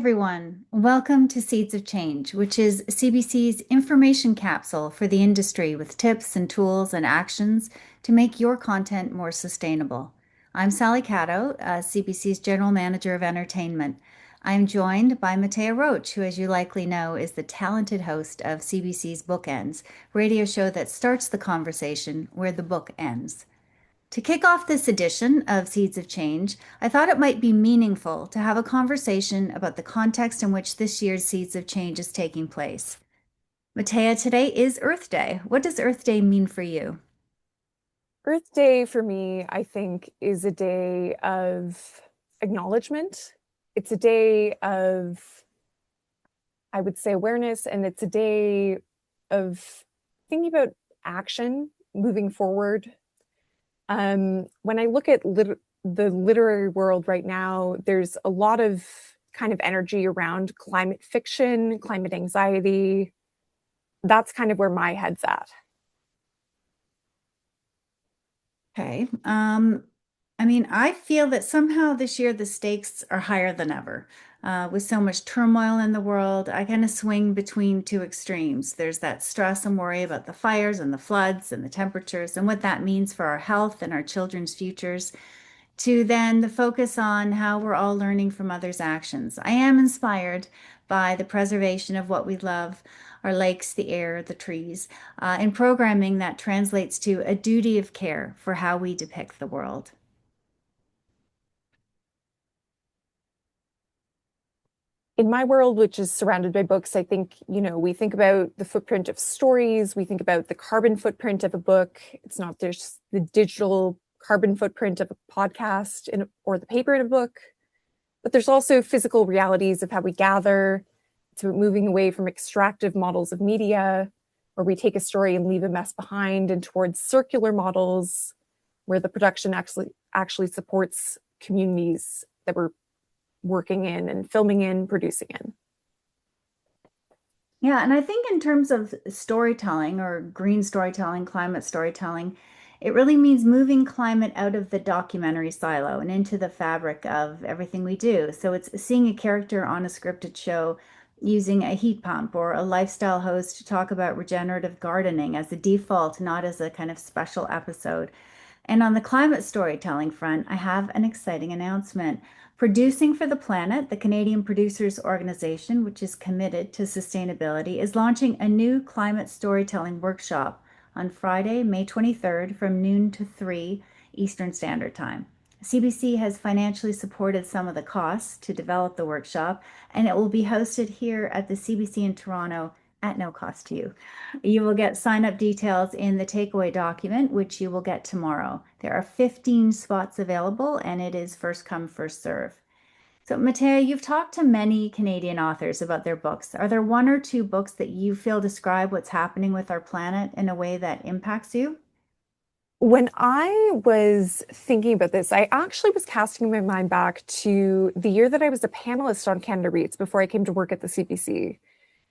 Everyone, welcome to Seeds of Change, which is CBC's information capsule for the industry with tips and tools and actions to make your content more sustainable. I'm Sally Caddo, CBC's General Manager of Entertainment. I'm joined by Matea Roach, who, as you likely know, is the talented host of CBC's Bookends, radio show that starts the conversation where the book ends. To kick off this edition of Seeds of Change, I thought it might be meaningful to have a conversation about the context in which this year's Seeds of Change is taking place. Matea, today is Earth Day. What does Earth Day mean for you? Earth Day for me, I think, is a day of acknowledgement. It's a day of, I would say, awareness, and it's a day of thinking about action moving forward. When I look at the literary world right now, there's a lot of kind of energy around climate fiction, climate anxiety. That's kind of where my head's at. Okay. I feel that somehow this year the stakes are higher than ever. With so much turmoil in the world, I kind of swing between two extremes. There's that stress and worry about the fires and the floods and the temperatures and what that means for our health and our children's futures, to then the focus on how we're all learning from others' actions. I am inspired by the preservation of what we love, our lakes, the air, the trees, in programming that translates to a duty of care for how we depict the world. In my world, which is surrounded by books, I think, we think about the footprint of stories, we think about the carbon footprint of a book. It's not just the digital carbon footprint of a podcast or the paper in a book, but there's also physical realities of how we gather. It's about moving away from extractive models of media, where we take a story and leave a mess behind, and towards circular models, where the production actually supports communities that we're working in and filming in, producing in. Yeah, and I think in terms of storytelling or green storytelling, climate storytelling, it really means moving climate out of the documentary silo and into the fabric of everything we do. So it's seeing a character on a scripted show using a heat pump or a lifestyle host to talk about regenerative gardening as a default, not as a kind of special episode. And on the climate storytelling front, I have an exciting announcement. Producing for the Planet, the Canadian Producers Organization, which is committed to sustainability, is launching a new climate storytelling workshop on Friday, May 23rd from noon to 3 Eastern Standard Time. CBC has financially supported some of the costs to develop the workshop, and it will be hosted here at the CBC in Toronto at no cost to you. You will get sign up details in the takeaway document, which you will get tomorrow. There are 15 spots available, and it is first come, first serve. So, Matea, you've talked to many Canadian authors about their books. Are there one or two books that you feel describe what's happening with our planet in a way that impacts you? When I was thinking about this, I actually was casting my mind back to the year that I was a panelist on Canada Reads before I came to work at the CBC.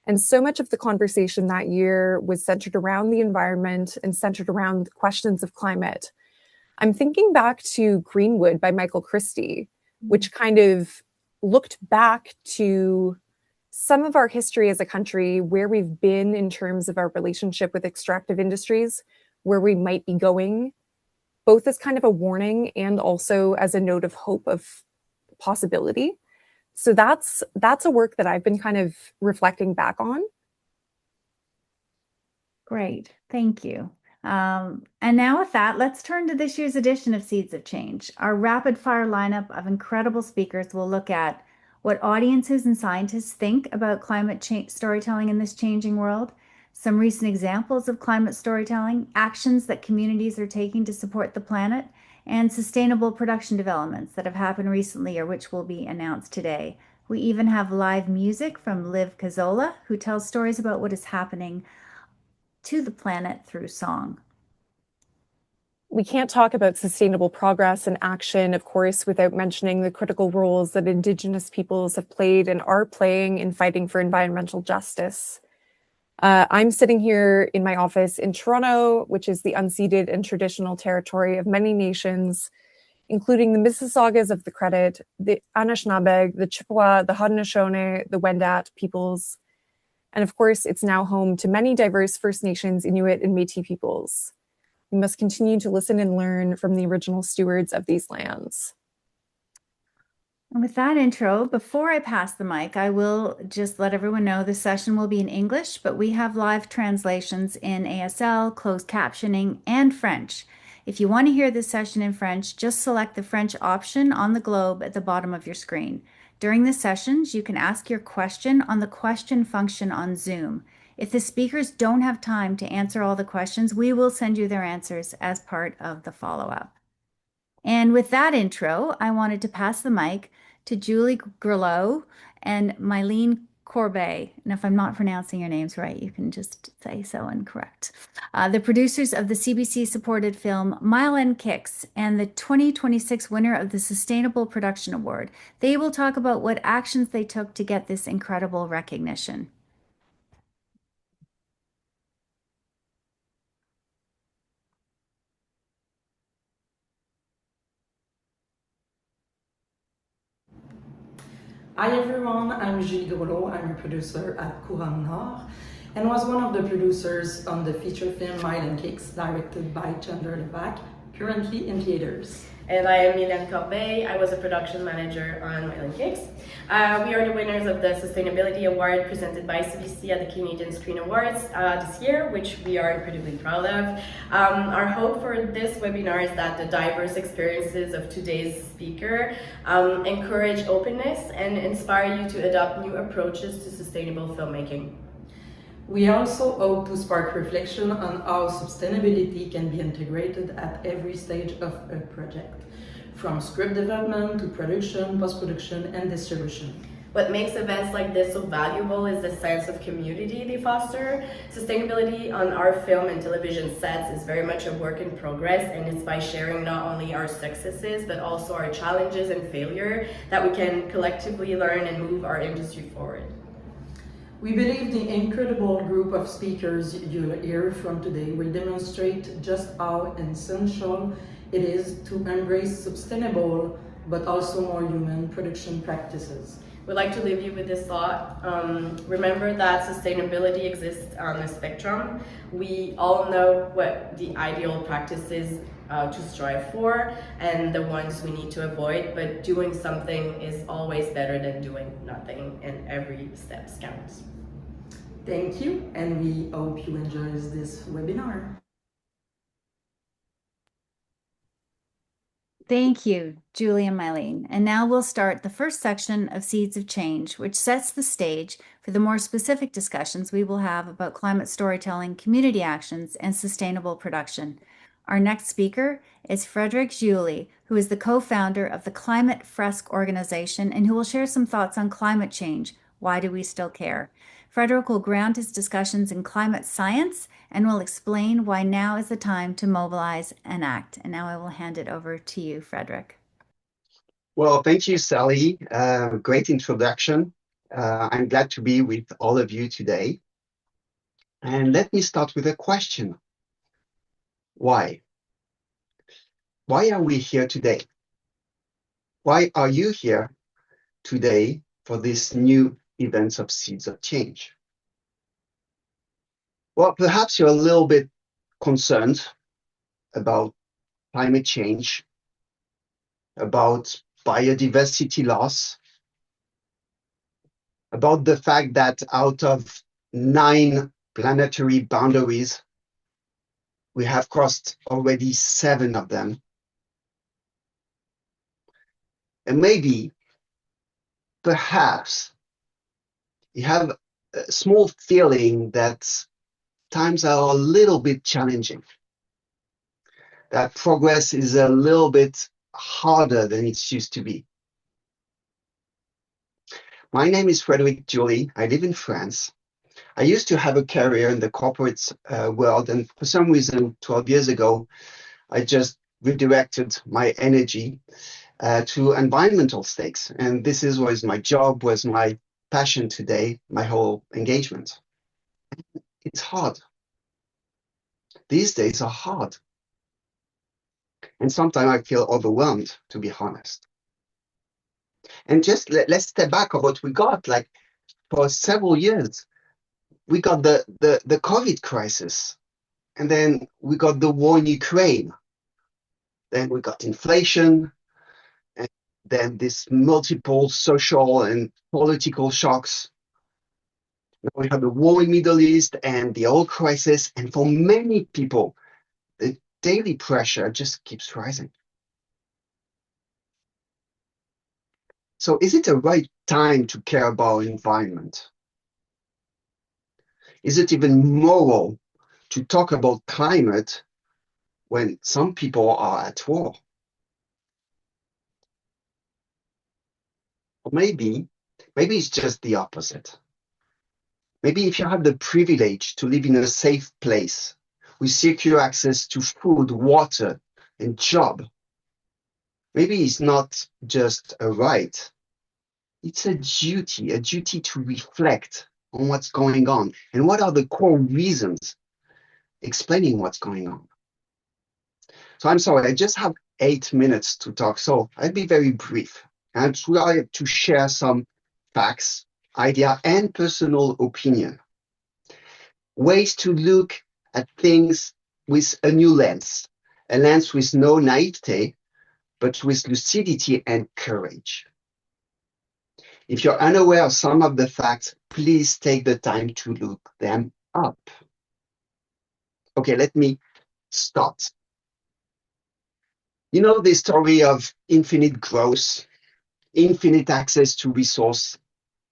And so much of the conversation that year was centered around the environment and centered around questions of climate. I'm thinking back to Greenwood by Michael Christie, which kind of looked back to some of our history as a country, where we've been in terms of our relationship with extractive industries, where we might be going, both as kind of a warning and also as a note of hope of possibility. So that's a work that I've been kind of reflecting back on. Great, thank you. And now with that, let's turn to this year's edition of Seeds of Change. Our rapid fire lineup of incredible speakers will look at what audiences and scientists think about climate change storytelling in this changing world, some recent examples of climate storytelling, actions that communities are taking to support the planet, and sustainable production developments that have happened recently or which will be announced today. We even have live music from Liv Cazola, who tells stories about what is happening to the planet through song. We can't talk about sustainable progress and action, of course, without mentioning the critical roles that Indigenous peoples have played and are playing in fighting for environmental justice. I'm sitting here in my office in Toronto, which is the unceded and traditional territory of many nations. including the Mississaugas of the Credit, the Anishinaabeg, the Chippewa, the Haudenosaunee, the Wendat peoples. And of course, it's now home to many diverse First Nations, Inuit, and Métis peoples. We must continue to listen and learn from the original stewards of these lands. And with that intro, before I pass the mic, I will just let everyone know the session will be in English, but we have live translations in ASL, closed captioning, and French. If you want to hear this session in French, just select the French option on the globe at the bottom of your screen. During the sessions, you can ask your question on the question function on Zoom. If the speakers don't have time to answer all the questions, we will send you their answers as part of the follow-up. And with that intro, I wanted to pass the mic to Julie Grillo and Mylene Corbet. And if I'm not pronouncing your names right, you can just say so and correct. The producers of the CBC-supported film Mile End Kicks and the 2026 winner of the Sustainable Production Award. They will talk about what actions they took to get this incredible recognition. Hi everyone, I'm Julie Grelot. I'm a producer at Courant Nord and was one of the producers on the feature film Mile and Kicks, directed by Generative, currently in theaters. And I am Mylene Corbet. I was a production manager on Mile and Kicks. We are the winners of the Sustainability Award presented by CBC at the Canadian Screen Awards this year, which we are incredibly proud of. Our hope for this webinar is that the diverse experiences of today's speaker encourage openness and inspire you to adopt new approaches to sustainable filmmaking. We also hope to spark reflection on how sustainability can be integrated at every stage of a project, from script development to production, post-production, and distribution. What makes events like this so valuable is the sense of community they foster. Sustainability on our film and television sets is very much a work in progress, and it's by sharing not only our successes, but also our challenges and failure that we can collectively learn and move our industry forward. We believe the incredible group of speakers you'll hear from today will demonstrate just how essential it is to embrace sustainable but also more human production practices. We'd like to leave you with this thought. Remember that sustainability exists on a spectrum. We all know what the ideal practices to strive for and the ones we need to avoid, but doing something is always better than doing nothing, and every step counts. Thank you, and we hope you enjoy this webinar. Thank you, Julie and Mylene. And now we'll start the first section of Seeds of Change, which sets the stage for the more specific discussions we will have about climate storytelling, community actions, and sustainable production. Our next speaker is Frederic Julie, who is the co-founder of the Climate Fresque organization and who will share some thoughts on climate change. Why do we still care? Frederic will ground his discussions in climate science and will explain why now is the time to mobilize and act. And now I will hand it over to you, Frederic. Well, thank you, Sally. Great introduction. I'm glad to be with all of you today. And let me start with a question. Why? Why are we here today? Why are you here today for this new event of Seeds of Change? Well, perhaps you're a little bit concerned about climate change, about biodiversity loss, about the fact that out of 9 planetary boundaries, we have crossed already 7 of them. And maybe, perhaps, you have a small feeling that times are a little bit challenging, that progress is a little bit harder than it used to be. My name is Frederic Julie. I live in France. I used to have a career in the corporate world, and for some reason, 12 years ago, I just redirected my energy to environmental stakes. And this was my job, was my passion today, my whole engagement. It's hard. These days are hard. And sometimes I feel overwhelmed, to be honest. And just let's step back of what we got. Like for several years, we got the COVID crisis, and then we got the war in Ukraine. Then we got inflation, and then this multiple social and political shocks. We have the war in Middle East and the oil crisis, and for many people, the daily pressure just keeps rising. So is it the right time to care about environment? Is it even moral to talk about climate when some people are at war? Or maybe it's just the opposite. Maybe if you have the privilege to live in a safe place with secure access to food, water, and job, maybe it's not just a right, it's a duty to reflect on what's going on and what are the core reasons explaining what's going on. So I'm sorry, I just have 8 minutes to talk, so I'll be very brief. I'll try to share some facts, idea, and personal opinion. Ways to look at things with a new lens, a lens with no naivete, but with lucidity and courage. If you're unaware of some of the facts, please take the time to look them up. Okay, let me start. You know the story of infinite growth, infinite access to resource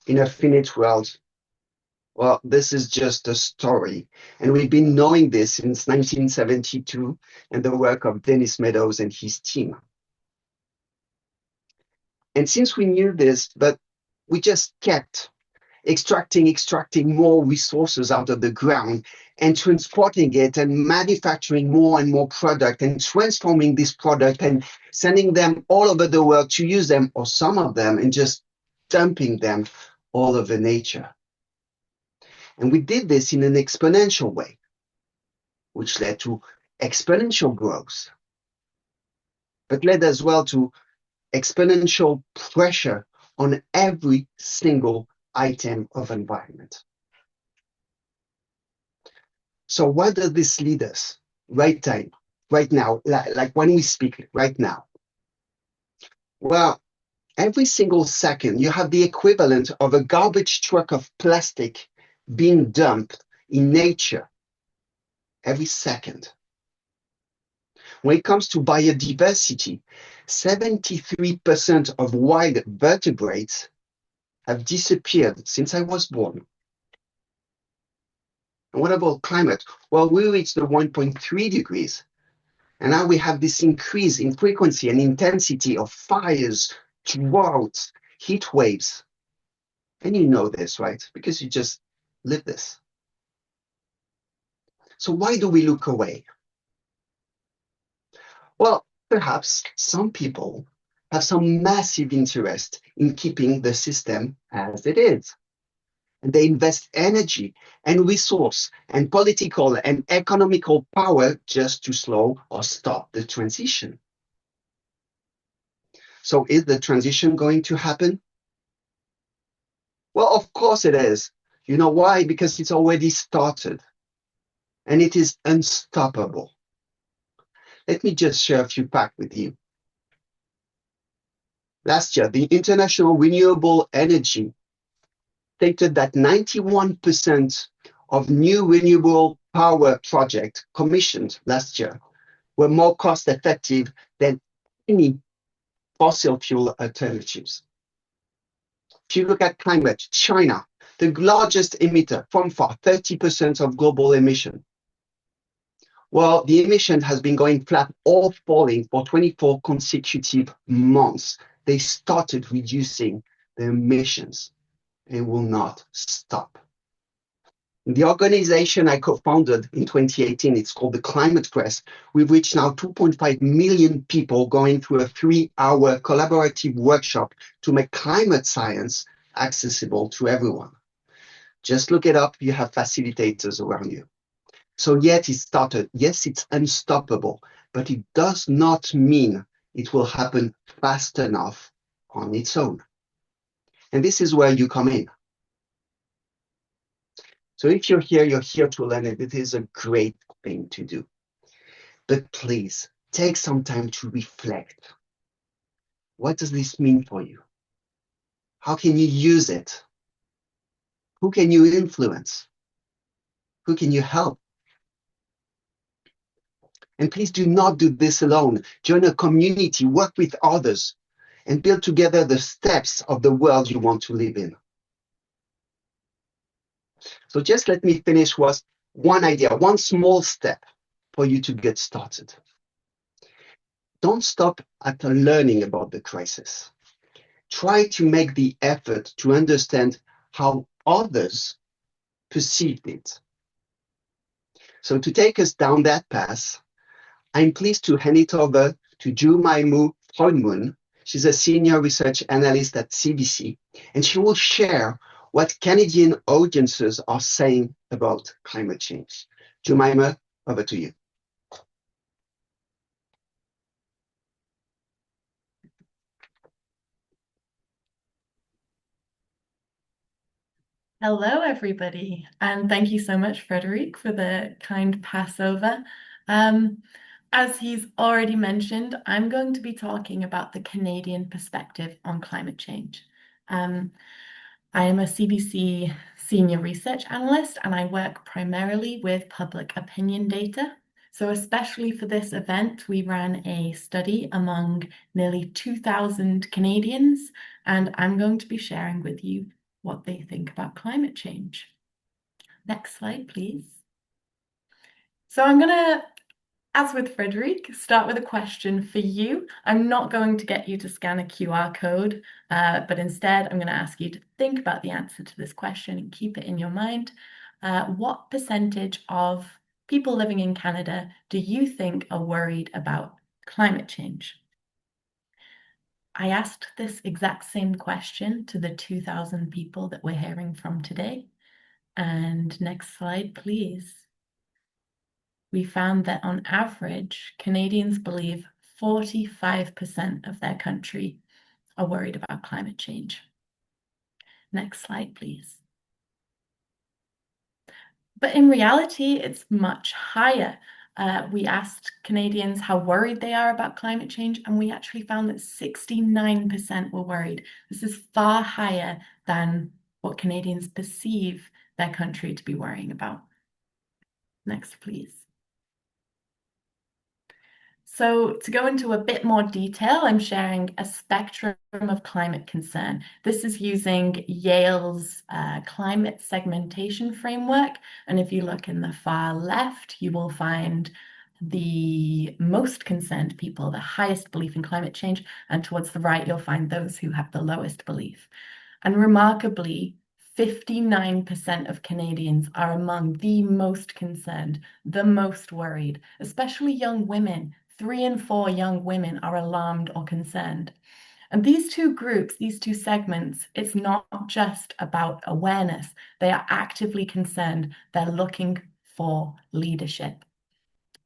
in a finite world? Well, this is just a story. And we've been knowing this since 1972 and the work of Dennis Meadows and his team. And since we knew this, but we just kept extracting more resources out of the ground and transporting it and manufacturing more and more product and transforming this product and sending them all over the world to use them, or some of them, and just dumping them all over nature. And we did this in an exponential way, which led to exponential growth, but led as well to exponential pressure on every single item of environment. So where does this lead us? Right now, like when we speak right now. Well, every single second, you have the equivalent of a garbage truck of plastic being dumped in nature every second. When it comes to biodiversity, 73% of wild vertebrates have disappeared since I was born. And what about climate? Well, we reached the 1.3 degrees. And now we have this increase in frequency and intensity of fires, droughts, heat waves. And you know this, right? Because you just live this. So why do we look away? Well, perhaps some people have some massive interest in keeping the system as it is. And they invest energy and resource and political and economical power just to slow or stop the transition. So is the transition going to happen? Well, of course it is. You know why? Because it's already started and it is unstoppable. Let me just share a few facts with you. Last year, the International Renewable Energy stated that 91% of new renewable power projects commissioned last year were more cost effective than any fossil fuel alternatives. If you look at climate, China, the largest emitter from far, 30% of global emission. Well, the emission has been going flat or falling for 24 consecutive months. They started reducing the emissions and will not stop. The organization I co-founded in 2018, it's called the Climate Press. We've reached now 2.5 million people going through a 3-hour collaborative workshop to make climate science accessible to everyone. Just look it up. You have facilitators around you. So yet it started. Yes, it's unstoppable, but it does not mean it will happen fast enough on its own. And this is where you come in. So if you're here to learn it. It is a great thing to do. But please take some time to reflect. What does this mean for you? How can you use it? Who can you influence? Who can you help? And please do not do this alone. Join a community, work with others, and build together the steps of the world you want to live in. So just let me finish with one idea, one small step for you to get started. Don't stop at learning about the crisis. Try to make the effort to understand how others perceived it. So to take us down that path, I'm pleased to hand it over to Jumaimu Freudmun. She's a senior research analyst at CBC, and she will share what Canadian audiences are saying about climate change. Jumaimu, over to you. Hello, everybody, and thank you so much, Frederic, for the kind passover. As he's already mentioned, I'm going to be talking about the Canadian perspective on climate change. I am a CBC senior research analyst, and I work primarily with public opinion data. So especially for this event, we ran a study among nearly 2,000 Canadians, and I'm going to be sharing with you what they think about climate change. Next slide, please. So I'm going to, as with Frederic, start with a question for you. I'm not going to get you to scan a QR code, but instead I'm going to ask you to think about the answer to this question and keep it in your mind. What percentage of people living in Canada do you think are worried about climate change? I asked this exact same question to the 2,000 people that we're hearing from today. And next slide, please. We found that on average, Canadians believe 45% of their country are worried about climate change. Next slide, please. But in reality, it's much higher. We asked Canadians how worried they are about climate change, and we actually found that 69% were worried. This is far higher than what Canadians perceive their country to be worrying about. Next, please. So to go into a bit more detail, I'm sharing a spectrum of climate concern. This is using Yale's climate segmentation framework. And if you look in the far left, you will find the most concerned people, the highest belief in climate change. And towards the right, you'll find those who have the lowest belief. And remarkably, 59% of Canadians are among the most concerned, the most worried, especially young women. 3 in 4 young women are alarmed or concerned. And these two groups, these two segments, it's not just about awareness. They are actively concerned. They're looking for leadership.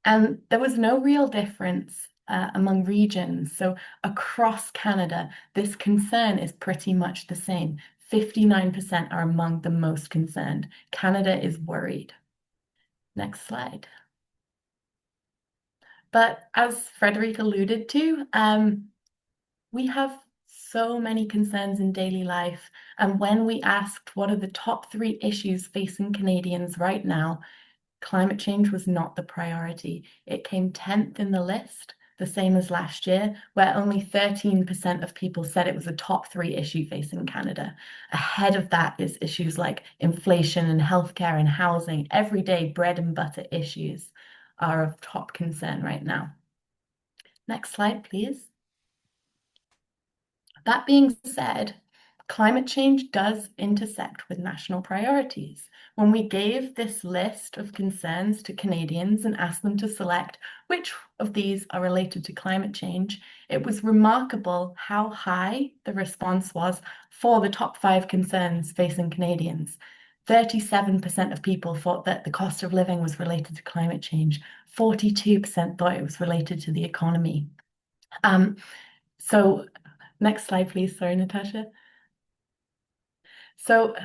And there was no real difference among regions. So across Canada, this concern is pretty much the same. 59% are among the most concerned. Canada is worried. Next slide. But as Frederic alluded to, we have so many concerns in daily life. And when we asked what are the top 3 issues facing Canadians right now, climate change was not the priority. It came 10th in the list, the same as last year, where only 13% of people said it was a top 3 issue facing Canada. Ahead of that is issues like inflation and healthcare and housing. Everyday bread and butter issues are of top concern right now. Next slide, please. That being said, climate change does intersect with national priorities. When we gave this list of concerns to Canadians and asked them to select which of these are related to climate change, it was remarkable how high the response was for the top 5 concerns facing Canadians. 37% of people thought that the cost of living was related to climate change. 42% thought it was related to the economy. So next slide, please. Sorry, Natasha. So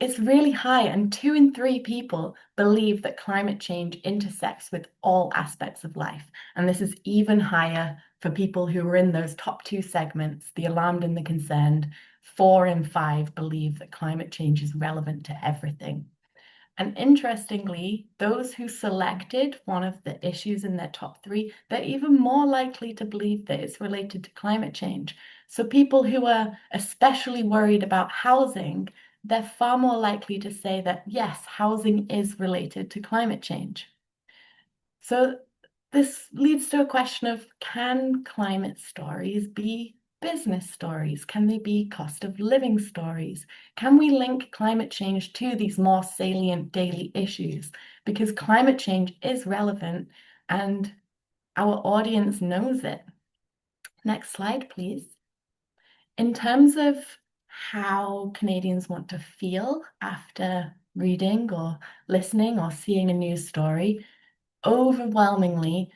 it's really high, and 2 in 3 people believe that climate change intersects with all aspects of life. And this is even higher for people who are in those top two segments, the alarmed and the concerned. 4 in 5 believe that climate change is relevant to everything. And interestingly, those who selected one of the issues in their top three, they're even more likely to believe that it's related to climate change. So people who are especially worried about housing, they're far more likely to say that, yes, housing is related to climate change. So this leads to a question of, can climate stories be business stories? Can they be cost of living stories? Can we link climate change to these more salient daily issues? Because climate change is relevant and our audience knows it. Next slide, please. In terms of how Canadians want to feel after reading or listening or seeing a news story, overwhelmingly,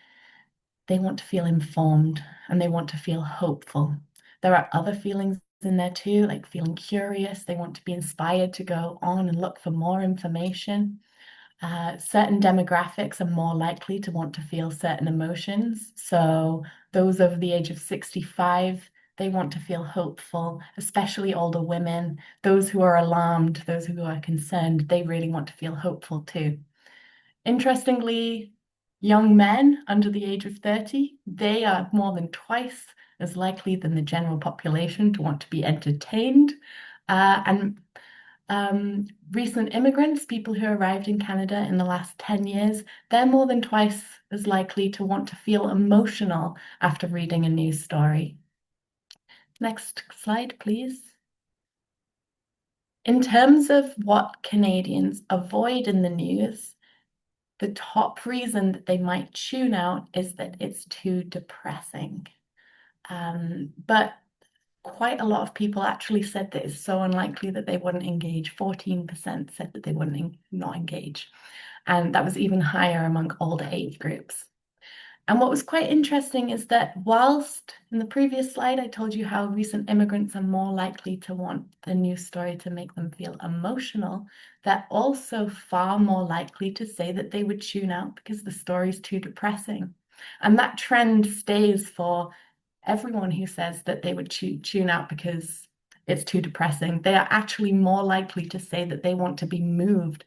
they want to feel informed and they want to feel hopeful. There are other feelings in there too, like feeling curious. They want to be inspired to go on and look for more information. Certain demographics are more likely to want to feel certain emotions. So those over the age of 65, they want to feel hopeful, especially older women. Those who are alarmed, those who are concerned, they really want to feel hopeful too. Interestingly, young men under the age of 30, they are more than twice as likely than the general population to want to be entertained. And recent immigrants, people who arrived in Canada in the last 10 years, they're more than twice as likely to want to feel emotional after reading a news story. Next slide, please. In terms of what Canadians avoid in the news, the top reason that they might tune out is that it's too depressing. But quite a lot of people actually said that it's so unlikely that they wouldn't engage. 14% said that they wouldn't not engage. And that was even higher among older age groups. And what was quite interesting is that whilst in the previous slide, I told you how recent immigrants are more likely to want the news story to make them feel emotional, they're also far more likely to say that they would tune out because the story's too depressing. And that trend stays for everyone who says that they would tune out because it's too depressing. They are actually more likely to say that they want to be moved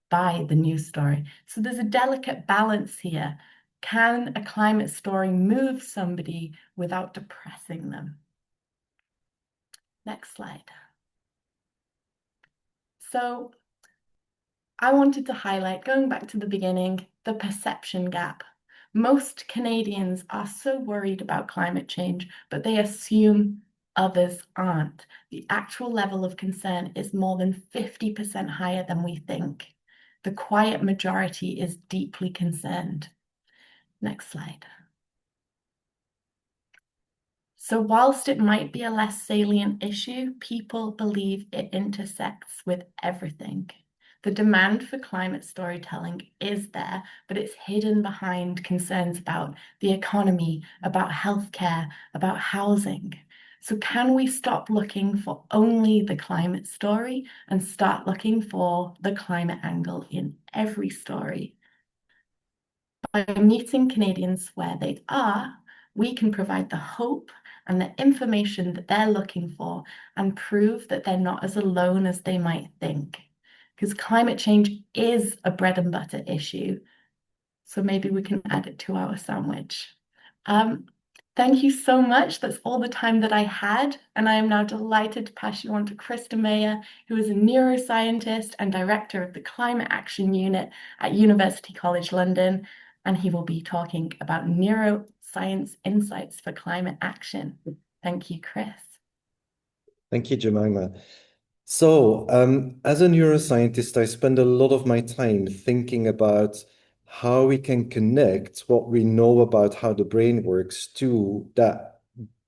by the news story. So there's a delicate balance here. Can a climate story move somebody without depressing them? Next slide. So I wanted to highlight, going back to the beginning, the perception gap. Most Canadians are so worried about climate change, but they assume others aren't. The actual level of concern is more than 50% higher than we think. The quiet majority is deeply concerned. Next slide. So whilst it might be a less salient issue, people believe it intersects with everything. The demand for climate storytelling is there, but it's hidden behind concerns about the economy, about healthcare, about housing. So can we stop looking for only the climate story and start looking for the climate angle in every story? By meeting Canadians where they are, we can provide the hope and the information that they're looking for and prove that they're not as alone as they might think. Because climate change is a bread and butter issue. So maybe we can add it to our sandwich. Thank you so much. That's all the time that I had. And I am now delighted to pass you on to Krista Mayer, who is a neuroscientist and director of the Climate Action Unit at University College London. And he will be talking about neuroscience insights for climate action. Thank you, Chris. Thank you, Jemima. So, as a neuroscientist, I spend a lot of my time thinking about how we can connect what we know about how the brain works to that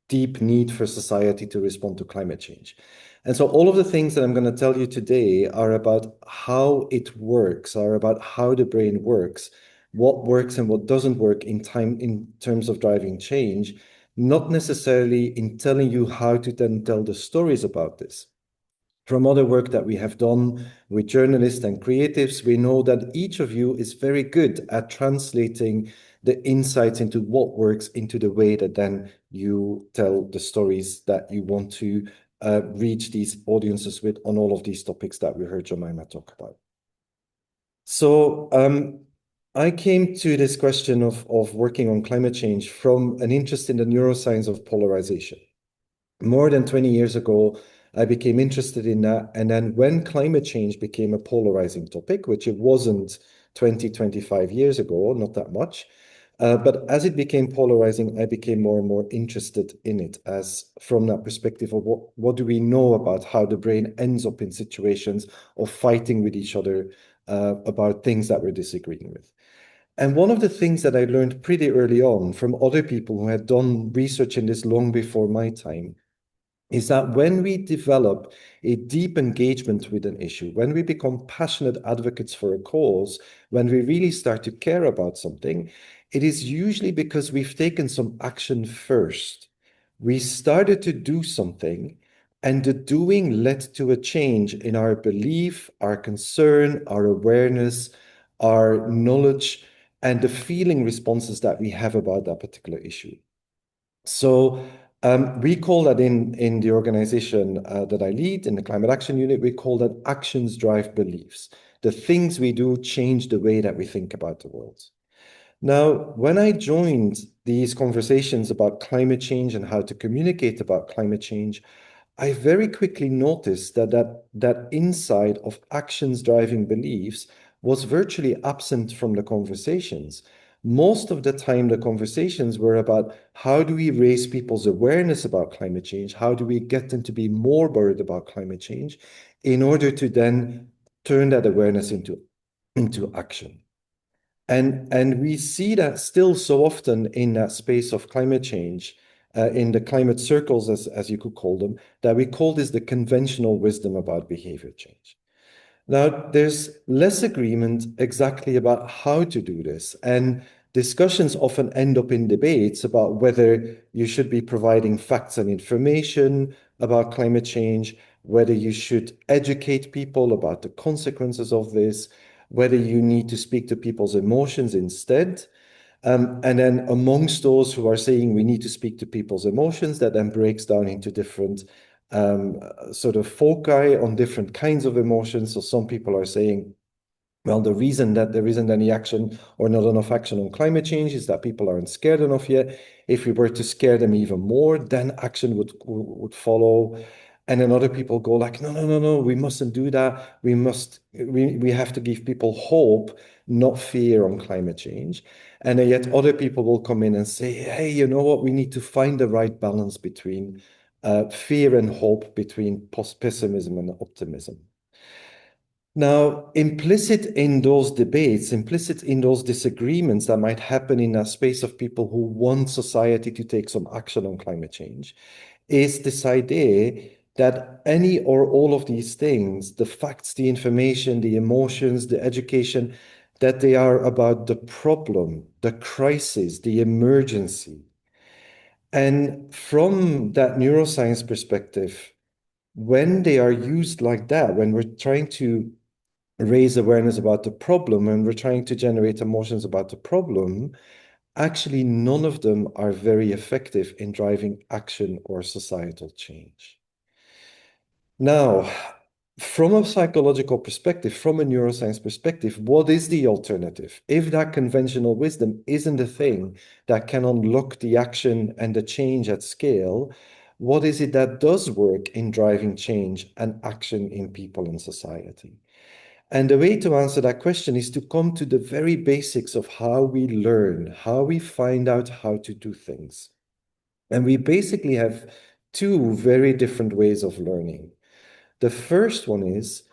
deep need for society to respond to climate change. And so all of the things that I'm going to tell you today are about how it works, are about how the brain works, what works and what doesn't work in terms of driving change, not necessarily in telling you how to then tell the stories about this. From other work that we have done with journalists and creatives, we know that each of you is very good at translating the insights into what works into the way that then you tell the stories that you want to reach these audiences with on all of these topics that we heard Jemima talk about. So I came to this question of working on climate change from an interest in the neuroscience of polarization. More than 20 years ago, I became interested in that. And then when climate change became a polarizing topic, which it wasn't 20, 25 years ago, not that much, but as it became polarizing, I became more and more interested in it as from that perspective of what do we know about how the brain ends up in situations of fighting with each other about things that we're disagreeing with. And one of the things that I learned pretty early on from other people who had done research in this long before my time is that when we develop a deep engagement with an issue, when we become passionate advocates for a cause, when we really start to care about something, it is usually because we've taken some action first. We started to do something, and the doing led to a change in our belief, our concern, our awareness, our knowledge, and the feeling responses that we have about that particular issue. So we call that in the organization that I lead, in the Climate Action Unit, we call that actions drive beliefs. The things we do change the way that we think about the world. Now, when I joined these conversations about climate change and how to communicate about climate change, I very quickly noticed that inside of actions driving beliefs was virtually absent from the conversations. Most of the time, the conversations were about how do we raise people's awareness about climate change? How do we get them to be more worried about climate change in order to then turn that awareness into action? And we see that still so often in that space of climate change, in the climate circles, as you could call them, that we call this the conventional wisdom about behavior change. Now, there's less agreement exactly about how to do this, and discussions often end up in debates about whether you should be providing facts and information about climate change, whether you should educate people about the consequences of this, whether you need to speak to people's emotions instead. And then amongst those who are saying we need to speak to people's emotions, that then breaks down into different sort of foci on different kinds of emotions. So some people are saying, well, the reason that there isn't any action or not enough action on climate change is that people aren't scared enough yet. If we were to scare them even more, then action would follow. And then other people go like, no, no, no, no, we mustn't do that. We have to give people hope, not fear on climate change. And yet other people will come in and say, hey, you know what? We need to find the right balance between fear and hope, between pessimism and optimism. Now, implicit in those debates, implicit in those disagreements that might happen in a space of people who want society to take some action on climate change, is this idea that any or all of these things, the facts, the information, the emotions, the education, that they are about the problem, the crisis, the emergency. And from that neuroscience perspective, when they are used like that, when we're trying to raise awareness about the problem and we're trying to generate emotions about the problem, actually none of them are very effective in driving action or societal change. Now, from a psychological perspective, from a neuroscience perspective, what is the alternative? If that conventional wisdom isn't a thing that can unlock the action and the change at scale, what is it that does work in driving change and action in people and society? And the way to answer that question is to come to the very basics of how we learn, how we find out how to do things. And we basically have two very different ways of learning. The first one is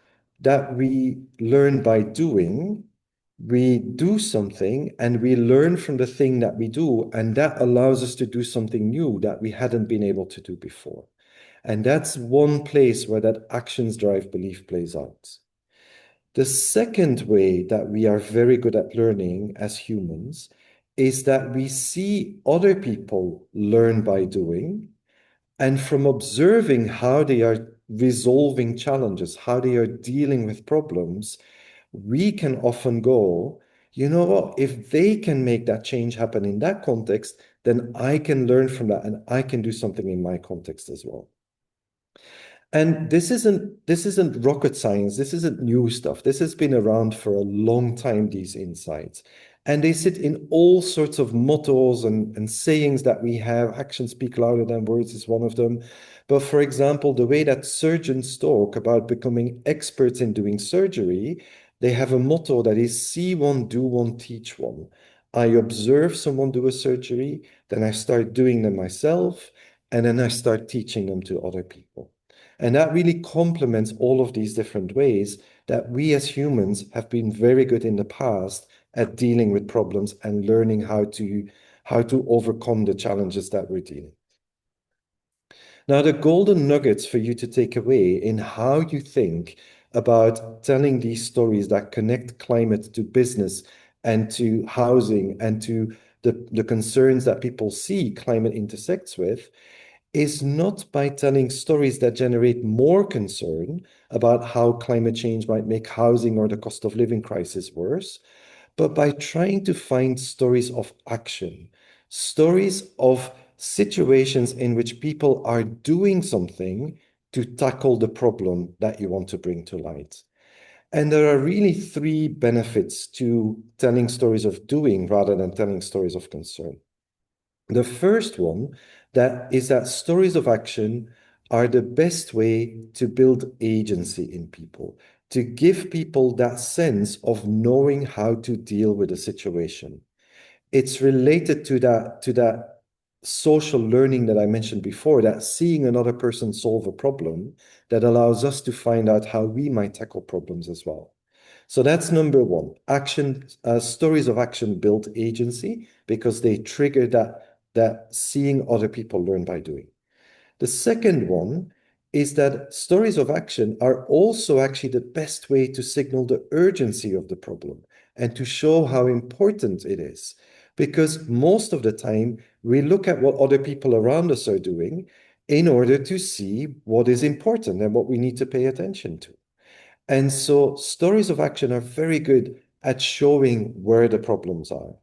that we learn by doing. We do something and we learn from the thing that we do, and that allows us to do something new that we hadn't been able to do before. And that's one place where that actions drive belief plays out. The second way that we are very good at learning as humans is that we see other people learn by doing, and from observing how they are resolving challenges, how they are dealing with problems, we can often go, you know what, if they can make that change happen in that context, then I can learn from that and I can do something in my context as well. And this isn't rocket science. This isn't new stuff. This has been around for a long time, these insights. And they sit in all sorts of mottos and sayings that we have. Actions speak louder than words is one of them. But for example, the way that surgeons talk about becoming experts in doing surgery, they have a motto that is see one, do one, teach one. I observe someone do a surgery, then I start doing them myself, and then I start teaching them to other people. And that really complements all of these different ways that we as humans have been very good in the past at dealing with problems and learning how to overcome the challenges that we're dealing. Now, the golden nuggets for you to take away in how you think about telling these stories that connect climate to business and to housing and to the concerns that people see climate intersects with is not by telling stories that generate more concern about how climate change might make housing or the cost of living crisis worse, but by trying to find stories of action, stories of situations in which people are doing something to tackle the problem that you want to bring to light. And there are really three benefits to telling stories of doing rather than telling stories of concern. The first one that is that stories of action are the best way to build agency in people, to give people that sense of knowing how to deal with a situation. It's related to that social learning that I mentioned before, that seeing another person solve a problem that allows us to find out how we might tackle problems as well. So that's number one. Stories of action build agency because they trigger that seeing other people learn by doing. The second one is that stories of action are also actually the best way to signal the urgency of the problem and to show how important it is. Because most of the time, we look at what other people around us are doing in order to see what is important and what we need to pay attention to. And so stories of action are very good at showing where the problems are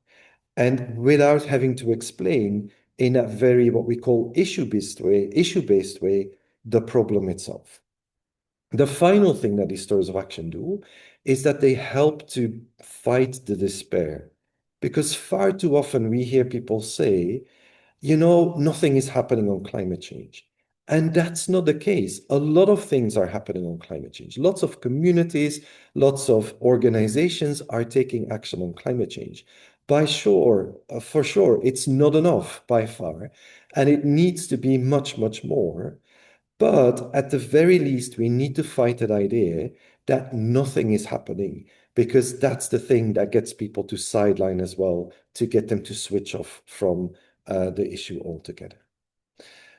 and without having to explain in a very what we call issue-based way, the problem itself. The final thing that these stories of action do is that they help to fight the despair. Because far too often we hear people say, nothing is happening on climate change. And that's not the case. A lot of things are happening on climate change. Lots of communities, lots of organizations are taking action on climate change. For sure, it's not enough by far, and it needs to be much, much more. But at the very least, we need to fight that idea that nothing is happening, because that's the thing that gets people to sideline as well, to get them to switch off from the issue altogether.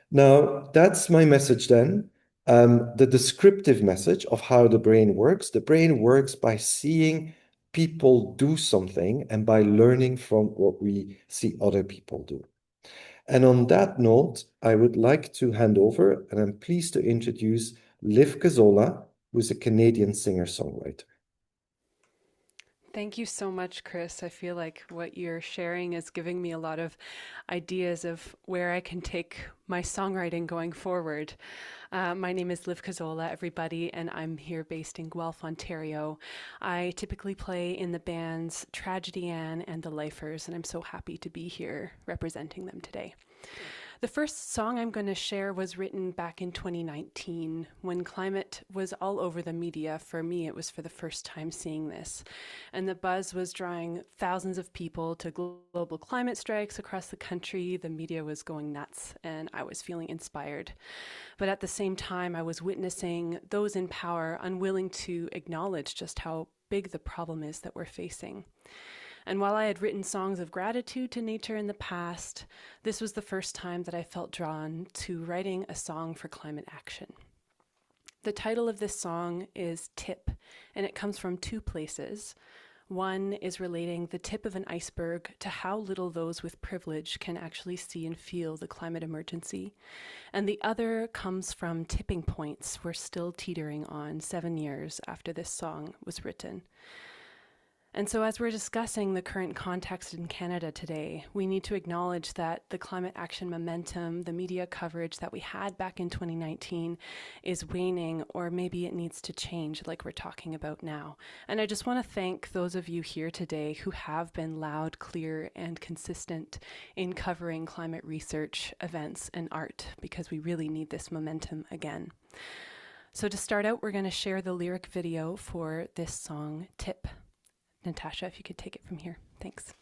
Now, that's my message then. The descriptive message of how the brain works. The brain works by seeing people do something and by learning from what we see other people do. And on that note, I would like to hand over, and I'm pleased to introduce Liv Cazzola, who's a Canadian singer-songwriter. Thank you so much, Chris. I feel like what you're sharing is giving me a lot of ideas of where I can take my songwriting going forward. My name is Liv Cazzola, everybody, and I'm here based in Guelph, Ontario. I typically play in the bands Tragedy Ann and The Lifers, and I'm so happy to be here representing them today. The first song I'm going to share was written back in 2019 when climate was all over the media. For me, it was for the first time seeing this. And the buzz was drawing thousands of people to global climate strikes across the country. The media was going nuts, and I was feeling inspired. But at the same time, I was witnessing those in power unwilling to acknowledge just how big the problem is that we're facing. And while I had written songs of gratitude to nature in the past, this was the first time that I felt drawn to writing a song for climate action. The title of this song is Tip, and it comes from two places. One is relating the tip of an iceberg to how little those with privilege can actually see and feel the climate emergency. And the other comes from tipping points we're still teetering on 7 years after this song was written. And so as we're discussing the current context in Canada today, we need to acknowledge that the climate action momentum, the media coverage that we had back in 2019 is waning, or maybe it needs to change like we're talking about now. And I just want to thank those of you here today who have been loud, clear, and consistent in covering climate research, events, and art, because we really need this momentum again. So to start out, we're going to share the lyric video for this song, Tip. Natasha, if you could take it from here. Thanks.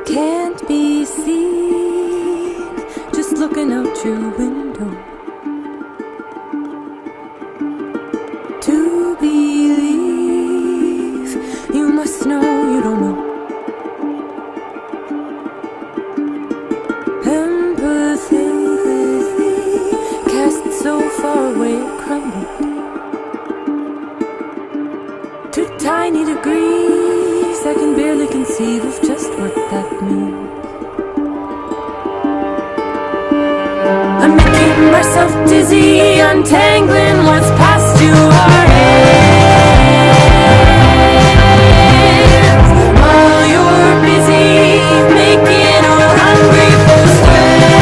Can't be seen, just looking out your window. To believe, you must know you don't know. Empathy, cast so far away it crumbled to tiny degrees. I can barely conceive of just what that means. I'm making myself dizzy, untangling what's past your hands, while you're busy making a hungry for strands.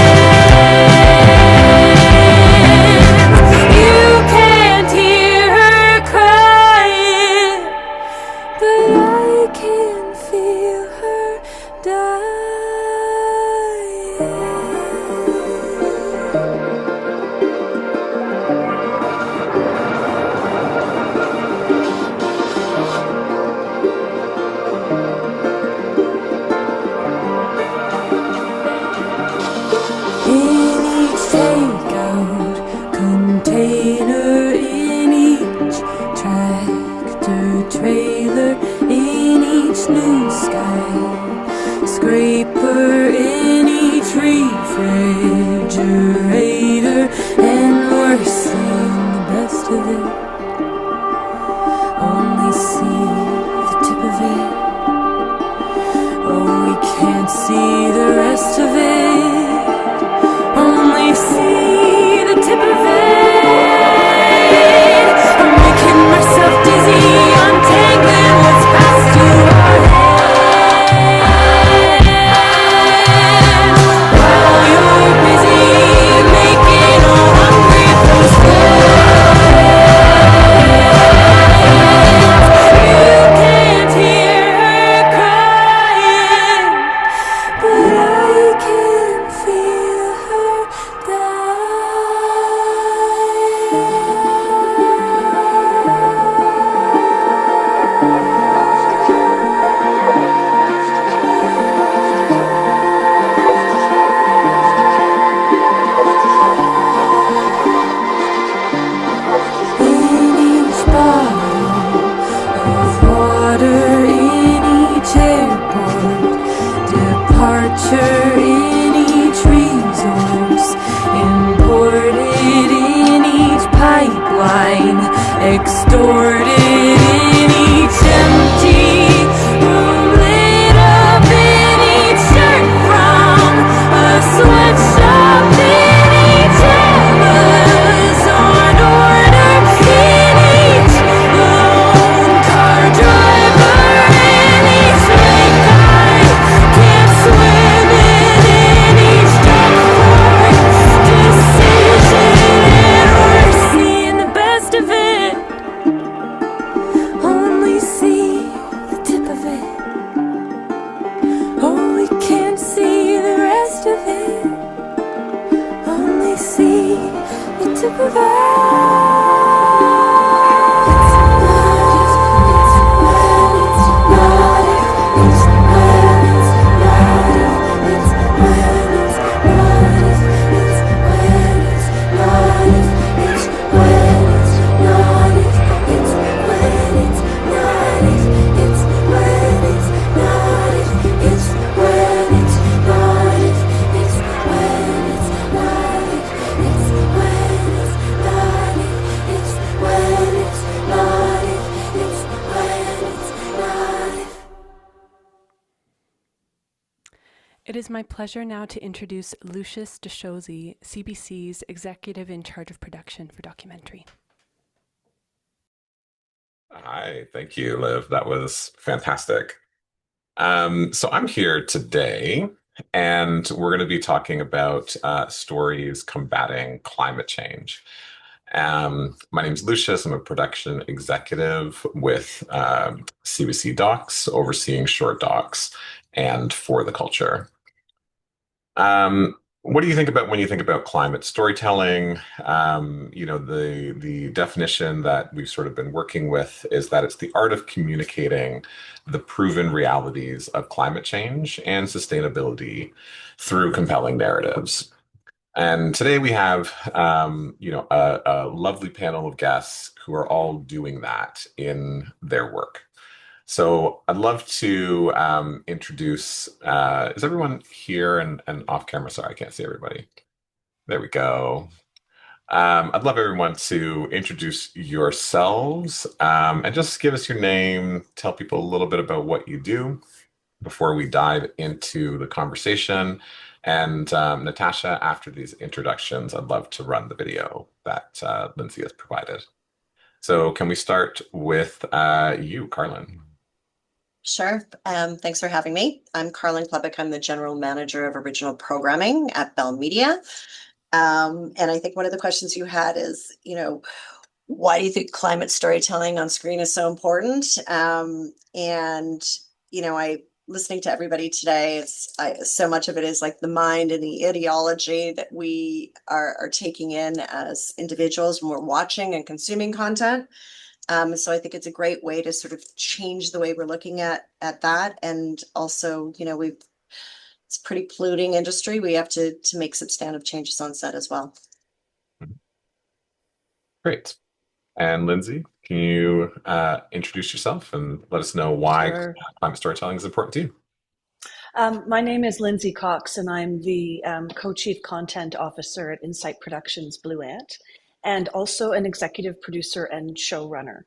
You can't hear her crying, but I can feel her dying. In each takeout container, in each tractor trailer, in each new sky scraper, in each refrigerator, and we're seeing the best of it. Only see the tip of it. Oh, we can't see the rest of it. Only see the tip of it. I'm making myself dizzy, untangling what's past your hands, while you're busy making a hungry for strands. You can't hear her crying, but I can feel her in each bottle of water, in each airport departure, in each resource imported, in each pipeline extorted, in each empty room lit up, in each shirt from a sweatshop, in each Amazon order, in each lone car driver, in each lake I can't swim in each dark decision, and we're seeing the best of it. Only see the tip of it. Oh, we can't see the rest of it. Only see the tip of it. is my pleasure now to introduce Lucius Deshozy, CBC's executive in charge of production for documentary. Hi, thank you, Liv. That was fantastic. So I'm here today, and we're going to be talking about stories combating climate change. My name is Lucius. I'm a production executive with CBC Docs, overseeing short docs and For the Culture. What do you think about when you think about climate storytelling? The definition that we've sort of been working with is that it's the art of communicating the proven realities of climate change and sustainability through compelling narratives. And today we have, a lovely panel of guests who are all doing that in their work. So I'd love to introduce, is everyone here and off camera? Sorry, I can't see everybody. There we go. I'd love everyone to introduce yourselves and just give us your name, tell people a little bit about what you do before we dive into the conversation. And Natasha, after these introductions, I'd love to run the video that Lindsay has provided. So can we start with you, Carlin? Sure. Thanks for having me. I'm Carlin Klebeck. I'm the General Manager of Original Programming at Bell Media. And I think one of the questions you had is, why do you think climate storytelling on screen is so important? I listening to everybody today, so much of it is like the mind and the ideology that we are taking in as individuals when we're watching and consuming content. So I think it's a great way to sort of change the way we're looking at that. And also, it's a pretty polluting industry. We have to make substantive changes on set as well. Great. And Lindsay, can you introduce yourself and let us know why Sure. climate storytelling is important to you? My name is Lindsay Cox, and I'm the co-chief content officer at Insight Productions Blue Ant, and also an executive producer and showrunner.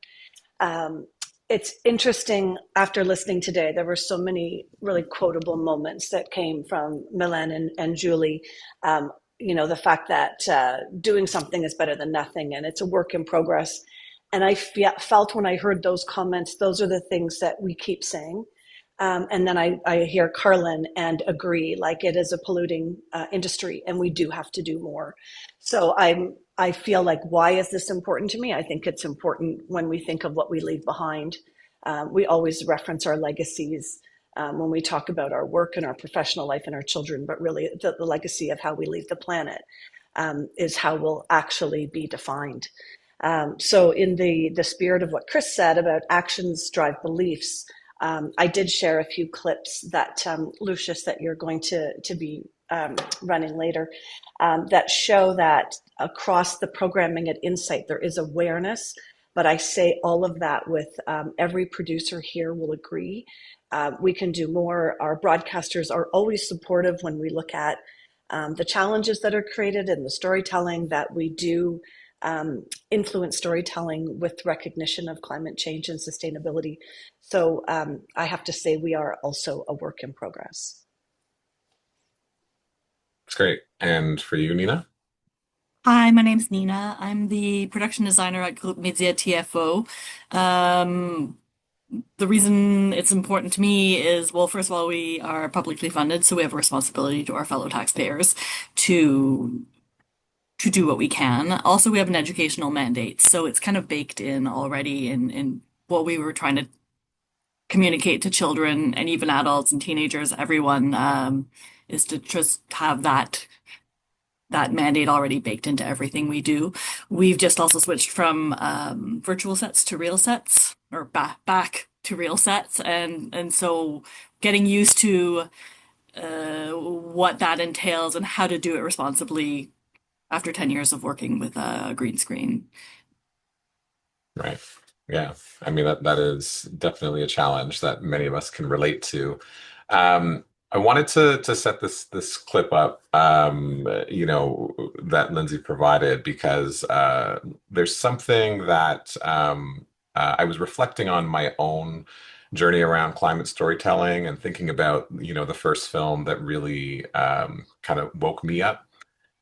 It's interesting, after listening today, there were so many really quotable moments that came from Milan and Julie. The fact that doing something is better than nothing, and it's a work in progress. And I felt when I heard those comments, those are the things that we keep saying. And then I hear Carlin and agree, like it is a polluting industry and we do have to do more. So I feel like, why is this important to me? I think it's important when we think of what we leave behind. We always reference our legacies when we talk about our work and our professional life and our children, but really the legacy of how we leave the planet is how we'll actually be defined. So in the spirit of what Chris said about actions drive beliefs, I did share a few clips that Lucius, that you're going to be running later, that show that across the programming at Insight there is awareness. But I say all of that with every producer here will agree. We can do more. Our broadcasters are always supportive when we look at the challenges that are created and the storytelling that we do. Influence storytelling with recognition of climate change and sustainability. So I have to say we are also a work in progress. That's great. And for you, Nina? Hi, my name's Nina. I'm the production designer at Group Media TFO. The reason it's important to me is, well, first of all, we are publicly funded, so we have a responsibility to our fellow taxpayers to do what we can. Also, we have an educational mandate, so it's kind of baked in already in what we were trying to communicate to children and even adults and teenagers, everyone, is to just have that mandate already baked into everything we do. We've just also switched from virtual sets to real sets, or back to real sets, and so getting used to what that entails and how to do it responsibly after 10 years of working with a green screen. Right. Yeah. I mean, that is definitely a challenge that many of us can relate to. I wanted to set this clip up, that Lindsay provided, because there's something that I was reflecting on my own journey around climate storytelling and thinking about, the first film that really kind of woke me up.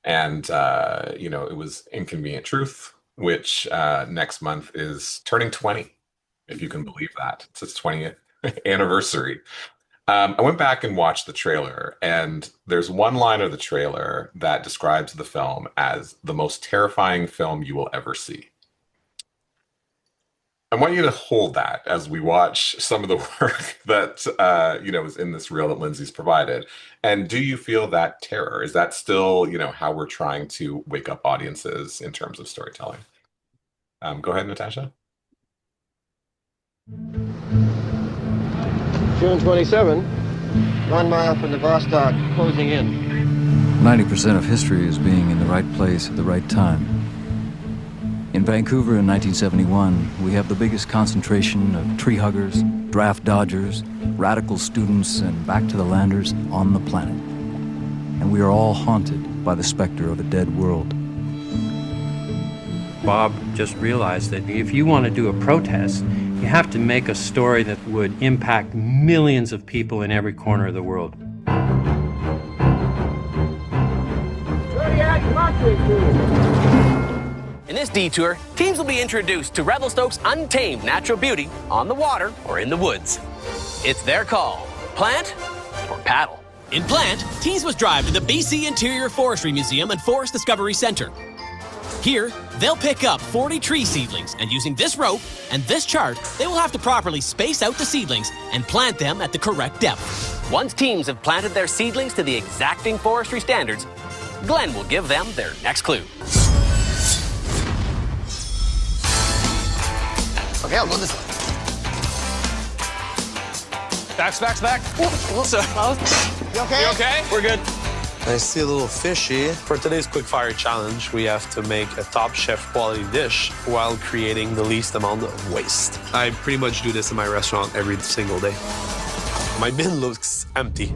And, it was Inconvenient Truth, which next month is turning 20, if you can believe that. It's its 20th anniversary. I went back and watched the trailer, and there's one line of the trailer that describes the film as the most terrifying film you will ever see. I want you to hold that as we watch some of the work that is in this reel that Lindsay's provided. And do you feel that terror? Is that still how we're trying to wake up audiences in terms of storytelling? Go ahead, Natasha. June 27, 1 mile from the Vostok, closing in. 90% of history is being in the right place at the right time. In Vancouver in 1971, we have the biggest concentration of tree huggers, draft dodgers, radical students, and back-to-the-landers on the planet. And we are all haunted by the specter of a dead world. Bob just realized that if you want to do a protest, you have to make a story that would impact millions of people in every corner of the world. In this detour, teams will be introduced to Revelstoke's untamed natural beauty on the water or in the woods. It's their call, plant or paddle. In Plant, teams must drive to the BC Interior Forestry Museum and Forest Discovery Center. Here, they'll pick up 40 tree seedlings, and using this rope and this chart, they will have to properly space out the seedlings and plant them at the correct depth. Once teams have planted their seedlings to the exacting forestry standards, Glenn will give them their next clue. Okay, I'll go this way. Back. Oh, sorry. You okay? You okay? We're good. I see a little fishy. For today's quick fire challenge, we have to make a top chef quality dish while creating the least amount of waste. I pretty much do this in my restaurant every single day. My bin looks empty.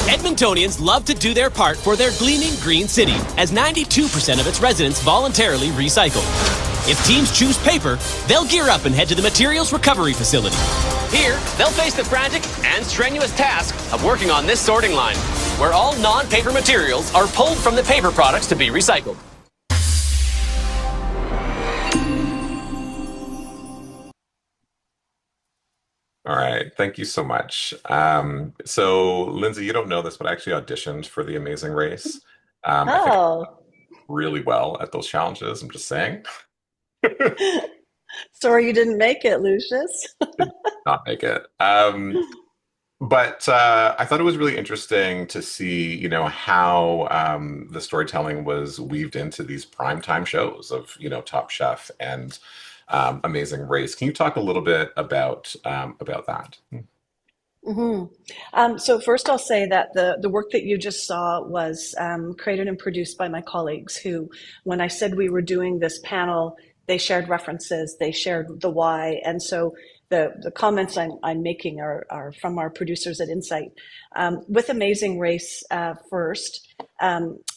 Edmontonians love to do their part for their gleaming green city, as 92% of its residents voluntarily recycle. If teams choose paper, they'll gear up and head to the materials recovery facility. Here, they'll face the frantic and strenuous task of working on this sorting line, where all non-paper materials are pulled from the paper products to be recycled. All right, thank you so much. So, Lindsay, you don't know this, but I actually auditioned for The Amazing Race. I think I did really well at those challenges, I'm just saying. Sorry you didn't make it, Lucius. Not make it. But I thought it was really interesting to see, how the storytelling was weaved into these primetime shows of, Top Chef and Amazing Race. Can you talk a little bit about that? So first I'll say that the work that you just saw was created and produced by my colleagues who, when I said we were doing this panel, they shared references, they shared the why. And so the comments I'm making are from our producers at Insight. With Amazing Race first,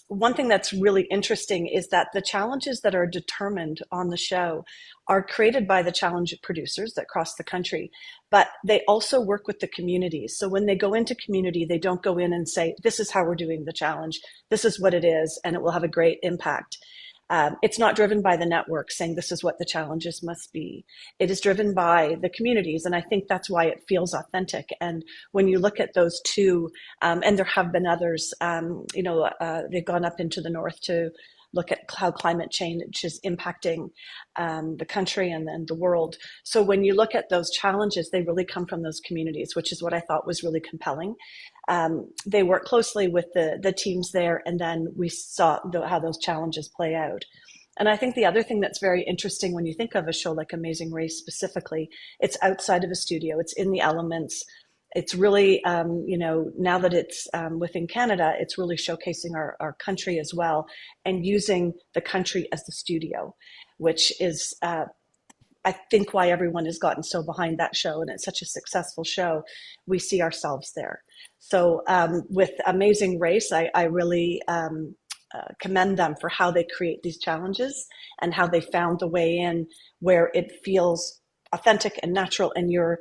one thing that's really interesting is that the challenges that are determined on the show are created by the challenge producers that cross the country, but they also work with the communities. So when they go into community, they don't go in and say, this is how we're doing the challenge, this is what it is, and it will have a great impact. It's not driven by the network saying this is what the challenges must be. It is driven by the communities, and I think that's why it feels authentic. And when you look at those two, and there have been others, they've gone up into the north to look at how climate change is impacting the country and the world. So when you look at those challenges, they really come from those communities, which is what I thought was really compelling. They work closely with the teams there, and then we saw how those challenges play out. And I think the other thing that's very interesting when you think of a show like Amazing Race specifically, it's outside of a studio, it's in the elements. It's really, now that it's within Canada, it's really showcasing our country as well, and using the country as the studio, which is, I think, why everyone has gotten so behind that show, and it's such a successful show. We see ourselves there. So with Amazing Race, I really commend them for how they create these challenges and how they found the way in where it feels authentic and natural, and you're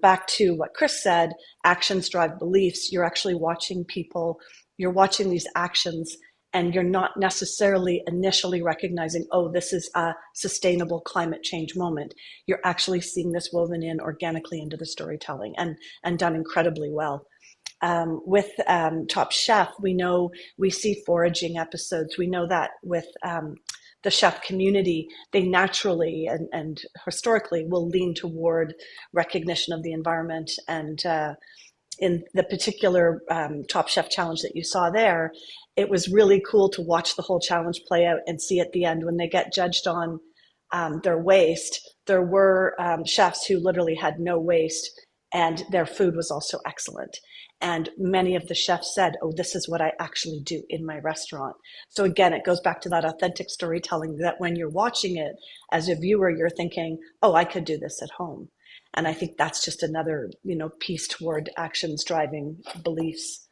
back to what Chris said, actions drive beliefs. You're actually watching people, you're watching these actions, and you're not necessarily initially recognizing, oh, this is a sustainable climate change moment. You're actually seeing this woven in organically into the storytelling, and done incredibly well. With Top Chef, we see foraging episodes. We know that with the chef community, they naturally and historically will lean toward recognition of the environment. And in the particular Top Chef challenge that you saw there, it was really cool to watch the whole challenge play out and see at the end when they get judged on their waste. There were chefs who literally had no waste, and their food was also excellent. And many of the chefs said, oh, this is what I actually do in my restaurant. So again, it goes back to that authentic storytelling, that when you're watching it as a viewer, you're thinking, oh, I could do this at home. And I think that's just another, piece toward actions driving beliefs.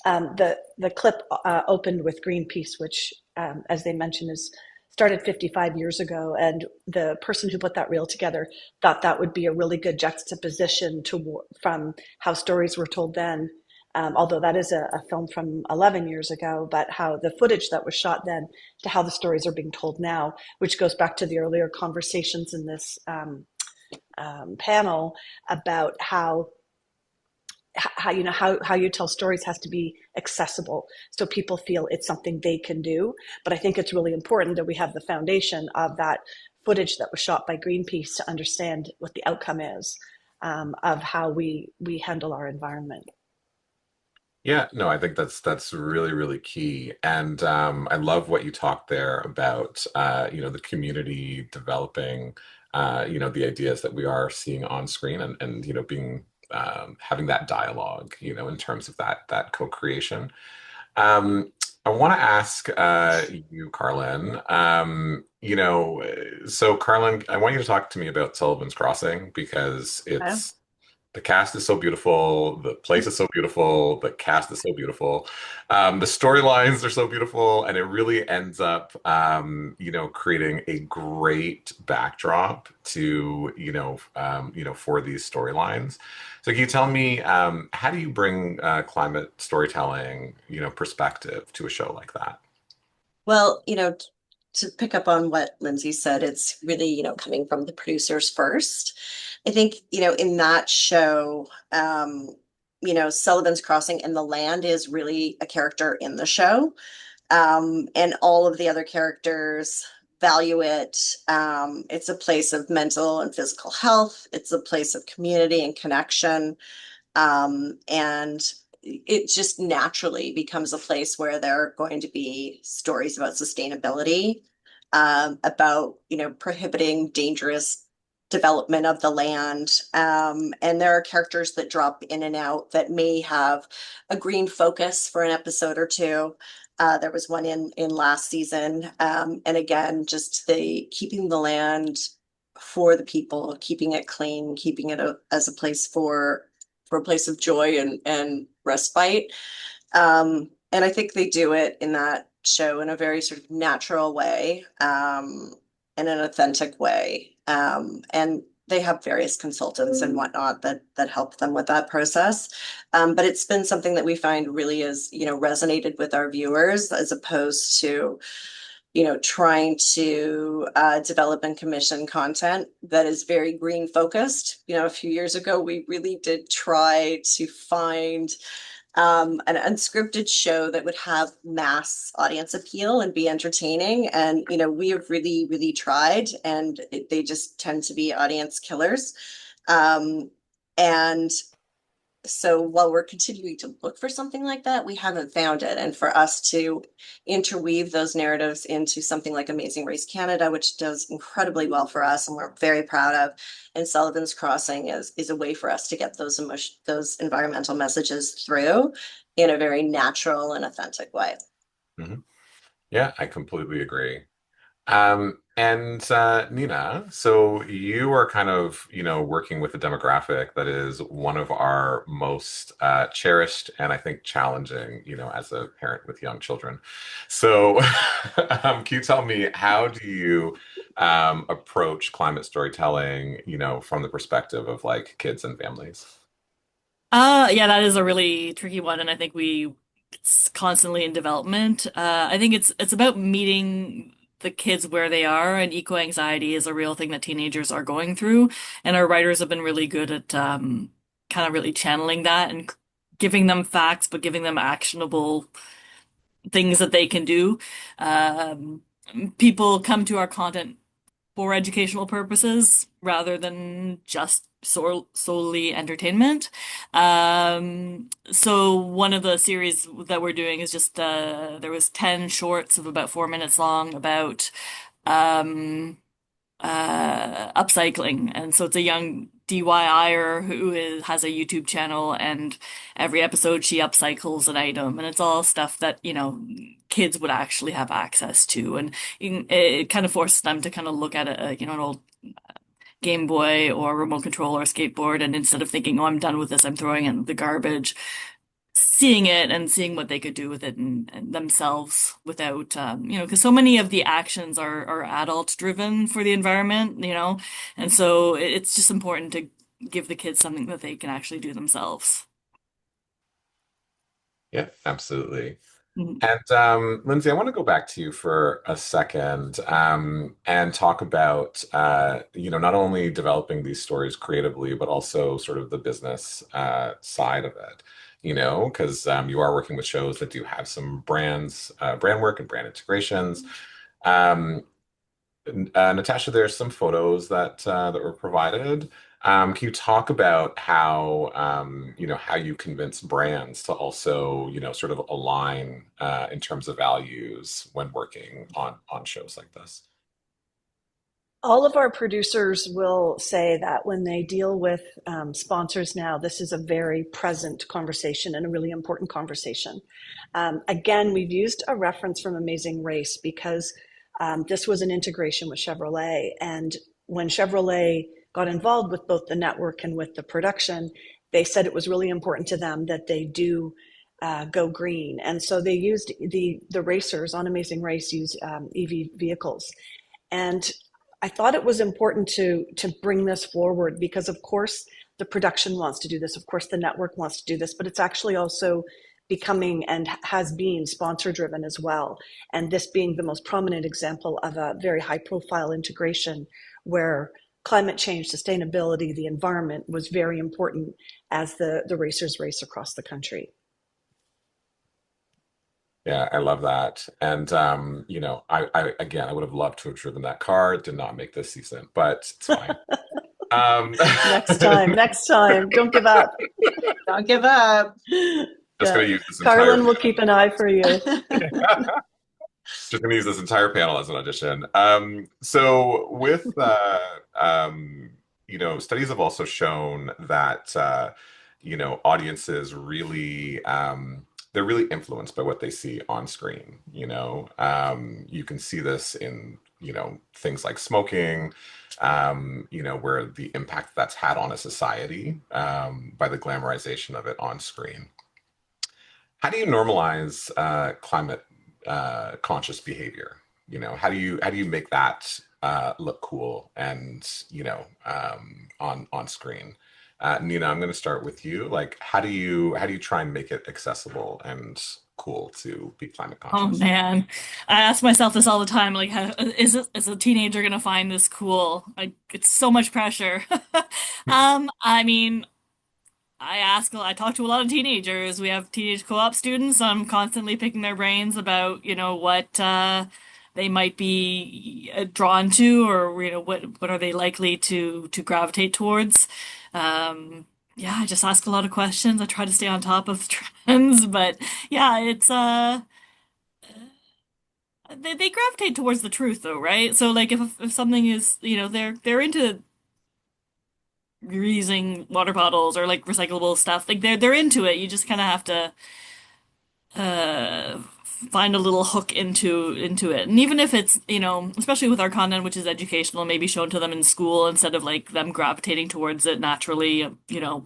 The clip opened with Greenpeace, which, as they mentioned, is started 55 years ago, and the person who put that reel together thought that would be a really good juxtaposition from how stories were told then, although that is a film from 11 years ago, but how the footage that was shot then to how the stories are being told now, which goes back to the earlier conversations in this panel about how you tell stories has to be accessible so people feel it's something they can do. But I think it's really important that we have the foundation of that footage that was shot by Greenpeace to understand what the outcome is of how we handle our environment. Yeah, no, I think that's really, really key. And I love what you talked there about the community developing the ideas that we are seeing on screen, and being having that dialogue, in terms of that co-creation. I want to ask you, Carlin. So Carlin, I want you to talk to me about Sullivan's Crossing, because the cast is so beautiful, the place is so beautiful, the cast is so beautiful, the storylines are so beautiful, and it really ends up, creating a great backdrop to, for these storylines. So can you tell me, how do you bring climate storytelling, perspective to a show like that? Well, to pick up on what Lindsay said, it's really, coming from the producers first. I think, in that show, Sullivan's Crossing and the land is really a character in the show. And all of the other characters value it. It's a place of mental and physical health. It's a place of community and connection. And it just naturally becomes a place where there are going to be stories about sustainability, about, prohibiting dangerous development of the land. And there are characters that drop in and out that may have a green focus for an episode or two. There was one in last season. And again, just the keeping the land for the people, keeping it clean, keeping it as a place for a place of joy and respite. And I think they do it in that show in a very sort of natural way, in an authentic way. And they have various consultants and whatnot that help them with that process. But it's been something that we find really is, resonated with our viewers, as opposed to, trying to develop and commission content that is very green focused. A few years ago, we really did try to find an unscripted show that would have mass audience appeal and be entertaining. And, we have really, really tried, and they just tend to be audience killers. And so while we're continuing to look for something like that, we haven't found it. And for us to interweave those narratives into something like Amazing Race Canada, which does incredibly well for us and we're very proud of, and Sullivan's Crossing is a way for us to get those environmental messages through in a very natural and authentic way. Mm-hmm. Yeah, I completely agree. And Nina, so you are kind of, working with a demographic that is one of our most cherished and I think challenging, as a parent with young children. So can you tell me, how do you approach climate storytelling, from the perspective of like kids and families? Yeah, that is a really tricky one, and I think it's constantly in development. I think it's about meeting the kids where they are, and eco-anxiety is a real thing that teenagers are going through, and our writers have been really good at kind of really channeling that and giving them facts, but giving them actionable things that they can do. Um, People come to our content for educational purposes rather than just solely entertainment. So one of the series that we're doing is just there was 10 shorts of about 4 minutes long about um, upcycling. And so it's a young DIYer has a YouTube channel, and every episode she upcycles an item, and it's all stuff that, kids would actually have access to. And it kind of forces them to kind of look at an old Game Boy or remote control or skateboard, and instead of thinking, oh, I'm done with this, I'm throwing it in the garbage, seeing it and seeing what they could do with it and themselves without, because so many of the actions are adult driven for the environment, and so it's just important to give the kids something that they can actually do themselves. Yeah, absolutely. Mhm. And Lindsay, I want to go back to you for a second, and talk about not only developing these stories creatively, but also sort of the business side of it. Because you are working with shows that do have some brand work and brand integrations. Um, Natasha, there's some photos that were provided. Can you talk about how how you convince brands to also sort of align in terms of values when working on shows like this? All of our producers will say that when they deal with sponsors now, this is a very present conversation and a really important conversation. Again, we've used a reference from Amazing Race because this was an integration with Chevrolet. And when Chevrolet got involved with both the network and with the production, they said it was really important to them that they do go green. And so they used the racers on Amazing Race use EV vehicles. And I thought it was important to bring this forward because, of course, the production wants to do this. Of course, the network wants to do this, but it's actually also becoming and has been sponsor driven as well. And this being the most prominent example of a very high profile integration where climate change, sustainability, the environment was very important as the racers race across the country. Yeah, I love that. And I would have loved to have driven that car. It did not make this season, but it's fine. Next time. Don't give up. Don't give up. Just gonna use this entire Carlin will keep an eye for you. just gonna use this entire panel as an audition. So with studies have also shown that audiences really they're really influenced by what they see on screen. You can see this in things like smoking, where the impact that's had on a society by the glamorization of it on screen. How do you normalize climate conscious behavior? How do you make that look cool and on screen? Nina, I'm going to start with you. Like, how do you try and make it accessible and cool to be climate Oh conscious? man, I ask myself this all the time. Like, is a teenager gonna find this cool? Like, it's so much pressure. I mean, I talk to a lot of teenagers. We have teenage co-op students. So I'm constantly picking their brains about, what they might be drawn to, or what are they likely to gravitate towards. Yeah, I just ask a lot of questions. I try to stay on top of trends, but yeah, it's they gravitate towards the truth though, right? So like if something is, they're into reusing water bottles or like recyclable stuff. Like they're into it. You just kind of have to uh find a little hook into it. And even if it's, especially with our content, which is educational, maybe shown to them in school instead of like them gravitating towards it naturally,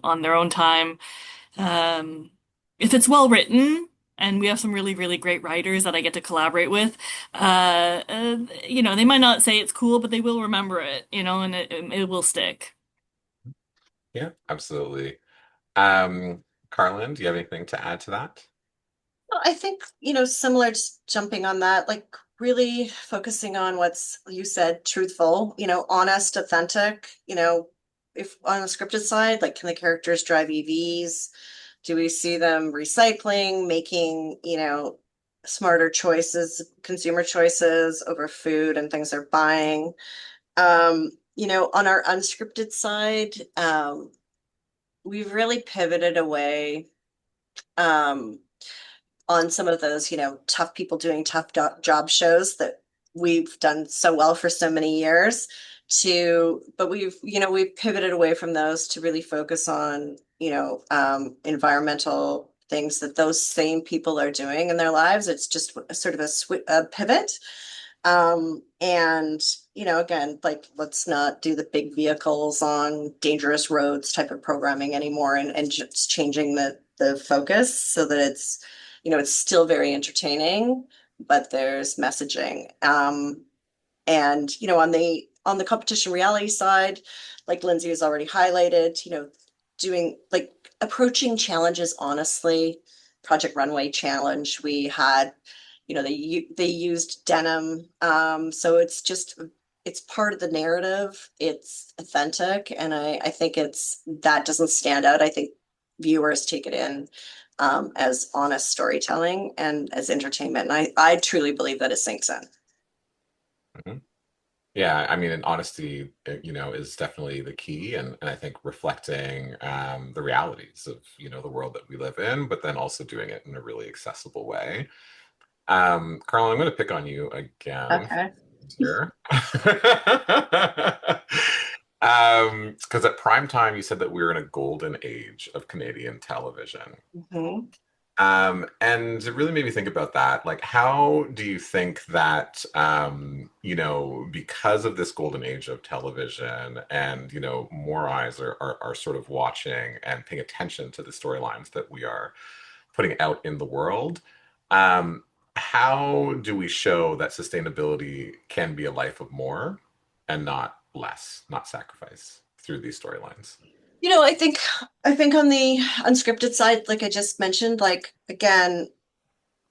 on their own time. Um, if it's well written and we have some really, really great writers that I get to collaborate with. They might not say it's cool, but they will remember it, and it will stick. Yeah, absolutely. Carlin, do you have anything to add to that? Well, I think, similar to jumping on that, like really focusing on what's, you said, truthful, honest, authentic, if on the scripted side, like can the characters drive EVs? Do we see them recycling, making, smarter choices, consumer choices over food and things they're buying? On our unscripted side, we've really pivoted away on some of those, tough people doing tough job shows that we've done so well for so many years but we've pivoted away from those to really focus on, environmental things that those same people are doing in their lives. It's just sort of a pivot. And, again, like, let's not do the big vehicles on dangerous roads type of programming anymore, and just changing the focus so that it's still very entertaining, but there's messaging. And, on the competition reality side, like Lindsay has already highlighted, doing like approaching challenges honestly. Project Runway Challenge, we had, they used denim. So it's part of the narrative. It's authentic. And I think that doesn't stand out. I think viewers take it in as honest storytelling and as entertainment. And I truly believe that it sinks in. Mhm. Yeah, I mean, and honesty, is definitely the key, and I think reflecting the realities of, the world that we live in, but then also doing it in a really accessible way. Carl, I'm going to pick on you again Okay. here. Because at prime time, you said that we were in a golden age of Canadian television. Mhm. And it really made me think about that. Like, how do you think that, because of this golden age of television and, more eyes are sort of watching and paying attention to the storylines that we are putting out in the world, um, how do we show that sustainability can be a life of more and not less, not sacrifice through these storylines? I think on the unscripted side, like I just mentioned, like again,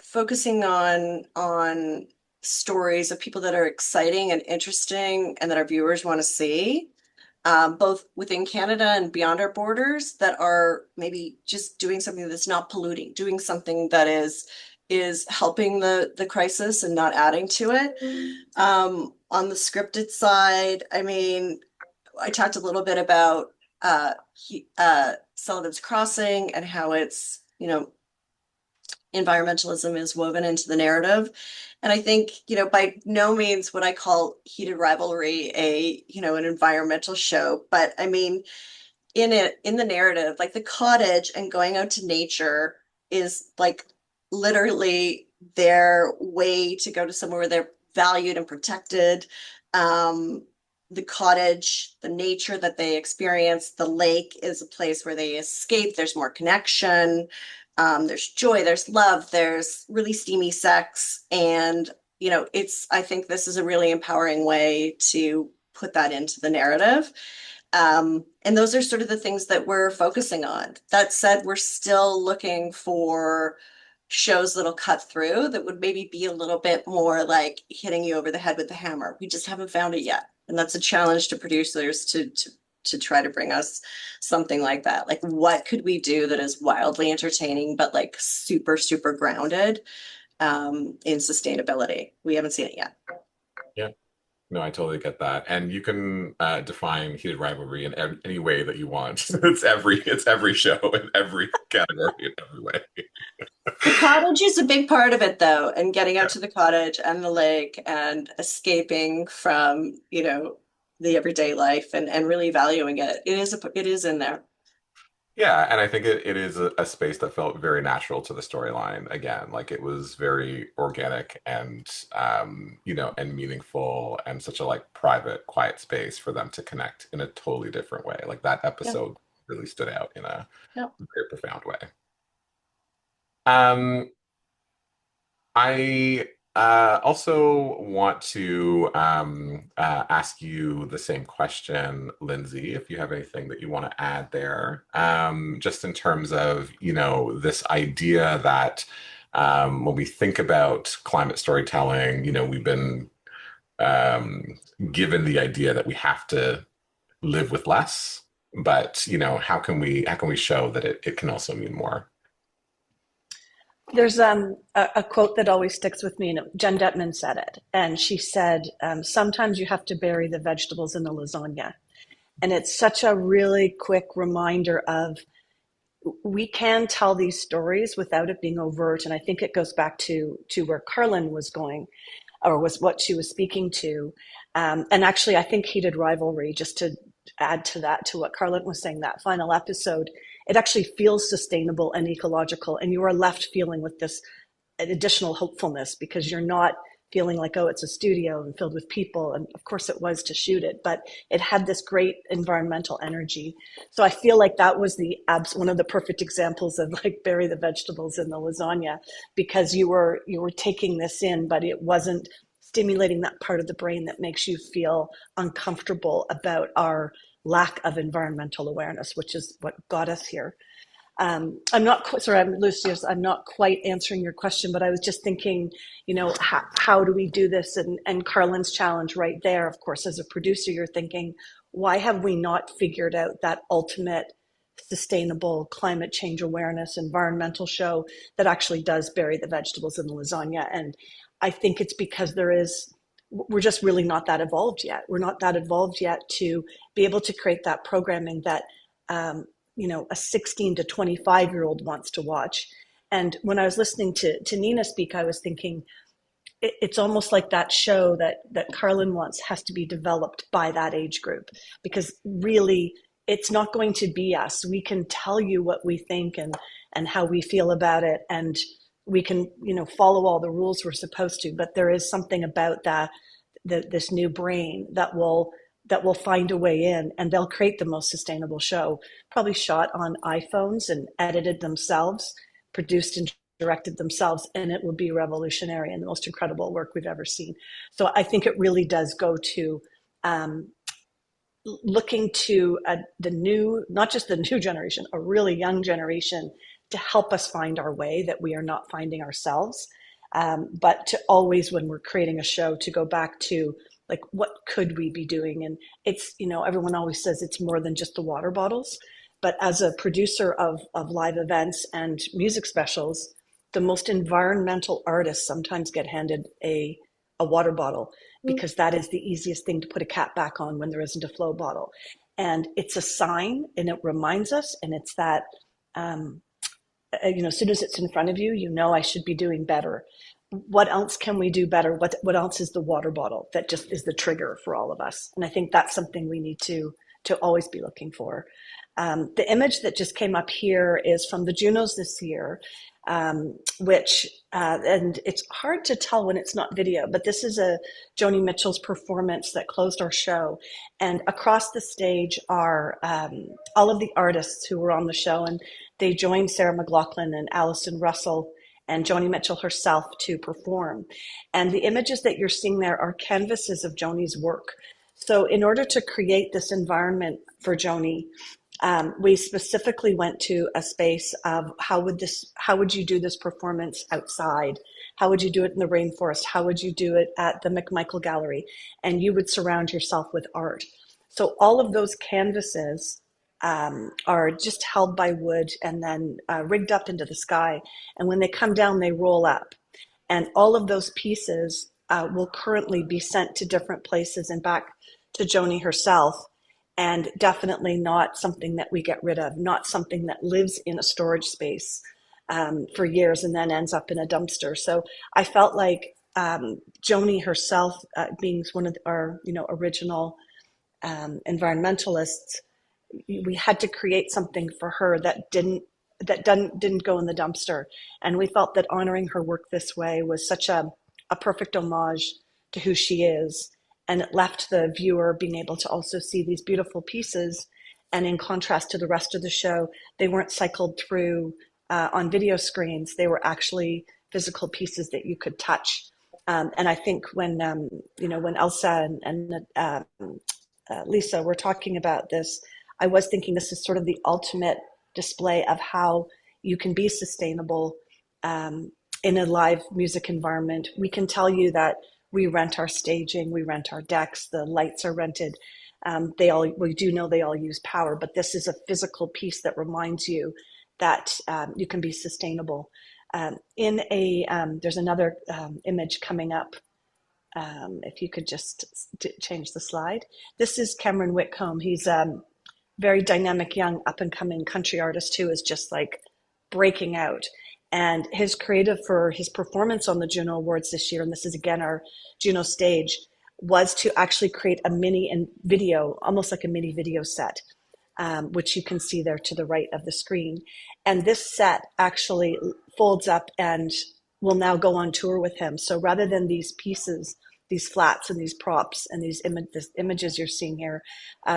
focusing on stories of people that are exciting and interesting and that our viewers want to see, both within Canada and beyond our borders, that are maybe just doing something that's not polluting, doing something that is helping the crisis and not adding to it. On the scripted side, I mean, I talked a little bit about Sullivan's Crossing and how it's, environmentalism is woven into the narrative. And I think, by no means would I call Heated Rivalry an environmental show, but I mean, in the narrative, like the cottage and going out to nature is like literally their way to go to somewhere where they're valued and protected. Um, the cottage, the nature that they experience, the lake is a place where they escape. There's more connection. There's joy, there's love, there's really steamy sex. And, I think this is a really empowering way to put that into the narrative. And those are sort of the things that we're focusing on. That said, we're still looking for shows that'll cut through that would maybe be a little bit more like hitting you over the head with the hammer. We just haven't found it yet. And that's a challenge to producers to try to bring us something like that. Like, what could we do that is wildly entertaining, but like super, super grounded in sustainability? We haven't seen it yet. Yeah. No, I totally get that. And you can define heated rivalry in any way that you want. It's every show in every category in every way. The cottage is a big part of it, though, and getting Yeah. out to the cottage and the lake and escaping from, the everyday life and really valuing it. It is in there. Yeah, and I think it is a space that felt very natural to the storyline again. Like it was very organic and and meaningful and such a like private, quiet space for them to connect in a totally different way. Like that Yep. episode really stood out in a Yep. very profound way. Um, I also want to ask you the same question, Lindsay, if you have anything that you want to add there, just in terms of, this idea that when we think about climate storytelling, we've been um, given the idea that we have to live with less, but, how can we show that it can also mean more? There's a quote that always sticks with me, and Jen Detman said it, and she said, "Sometimes you have to bury the vegetables in the lasagna," and it's such a really quick reminder of we can tell these stories without it being overt, and I think it goes back to where Carlin was going, or was what she was speaking to, and actually, I think Heated Rivalry, just to add to that, to what Carlin was saying, that final episode, it actually feels sustainable and ecological, and you are left feeling with this additional hopefulness because you're not feeling like, oh, it's a studio and filled with people. And of course it was to shoot it, but it had this great environmental energy. So I feel like that was one of the perfect examples of like bury the vegetables in the lasagna, because you were taking this in, but it wasn't stimulating that part of the brain that makes you feel uncomfortable about our lack of environmental awareness, which is what got us here. I'm not sorry, Lucius, I'm not quite answering your question, but I was just thinking, how do we do this? And Carlin's challenge right there, of course, as a producer, you're thinking, why have we not figured out that ultimate sustainable climate change awareness environmental show that actually does bury the vegetables in the lasagna? And I think it's because we're just really not that evolved yet. We're not that evolved yet to be able to create that programming that a 16 to 25-year-old wants to watch. And when I was listening to Nina speak, I was thinking it's almost like that show that Carlin wants has to be developed by that age group, because really it's not going to be us. We can tell you what we think and how we feel about it, and we can follow all the rules we're supposed to, but there is something about this new brain that will find a way in, and they'll create the most sustainable show, probably shot on iPhones and edited themselves, produced and directed themselves, and it will be revolutionary and the most incredible work we've ever seen. So I think it really does go to looking to not just the new generation, a really young generation, to help us find our way that we are not finding ourselves, but to always, when we're creating a show, to go back to like, what could we be doing? And it's, everyone always says it's more than just the water bottles. But as a producer of live events and music specials, the most environmental artists sometimes get handed a water bottle, because that is the easiest thing to put a cap back on when there isn't a flow bottle. And it's a sign, and it reminds us, and it's that, as soon as it's in front of you, I should be doing better. What else can we do better? What else is the water bottle that just is the trigger for all of us? And I think that's something we need to always be looking for. The image that just came up here is from the Junos this year, which, and it's hard to tell when it's not video, but this is a Joni Mitchell's performance that closed our show. And across the stage are all of the artists who were on the show, and they joined Sarah McLachlan and Alison Russell and Joni Mitchell herself to perform. And the images that you're seeing there are canvases of Joni's work. So in order to create this environment for Joni, we specifically went to a space of how would you do this performance outside? How would you do it in the rainforest? How would you do it at the McMichael Gallery? And you would surround yourself with art. So all of those canvases are just held by wood and then rigged up into the sky. And when they come down, they roll up. And all of those pieces will currently be sent to different places and back to Joni herself. And definitely not something that we get rid of, not something that lives in a storage space for years and then ends up in a dumpster. So I felt like Joni herself, being one of our original environmentalists, we had to create something for her that didn't go in the dumpster. And we felt that honoring her work this way was such a perfect homage to who she is. And it left the viewer being able to also see these beautiful pieces. And in contrast to the rest of the show, they weren't cycled through on video screens. They were actually physical pieces that you could touch. And I think when when Elsa and Lisa were talking about this, I was thinking this is sort of the ultimate display of how you can be sustainable in a live music environment. We can tell you that we rent our staging, we rent our decks, the lights are rented. We do know they all use power, but this is a physical piece that reminds you that you can be sustainable. There's another image coming up. If you could just change the slide. This is Cameron Whitcomb. He's very dynamic, young, up and coming country artist who is just like breaking out. And his creative for his performance on the Juno Awards this year, and this is again our Juno stage, was to actually create a mini video, almost like a mini video set, which you can see there to the right of the screen. And this set actually folds up and will now go on tour with him. So rather than these pieces, these flats and these props and these images you're seeing here,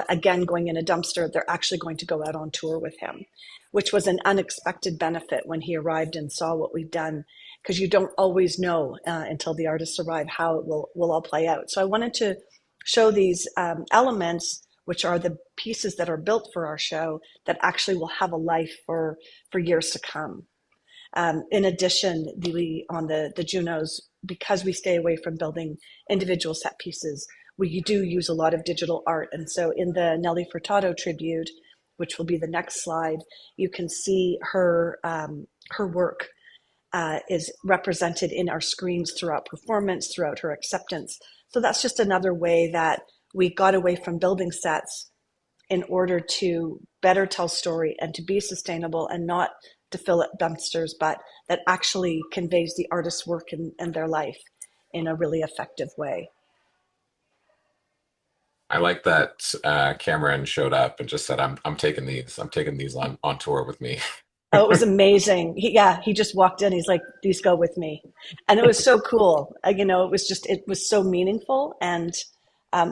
again, going in a dumpster, they're actually going to go out on tour with him, which was an unexpected benefit when he arrived and saw what we've done, because you don't always know until the artists arrive how it will all play out. So I wanted to show these elements, which are the pieces that are built for our show that actually will have a life for years to come. In addition, on the Junos, because we stay away from building individual set pieces, we do use a lot of digital art. And so in the Nelly Furtado tribute, which will be the next slide, you can see her work is represented in our screens throughout performance, throughout her acceptance. So that's just another way that we got away from building sets in order to better tell story and to be sustainable and not to fill up dumpsters, but that actually conveys the artist's work and their life in a really effective way. I like that Cameron showed up and just said, I'm taking these. I'm taking these on tour with me." Oh, it was amazing. He just walked in. He's like, "These go with me," and it was so cool. It was so meaningful, and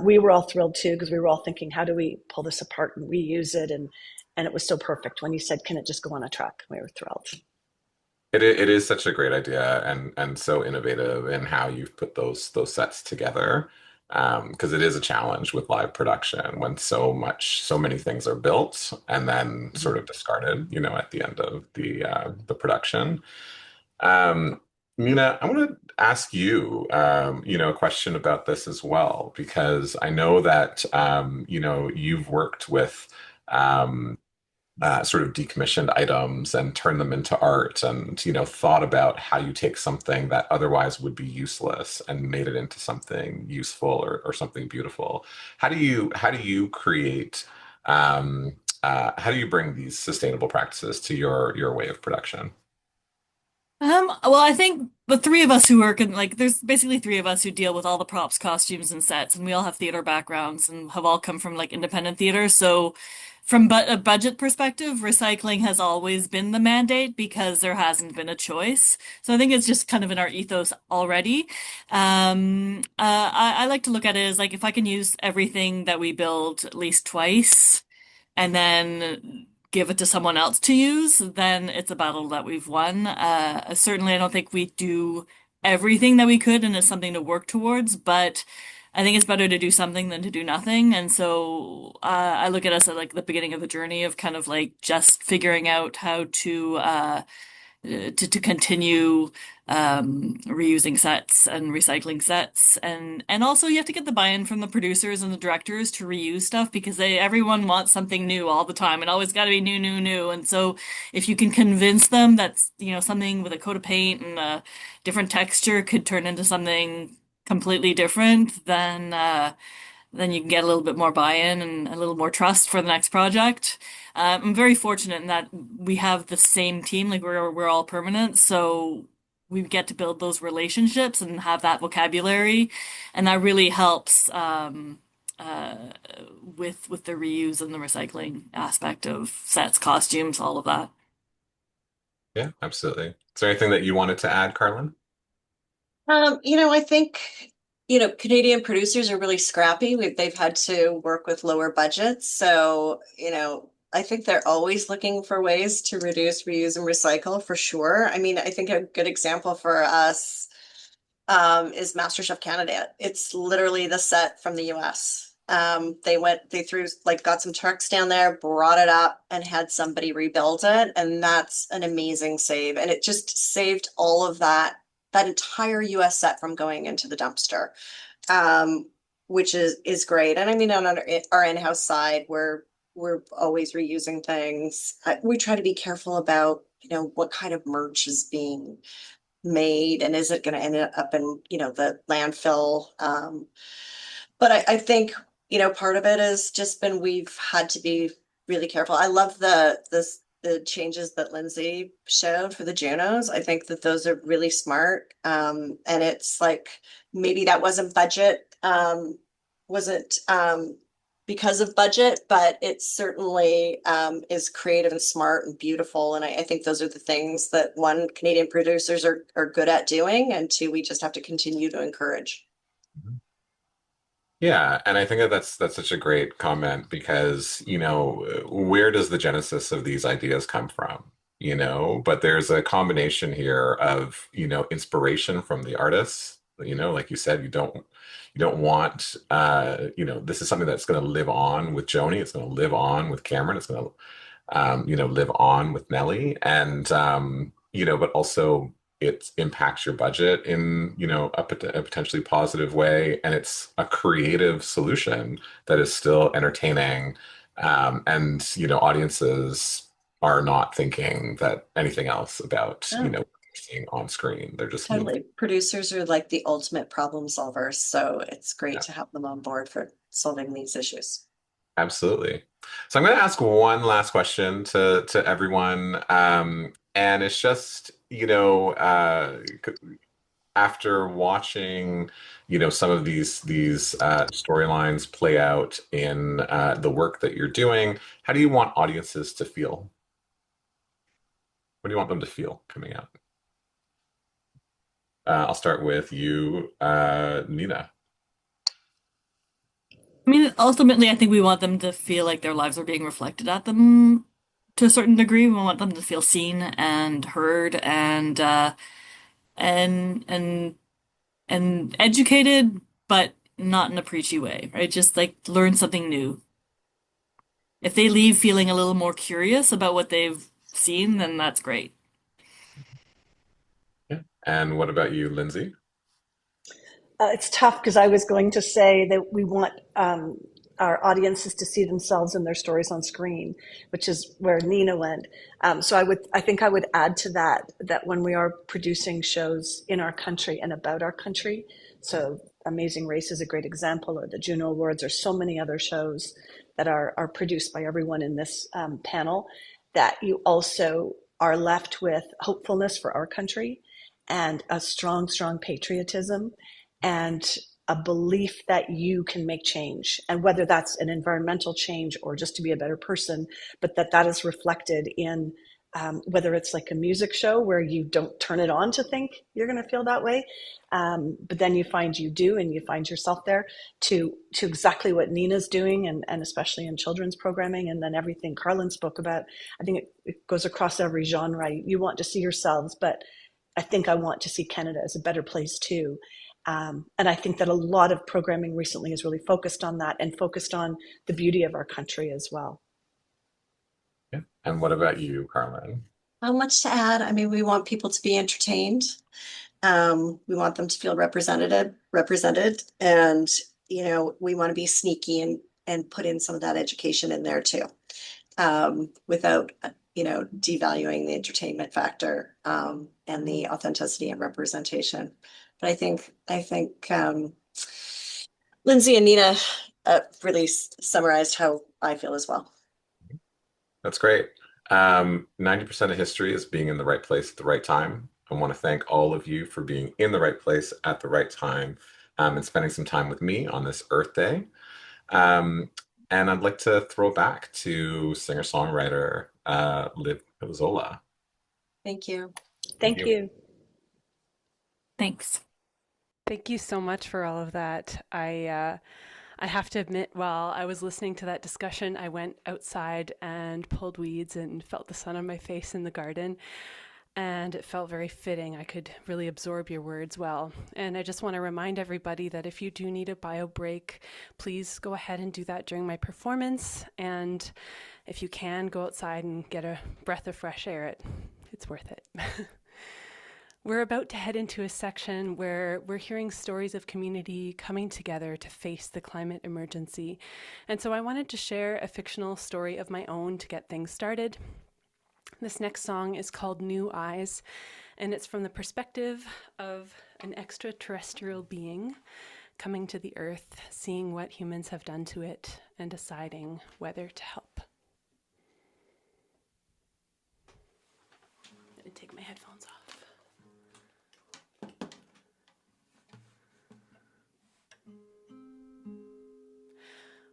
we were all thrilled too, because we were all thinking, how do we pull this apart and reuse it? And it was so perfect when he said, "Can it just go on a truck?" We were thrilled. It is such a great idea and so innovative in how you've put those sets together. Because it is a challenge with live production when so many things are built and then sort of discarded, at the end of the production. Mina, I want to ask you, a question about this as well, because I know that, you've worked with sort of decommissioned items and turned them into art and, thought about how you take something that otherwise would be useless and made it into something useful or something beautiful. How do you create, how do you bring these sustainable practices to your way of production? Well, I think the three of us who work in there's basically three of us who deal with all the props, costumes, and sets, and we all have theater backgrounds and have all come from independent theater. So, from a budget perspective, recycling has always been the mandate because there hasn't been a choice. So I think it's just kind of in our ethos already. I like to look at it as if I can use everything that we build at least twice, and then give it to someone else to use, then it's a battle that we've won. Certainly, I don't think we do everything that we could, and it's something to work towards, but I think it's better to do something than to do nothing. And so I look at us at the beginning of the journey of kind of just figuring out how to continue reusing sets and recycling sets, and also you have to get the buy-in from the producers and the directors to reuse stuff, because everyone wants something new all the time and always got to be new, new, new. And so if you can convince them that something with a coat of paint and a different texture could turn into something completely different, then you can get a little bit more buy-in and a little more trust for the next project. I'm very fortunate in that we have the same team, we're all permanent, so we get to build those relationships and have that vocabulary, and that really helps with the reuse and the recycling aspect of sets, costumes, all of that. Yeah, absolutely. Is there anything that you wanted to add, Carlin? I think, Canadian producers are really scrappy. They've had to work with lower budgets. So, I think they're always looking for ways to reduce, reuse, and recycle for sure. I mean, I think a good example for us is MasterChef Canada. It's literally the set from the US. They threw, like, got some trucks down there, brought it up, and had somebody rebuild it. And that's an amazing save. And it just saved all of that entire US set from going into the dumpster, which is great. And I mean, on our in-house side, we're always reusing things. We try to be careful about, what kind of merch is being made and is it going to end up in, the landfill. But I think, part of it has just been we've had to be really careful. I love the changes that Lindsay showed for the Junos. I think that those are really smart. And it's like maybe that wasn't because of budget, but it certainly is creative and smart and beautiful. And I think those are the things that, one, Canadian producers are good at doing, and two, we just have to continue to encourage. Yeah, and I think that that's such a great comment because, where does the genesis of these ideas come from? But there's a combination here of, inspiration from the artists. Like you said, you don't want this is something that's going to live on with Joni, it's going to live on with Cameron, it's going to live on with Nelly, and but also it impacts your budget in, a potentially positive way, and it's a creative solution that is still entertaining, and audiences are not thinking that anything else about, Oh, what they're seeing on screen. They're just moving. totally. Producers are like the ultimate problem solvers, so it's great Yeah. to have them on board for solving these issues. Absolutely. So I'm going to ask one last question to everyone, and it's just, after watching, some of these storylines play out in the work that you're doing, how do you want audiences to feel? What do you want them to feel coming out? I'll start with you, Nina. I mean, ultimately, I think we want them to feel like their lives are being reflected at them to a certain degree. We want them to feel seen and heard and and educated, but not in a preachy way, right? Just like learn something new. If they leave feeling a little more curious about what they've seen, then that's great. Yeah. And what about you, Lindsay? It's tough because I was going to say that we want our audiences to see themselves in their stories on screen, which is where Nina went. I think I would add to that when we are producing shows in our country and about our country, so Amazing Race is a great example, or the Juno Awards, or so many other shows that are produced by everyone in this panel, that you also are left with hopefulness for our country and a strong, strong patriotism and a belief that you can make change, and whether that's an environmental change or just to be a better person, but that is reflected in whether it's like a music show where you don't turn it on to think you're going to feel that way, but then you find you do, and you find yourself there, to exactly what Nina's doing, and especially in children's programming, and then everything Carlin spoke about. I think it goes across every genre. You want to see yourselves, but I think I want to see Canada as a better place too. And I think that a lot of programming recently is really focused on that, and focused on the beauty of our country as well. Yeah. And what about you, Carmen? Not much to add. I mean, we want people to be entertained. We want them to feel represented, and we want to be sneaky and put in some of that education in there too, without devaluing the entertainment factor, and the authenticity and representation. But I think Lindsay and Nina really summarized how I feel as well. That's great. 90% of history is being in the right place at the right time. I want to thank all of you for being in the right place at the right time, and spending some time with me on this Earth Day. Um, and I'd like to throw back to singer-songwriter Liv Pizzola. Thank you. Thank you. Thanks. Thank you so much for all of that. I have to admit, while I was listening to that discussion, I went outside and pulled weeds and felt the sun on my face in the garden. And it felt very fitting. I could really absorb your words well. And I just want to remind everybody that if you do need a bio break, please go ahead and do that during my performance. And if you can, go outside and get a breath of fresh air. It's worth it. We're about to head into a section where we're hearing stories of community coming together to face the climate emergency. And so I wanted to share a fictional story of my own to get things started. This next song is called New Eyes, and it's from the perspective of an extraterrestrial being coming to the Earth, seeing what humans have done to it, and deciding whether to help. I'm going to take my headphones off.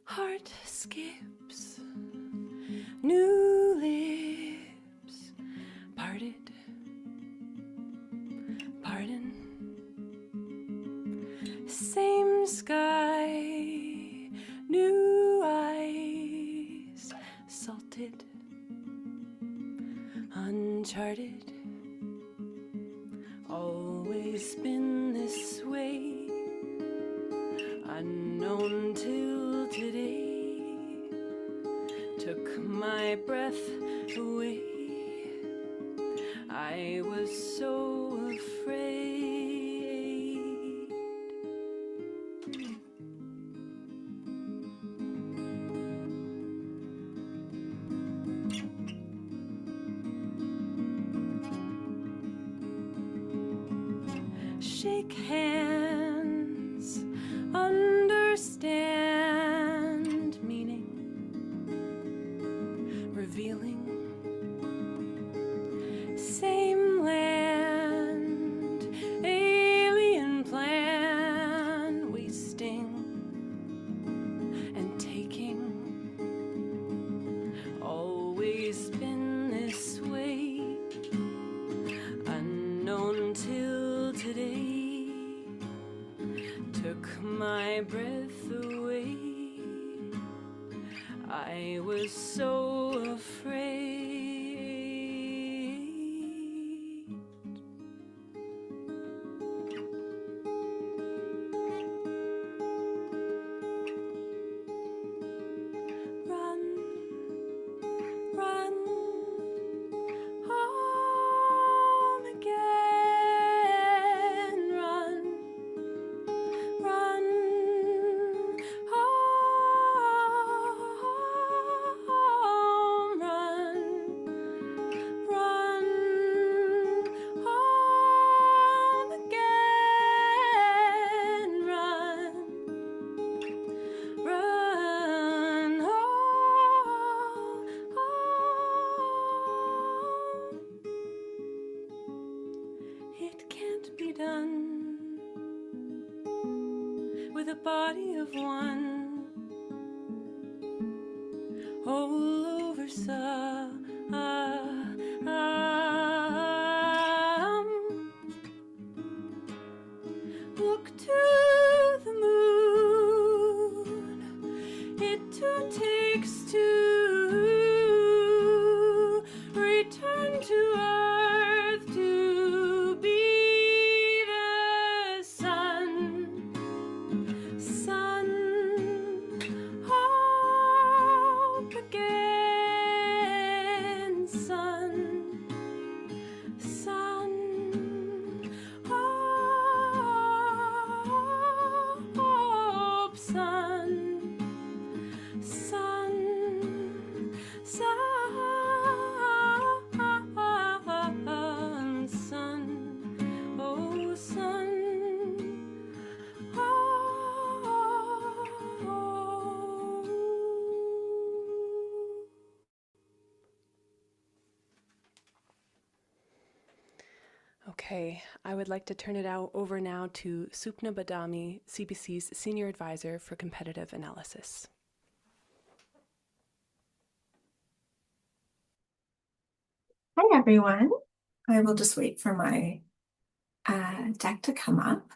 Heart skips, new lips, parted, pardon, same sky, new eyes, salted, uncharted, always been this way, unknown till today, took my breath away. I was so afraid. Shake hands, understand meaning, revealing. Same land, alien plan, wasting and taking. Always been this way, unknown till today. Took my breath away. I was so afraid. Run, run, home again. Run, run, home. Run, run, home again. Run, run home. It can't be done with a body of one. All over some. Look to the moon. It too takes two. Return to earth to be the sun. Sun, hope again. Sun, sun, hope. Sun, sun, sun, sun, oh sun, Okay, I would like to turn it over now to Supna Badami, CBC's Senior Advisor for Competitive Analysis. Hi, everyone. I will just wait for my deck to come up.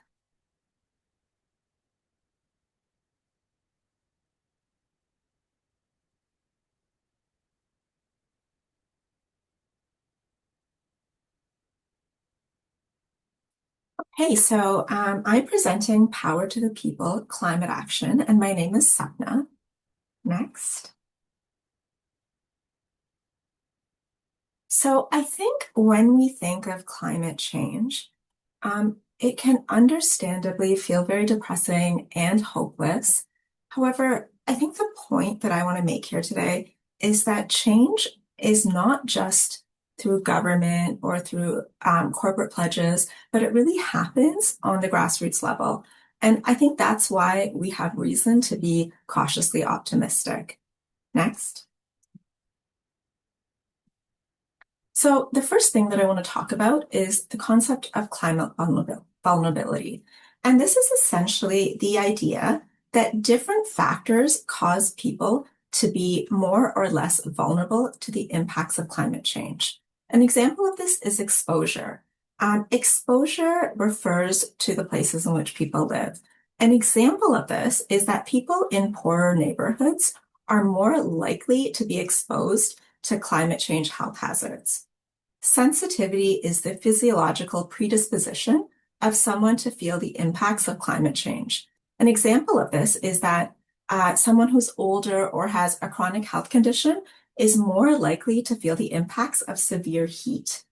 Hey, so I'm presenting Power to the People, Climate Action, and my name is Sapna. Next. So I think when we think of climate change, it can understandably feel very depressing and hopeless. However, I think the point that I want to make here today is that change is not just through government or through corporate pledges, but it really happens on the grassroots level. And I think that's why we have reason to be cautiously optimistic. Next. So the first thing that I want to talk about is the concept of climate vulnerability. And this is essentially the idea that different factors cause people to be more or less vulnerable to the impacts of climate change. An example of this is exposure. Exposure refers to the places in which people live. An example of this is that people in poorer neighborhoods are more likely to be exposed to climate change health hazards. Sensitivity is the physiological predisposition of someone to feel the impacts of climate change. An example of this is that someone who's older or has a chronic health condition is more likely to feel the impacts of severe heat.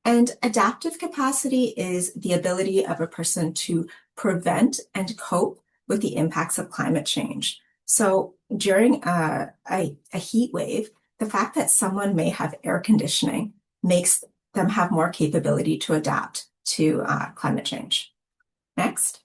And adaptive capacity is the ability of a person to prevent and cope with the impacts of climate change. So during a heat wave, the fact that someone may have air conditioning makes them have more capability to adapt to climate change. Next.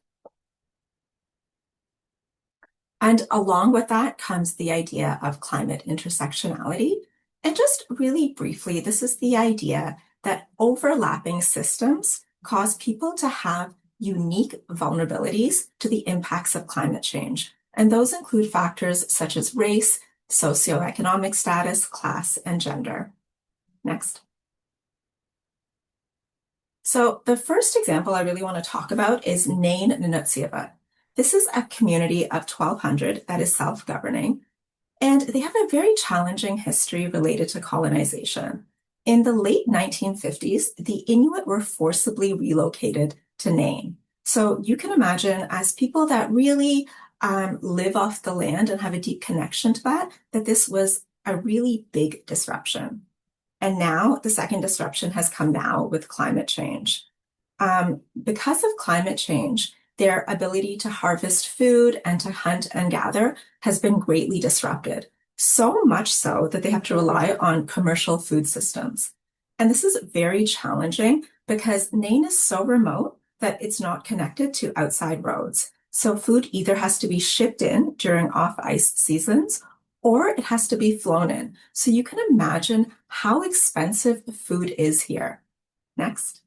And along with that comes the idea of climate intersectionality. And just really briefly, this is the idea that overlapping systems cause people to have unique vulnerabilities to the impacts of climate change. And those include factors such as race, socioeconomic status, class, and gender. Next. So the first example I really want to talk about is Nain Nunatsiavut. This is a community of 1,200 that is self-governing, and they have a very challenging history related to colonization. In the late 1950s, the Inuit were forcibly relocated to Nain. So you can imagine, as people that really live off the land and have a deep connection to that this was a really big disruption. And now the second disruption has come now with climate change. Because of climate change, their ability to harvest food and to hunt and gather has been greatly disrupted. So much so that they have to rely on commercial food systems. And this is very challenging because Nain is so remote that it's not connected to outside roads. So food either has to be shipped in during off-ice seasons or it has to be flown in. So you can imagine how expensive food is here. Next.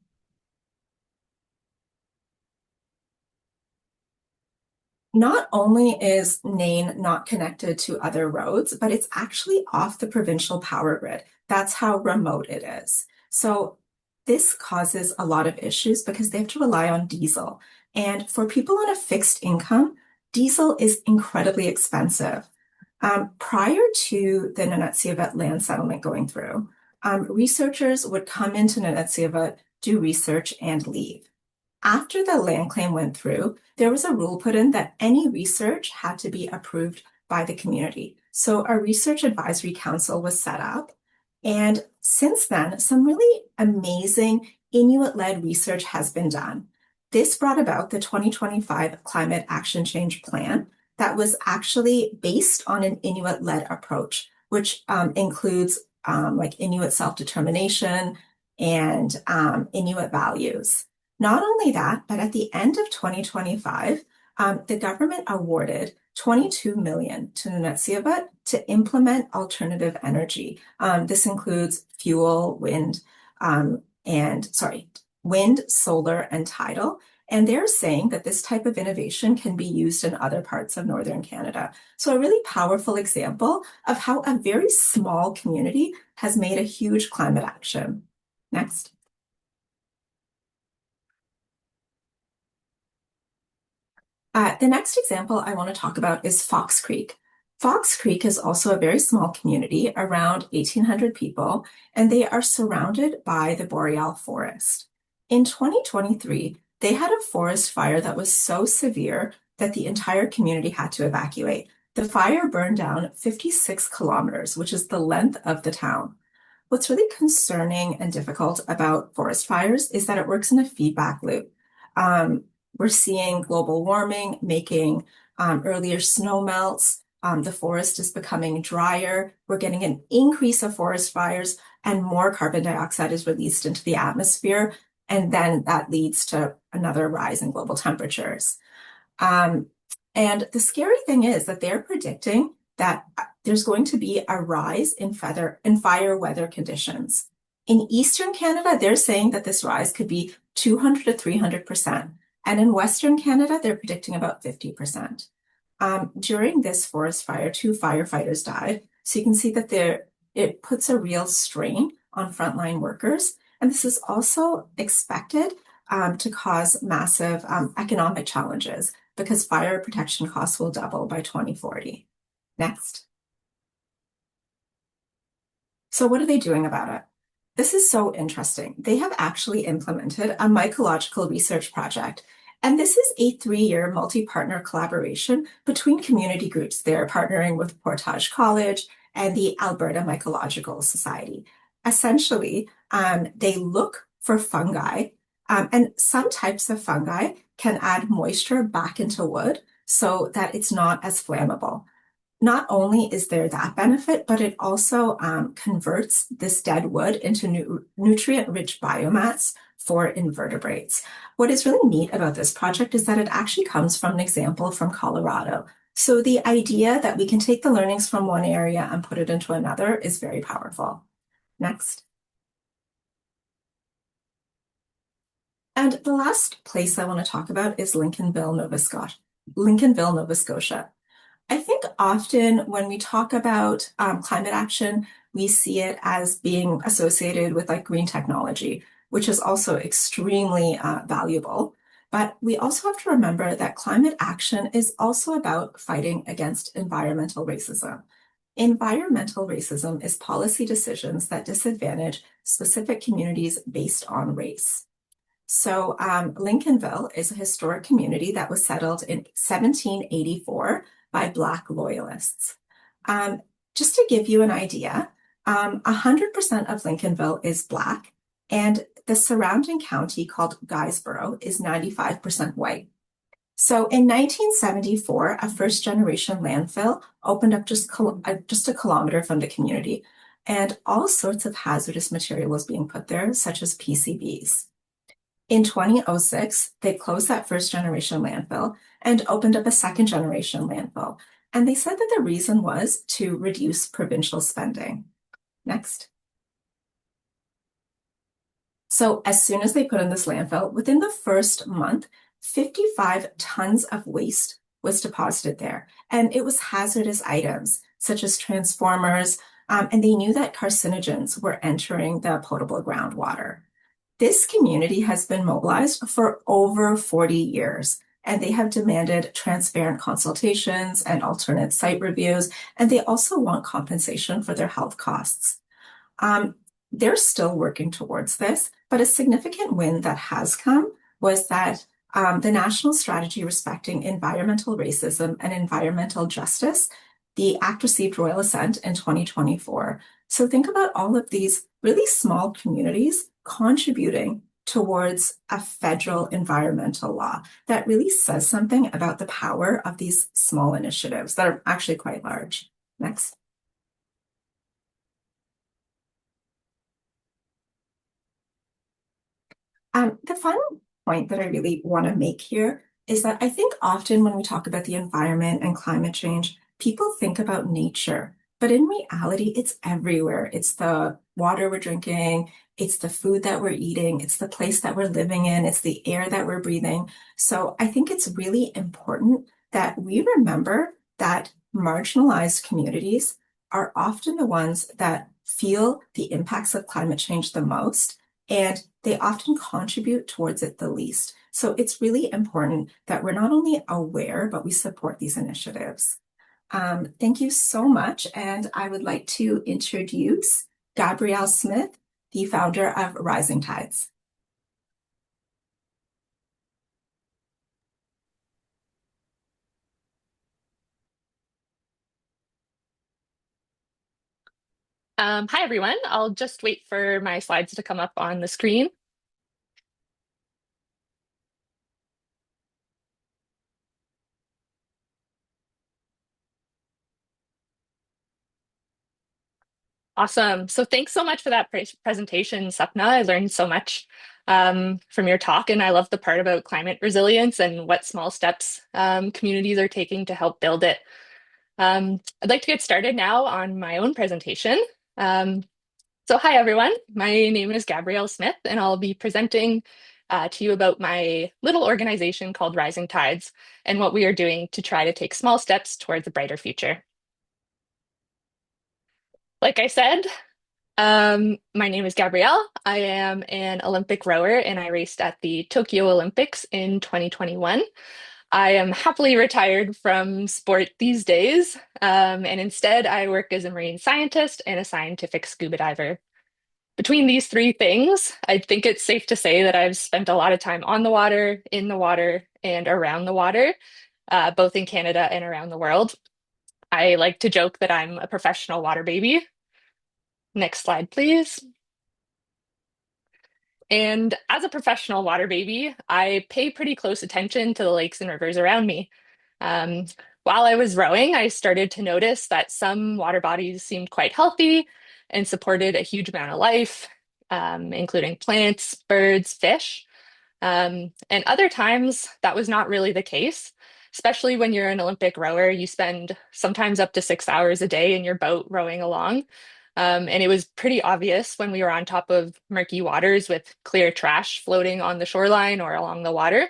Not only is Nain not connected to other roads, but it's actually off the provincial power grid. That's how remote it is. So this causes a lot of issues because they have to rely on diesel. And for people on a fixed income, diesel is incredibly expensive. Prior to the Nunatsiavut land settlement going through, researchers would come into Nunatsiavut, do research, and leave. After the land claim went through, there was a rule put in that any research had to be approved by the community. So a research advisory council was set up. And since then, some really amazing Inuit-led research has been done. This brought about the 2025 Climate Action Change Plan that was actually based on an Inuit-led approach, which includes like Inuit self-determination and Inuit values. Not only that, but at the end of 2025, the government awarded 22 million to Nunatsiavut to implement alternative energy. This includes wind, solar, and tidal. And they're saying that this type of innovation can be used in other parts of Northern Canada. So a really powerful example of how a very small community has made a huge climate action. Next. The next example I want to talk about is Fox Creek. Fox Creek is also a very small community, around 1,800 people, and they are surrounded by the boreal forest. In 2023, they had a forest fire that was so severe that the entire community had to evacuate. The fire burned down 56 kilometers, which is the length of the town. What's really concerning and difficult about forest fires is that it works in a feedback loop. We're seeing global warming making earlier snow melts. The forest is becoming drier. We're getting an increase of forest fires, and more carbon dioxide is released into the atmosphere. And then that leads to another rise in global temperatures. And the scary thing is that they're predicting that there's going to be a rise in fire weather conditions. In Eastern Canada, they're saying that this rise could be 200 to 300%. And in Western Canada, they're predicting about 50%. During this forest fire, 2 firefighters died. So you can see that it puts a real strain on frontline workers. And this is also expected to cause massive economic challenges because fire protection costs will double by 2040. Next. So what are they doing about it? This is so interesting. They have actually implemented a mycological research project. And this is a 3-year multi-partner collaboration between community groups. They're partnering with Portage College and the Alberta Mycological Society. Essentially, they look for fungi, and some types of fungi can add moisture back into wood so that it's not as flammable. Not only is there that benefit, but it also converts this dead wood into nutrient-rich biomass for invertebrates. What is really neat about this project is that it actually comes from an example from Colorado. So the idea that we can take the learnings from one area and put it into another is very powerful. Next. And the last place I want to talk about is Lincolnville, Nova Scotia. I think often when we talk about climate action, we see it as being associated with like green technology, which is also extremely valuable. But we also have to remember that climate action is also about fighting against environmental racism. Environmental racism is policy decisions that disadvantage specific communities based on race. So Lincolnville is a historic community that was settled in 1784 by Black loyalists. Just to give you an idea, 100% of Lincolnville is Black, and the surrounding county called Guysborough is 95% white. So in 1974, a first-generation landfill opened up just a kilometer from the community, and all sorts of hazardous material was being put there, such as PCBs. In 2006, they closed that first-generation landfill and opened up a second-generation landfill. And they said that the reason was to reduce provincial spending. Next. So as soon as they put in this landfill, within the first month, 55 tons of waste was deposited there. And it was hazardous items such as transformers, and they knew that carcinogens were entering the potable groundwater. This community has been mobilized for over 40 years, and they have demanded transparent consultations and alternate site reviews, and they also want compensation for their health costs. They're still working towards this, but a significant win that has come was that the National Strategy Respecting Environmental Racism and Environmental Justice, the act received royal assent in 2024. So think about all of these really small communities contributing towards a federal environmental law that really says something about the power of these small initiatives that are actually quite large. Next. The final point that I really want to make here is that I think often when we talk about the environment and climate change, people think about nature, but in reality, it's everywhere. It's the water we're drinking, it's the food that we're eating, it's the place that we're living in, it's the air that we're breathing. So I think it's really important that we remember that marginalized communities are often the ones that feel the impacts of climate change the most, and they often contribute towards it the least. So it's really important that we're not only aware, but we support these initiatives. Thank you so much. And I would like to introduce Gabrielle Smith, the founder of Rising Tides. Hi, everyone. I'll just wait for my slides to come up on the screen. Awesome. So thanks so much for that presentation, Sapna. I learned so much from your talk, and I love the part about climate resilience and what small steps communities are taking to help build it. I'd like to get started now on my own presentation. So hi, everyone. My name is Gabrielle Smith, and I'll be presenting to you about my little organization called Rising Tides and what we are doing to try to take small steps towards a brighter future. Like I said, my name is Gabrielle. I am an Olympic rower, and I raced at the Tokyo Olympics in 2021. I am happily retired from sport these days, and instead I work as a marine scientist and a scientific scuba diver. Between these three things, I think it's safe to say that I've spent a lot of time on the water, in the water, and around the water, both in Canada and around the world. I like to joke that I'm a professional water baby. Next slide, please. And as a professional water baby, I pay pretty close attention to the lakes and rivers around me. Um, while I was rowing, I started to notice that some water bodies seemed quite healthy and supported a huge amount of life, including plants, birds, fish. And other times that was not really the case, especially when you're an Olympic rower, you spend sometimes up to 6 hours a day in your boat rowing along. And it was pretty obvious when we were on top of murky waters with clear trash floating on the shoreline or along the water.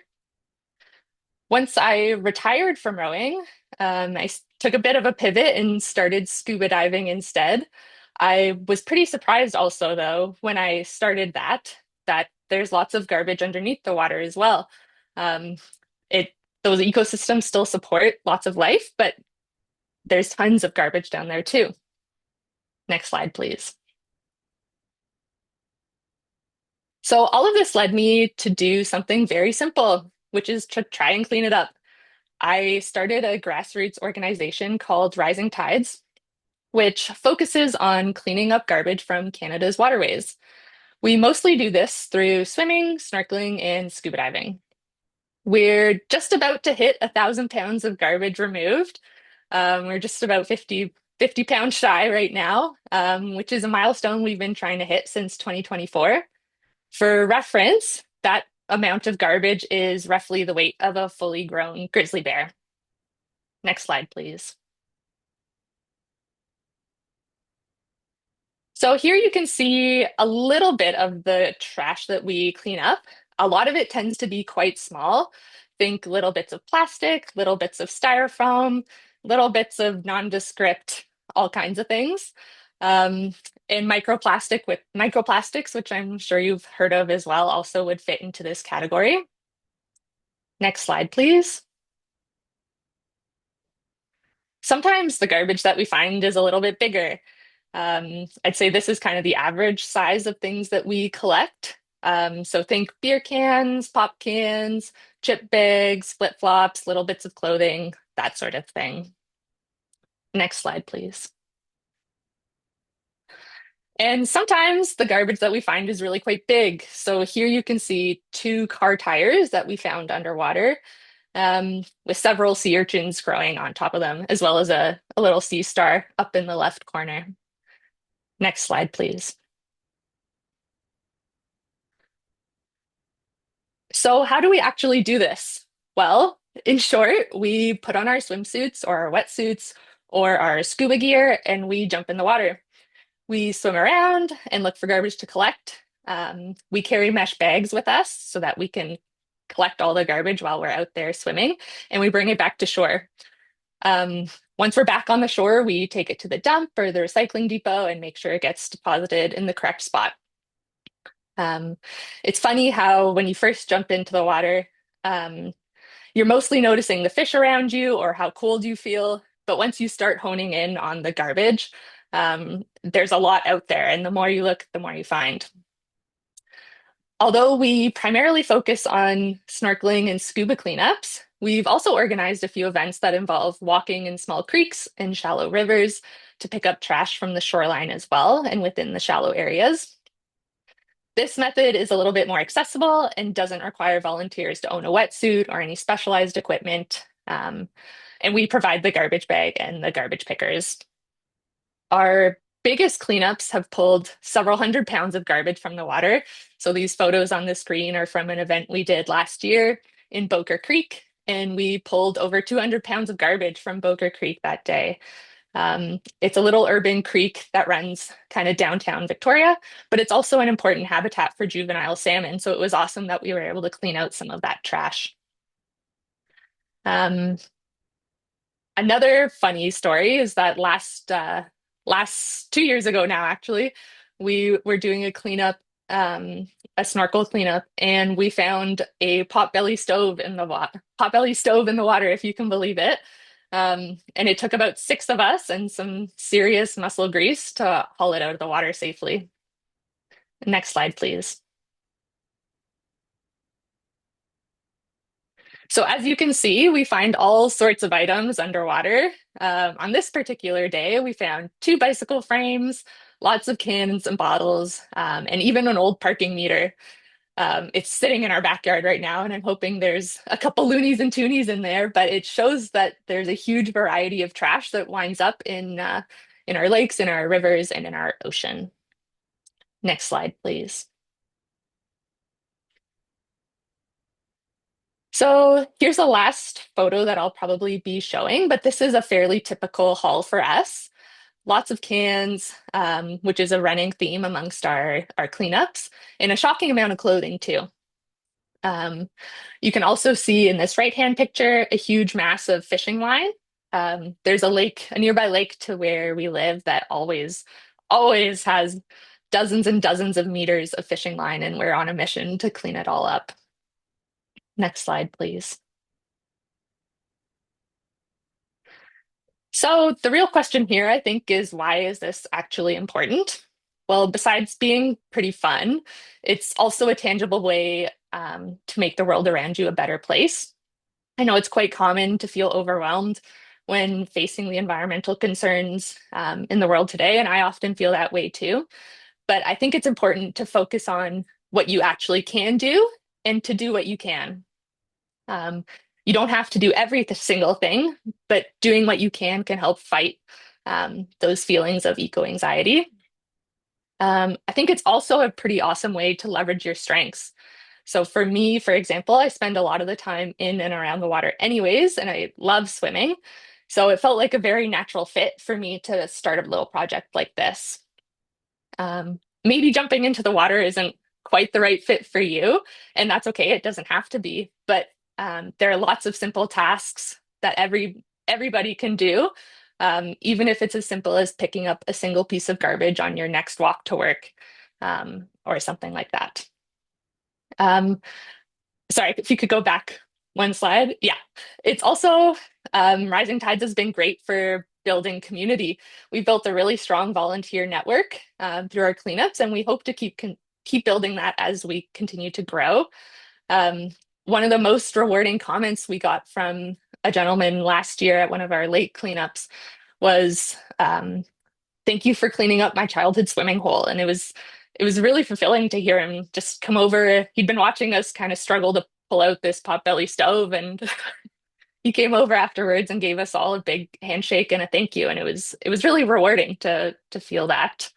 Once I retired from rowing, took a bit of a pivot and started scuba diving instead. I was pretty surprised also, though, when I started that there's lots of garbage underneath the water as well. Um, it those ecosystems still support lots of life, but there's tons of garbage down there too. Next slide, please. So all of this led me to do something very simple, which is to try and clean it up. I started a grassroots organization called Rising Tides, which focuses on cleaning up garbage from Canada's waterways. We mostly do this through swimming, snorkeling, and scuba diving. We're just about to hit 1,000 pounds of garbage removed. We're just about 50 pounds shy right now, which is a milestone we've been trying to hit since 2024. For reference, that amount of garbage is roughly the weight of a fully grown grizzly bear. Next slide, please. So here you can see a little bit of the trash that we clean up. A lot of it tends to be quite small. Think little bits of plastic, little bits of styrofoam, little bits of nondescript, all kinds of things. And microplastics, which I'm sure you've heard of as well, also would fit into this category. Next slide, please. Sometimes the garbage that we find is a little bit bigger. I'd say this is kind of the average size of things that we collect. So think beer cans, pop cans, chip bags, flip-flops, little bits of clothing, that sort of thing. Next slide, please. And sometimes the garbage that we find is really quite big. So here you can see 2 car tires that we found underwater, with several sea urchins growing on top of them, as well as a little sea star up in the left corner. Next slide, please. So how do we actually do this? Well, in short, we put on our swimsuits or our wetsuits or our scuba gear and we jump in the water. We swim around and look for garbage to collect. We carry mesh bags with us so that we can collect all the garbage while we're out there swimming, and we bring it back to shore. Once we're back on the shore, we take it to the dump or the recycling depot and make sure it gets deposited in the correct spot. It's funny how when you first jump into the water, you're mostly noticing the fish around you or how cold you feel. But once you start honing in on the garbage, there's a lot out there. And the more you look, the more you find. Although we primarily focus on snorkeling and scuba cleanups, we've also organized a few events that involve walking in small creeks and shallow rivers to pick up trash from the shoreline as well and within the shallow areas. This method is a little bit more accessible and doesn't require volunteers to own a wetsuit or any specialized equipment. And we provide the garbage bag and the garbage pickers. Our biggest cleanups have pulled several hundred pounds of garbage from the water. So these photos on the screen are from an event we did last year in Boker Creek, and we pulled over 200 pounds of garbage from Boker Creek that day. It's a little urban creek that runs kind of downtown Victoria, but it's also an important habitat for juvenile salmon. So it was awesome that we were able to clean out some of that trash. Another funny story is that last 2 years ago now, actually, we were doing a cleanup, a snorkel cleanup, and we found a potbelly stove in the water, if you can believe it. And it took about 6 of us and some serious muscle grease to haul it out of the water safely. Next slide, please. So as you can see, we find all sorts of items underwater. On this particular day, we found 2 bicycle frames, lots of cans and bottles, and even an old parking meter. It's sitting in our backyard right now, and I'm hoping there's a couple loonies and toonies in there, but it shows that there's a huge variety of trash that winds up in our lakes, in our rivers, and in our ocean. Next slide, please. So here's the last photo that I'll probably be showing, but this is a fairly typical haul for us. Lots of cans, which is a running theme amongst our cleanups, and a shocking amount of clothing too. You can also see in this right-hand picture a huge mass of fishing line. There's a nearby lake to where we live that always has dozens and dozens of meters of fishing line, and we're on a mission to clean it all up. Next slide, please. So the real question here, I think, is why is this actually important? Well, besides being pretty fun, it's also a tangible way to make the world around you a better place. I know it's quite common to feel overwhelmed when facing the environmental concerns in the world today, and I often feel that way too. But I think it's important to focus on what you actually can do and to do what you can. You don't have to do every single thing, but doing what you can help fight those feelings of eco-anxiety. I think it's also a pretty awesome way to leverage your strengths. So for me, for example, I spend a lot of the time in and around the water anyways, and I love swimming. So it felt like a very natural fit for me to start a little project like this. Maybe jumping into the water isn't quite the right fit for you, and that's okay. It doesn't have to be, but there are lots of simple tasks that everybody can do, even if it's as simple as picking up a single piece of garbage on your next walk to work, or something like that. Sorry, if you could go back one slide. Yeah, it's also Rising Tides has been great for building community. We built a really strong volunteer network through our cleanups, and we hope to keep building that as we continue to grow. One of the most rewarding comments we got from a gentleman last year at one of our lake cleanups was, "Thank you for cleaning up my childhood swimming hole." And it was really fulfilling to hear him just come over. He'd been watching us kind of struggle to pull out this potbelly stove, and he came over afterwards and gave us all a big handshake and a thank you. And it was really rewarding to feel that.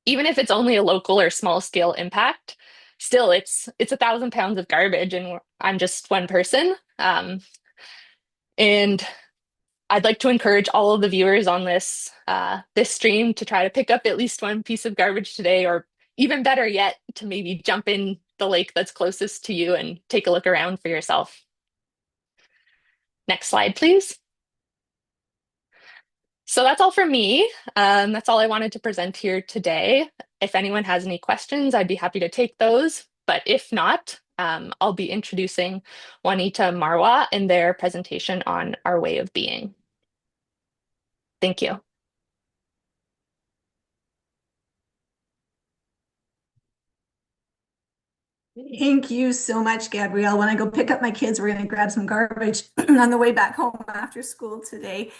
Even if it's only a local or small scale impact, still it's 1,000 pounds of garbage, and I'm just one person. And I'd like to encourage all of the viewers on this stream to try to pick up at least one piece of garbage today, or even better yet, to maybe jump in the lake that's closest to you and take a look around for yourself. Next slide, please. So that's all from me. That's all I wanted to present here today. If anyone has any questions, I'd be happy to take those. But if not, I'll be introducing Juanita Marwa in their presentation on our way of being. Thank you. Thank you so much, Gabrielle. When I go pick up my kids, we're going to grab some garbage on the way back home after school today.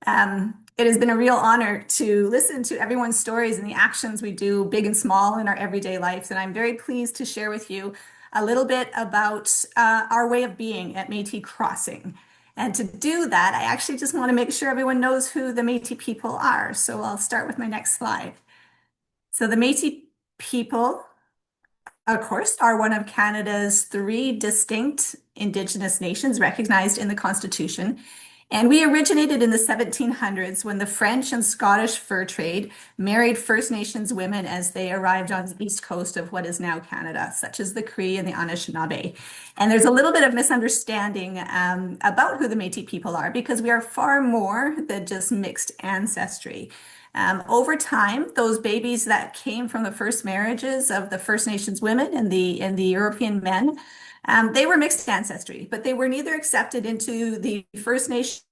It has been a real honor to listen to everyone's stories and the actions we do, big and small, in our everyday lives. And I'm very pleased to share with you a little bit about our way of being at Métis Crossing. And to do that, I actually just want to make sure everyone knows who the Métis people are. So I'll start with my next slide. So the Métis people, of course, are one of Canada's 3 distinct Indigenous nations recognized in the Constitution. And we originated in the 1700s when the French and Scottish fur trade married First Nations women as they arrived on the east coast of what is now Canada, such as the Cree and the Anishinaabe. And there's a little bit of misunderstanding about who the Métis people are, because we are far more than just mixed ancestry. Over time, those babies that came from the first marriages of the First Nations women and the European men, they were mixed ancestry, but they were neither accepted into the First Nations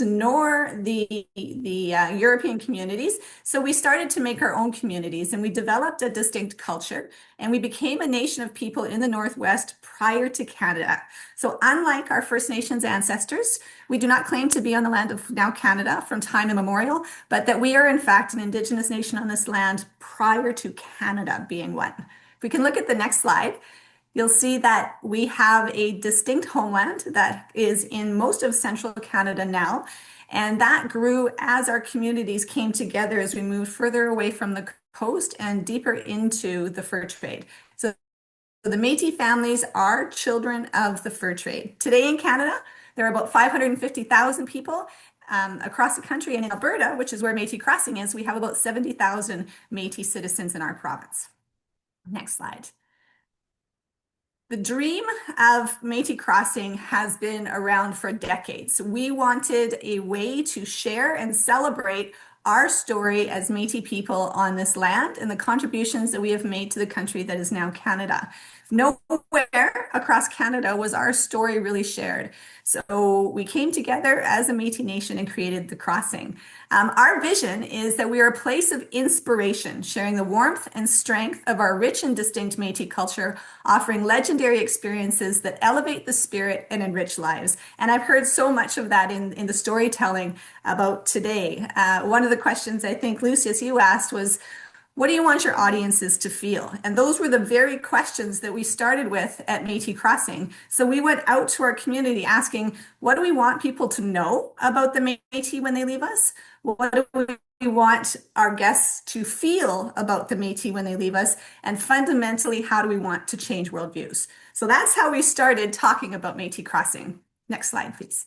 nor the European communities. So we started to make our own communities, and we developed a distinct culture, and we became a nation of people in the Northwest prior to Canada. So unlike our First Nations ancestors, we do not claim to be on the land of now Canada from time immemorial, but that we are in fact an Indigenous nation on this land prior to Canada being one. If we can look at the next slide, you'll see that we have a distinct homeland that is in most of central Canada now. And that grew as our communities came together as we moved further away from the coast and deeper into the fur trade. So the Métis families are children of the fur trade. Today in Canada, there are about 550,000 people across the country. And in Alberta, which is where Métis Crossing is, we have about 70,000 Métis citizens in our province. Next slide. The dream of Métis Crossing has been around for decades. We wanted a way to share and celebrate our story as Métis people on this land and the contributions that we have made to the country that is now Canada. Nowhere across Canada was our story really shared. So we came together as a Métis nation and created the Crossing. Our vision is that we are a place of inspiration, sharing the warmth and strength of our rich and distinct Métis culture, offering legendary experiences that elevate the spirit and enrich lives. And I've heard so much of that in the storytelling about today. One of the questions I think, Lucius, you asked was, what do you want your audiences to feel? And those were the very questions that we started with at Métis Crossing. So we went out to our community asking, what do we want people to know about the Métis when they leave us? What do we want our guests to feel about the Métis when they leave us? And fundamentally, how do we want to change worldviews? So that's how we started talking about Métis Crossing. Next slide, please.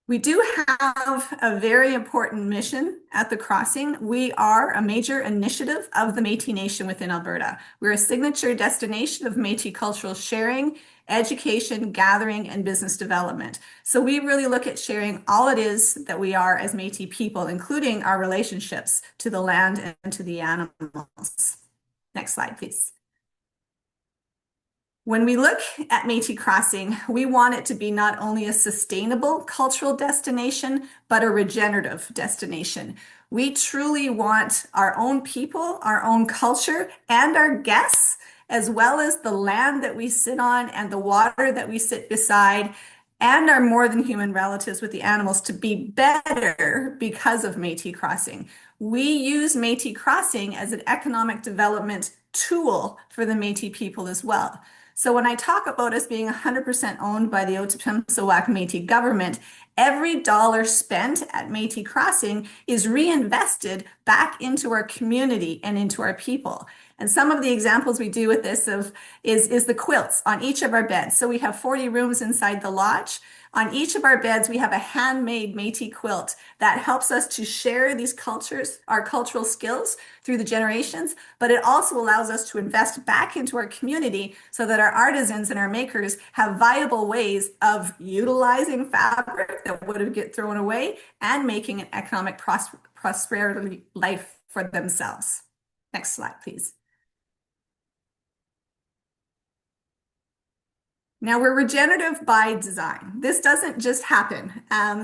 We do have a very important mission at the Crossing. We are a major initiative of the Métis Nation within Alberta. We're a signature destination of Métis cultural sharing, education, gathering, and business development. So we really look at sharing all it is that we are as Métis people, including our relationships to the land and to the animals. Next slide, please. When we look at Métis Crossing, we want it to be not only a sustainable cultural destination, but a regenerative destination. We truly want our own people, our own culture, and our guests, as well as the land that we sit on and the water that we sit beside, and our more than human relatives with the animals to be better because of Métis Crossing. We use Métis Crossing as an economic development tool for the Métis people as well. So when I talk about us being 100% owned by the Otipemisiwak Métis government, every dollar spent at Métis Crossing is reinvested back into our community and into our people. And some of the examples we do with this is the quilts on each of our beds. So we have 40 rooms inside the lodge. On each of our beds, we have a handmade Métis quilt that helps us to share these cultures, our cultural skills through the generations, but it also allows us to invest back into our community so that our artisans and our makers have viable ways of utilizing fabric that would get thrown away and making an economic prosperity life for themselves. Next slide, please. Now, we're regenerative by design. This doesn't just happen.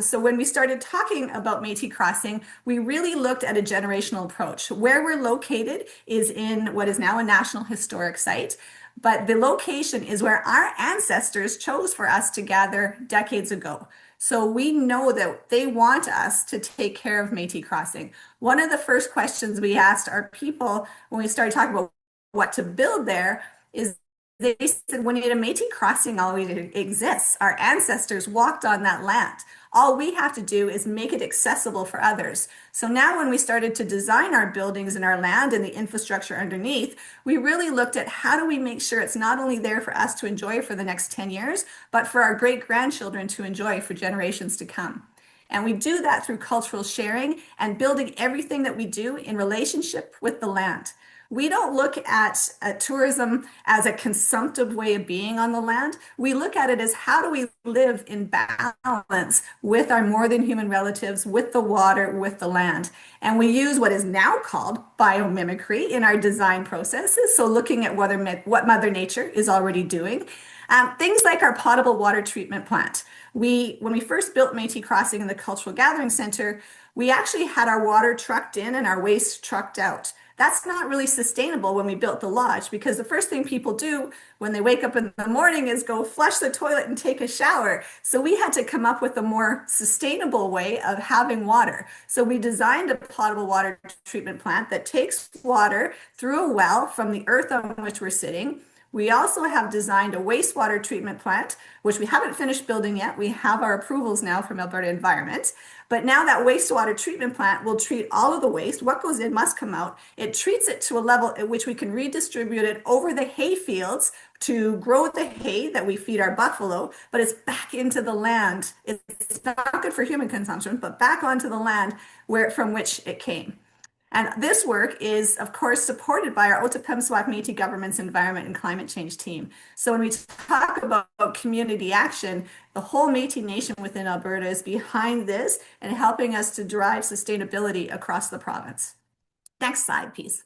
So when we started talking about Métis Crossing, we really looked at a generational approach. Where we're located is in what is now a National Historic Site. but the location is where our ancestors chose for us to gather decades ago. So we know that they want us to take care of Métis Crossing. One of the first questions we asked our people when we started talking about what to build there is they said, when a Métis Crossing already exists, our ancestors walked on that land. All we have to do is make it accessible for others. So now when we started to design our buildings and our land and the infrastructure underneath, we really looked at how do we make sure it's not only there for us to enjoy for the next 10 years, but for our great grandchildren to enjoy for generations to come. And we do that through cultural sharing and building everything that we do in relationship with the land. We don't look at tourism as a consumptive way of being on the land. We look at it as how do we live in balance with our more than human relatives, with the water, with the land. And we use what is now called biomimicry in our design processes. So looking at what Mother Nature is already doing. Things like our potable water treatment plant. When we first built Métis Crossing in the Cultural Gathering Center, we actually had our water trucked in and our waste trucked out. That's not really sustainable when we built the lodge, because the first thing people do when they wake up in the morning is go flush the toilet and take a shower. So we had to come up with a more sustainable way of having water. So we designed a potable water treatment plant that takes water through a well from the earth on which we're sitting. We also have designed a wastewater treatment plant, which we haven't finished building yet. We have our approvals now from Alberta Environment. But now that wastewater treatment plant will treat all of the waste. What goes in must come out. It treats it to a level at which we can redistribute it over the hay fields to grow the hay that we feed our buffalo, but it's back into the land. It's not good for human consumption, but back onto the land from which it came. And this work is, of course, supported by our Otipemisiwak Métis government's environment and climate change team. So when we talk about community action, the whole Métis Nation within Alberta is behind this and helping us to drive sustainability across the province. Next slide, please.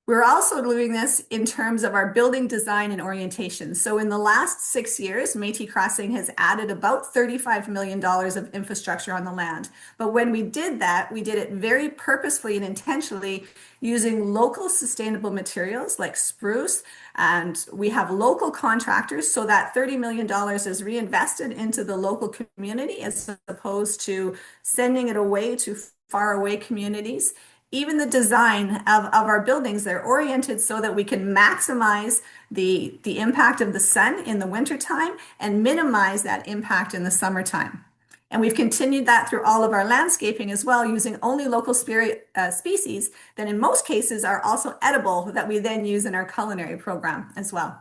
We're also doing this in terms of our building design and orientation. So in the last 6 years, Métis Crossing has added about $35 million of infrastructure on the land. But when we did that, we did it very purposefully and intentionally using local sustainable materials like spruce. And we have local contractors, so that $30 million is reinvested into the local community as opposed to sending it away to faraway communities. Even the design of our buildings, they're oriented so that we can maximize the impact of the sun in the wintertime and minimize that impact in the summertime. And we've continued that through all of our landscaping as well, using only local species that in most cases are also edible that we then use in our culinary program as well.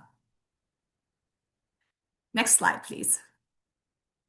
Next slide, please.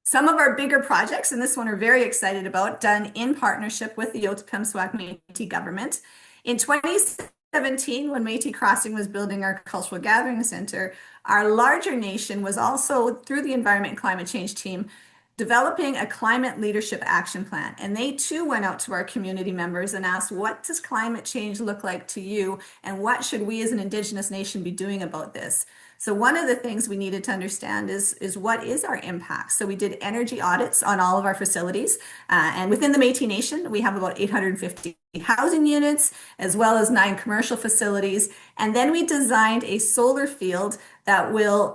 Some of our bigger projects, and this one we're very excited about, done in partnership with the Otipemisiwak Métis government. In 2017, when Métis Crossing was building our Cultural Gathering Center, our larger nation was also, through the Environment and Climate Change team, developing a climate leadership action plan. And they too went out to our community members and asked, what does climate change look like to you? And what should we as an Indigenous nation be doing about this? So one of the things we needed to understand is what is our impact? So we did energy audits on all of our facilities. And within the Métis Nation, we have about 850 housing units, as well as 9 commercial facilities. And then we designed a solar field that will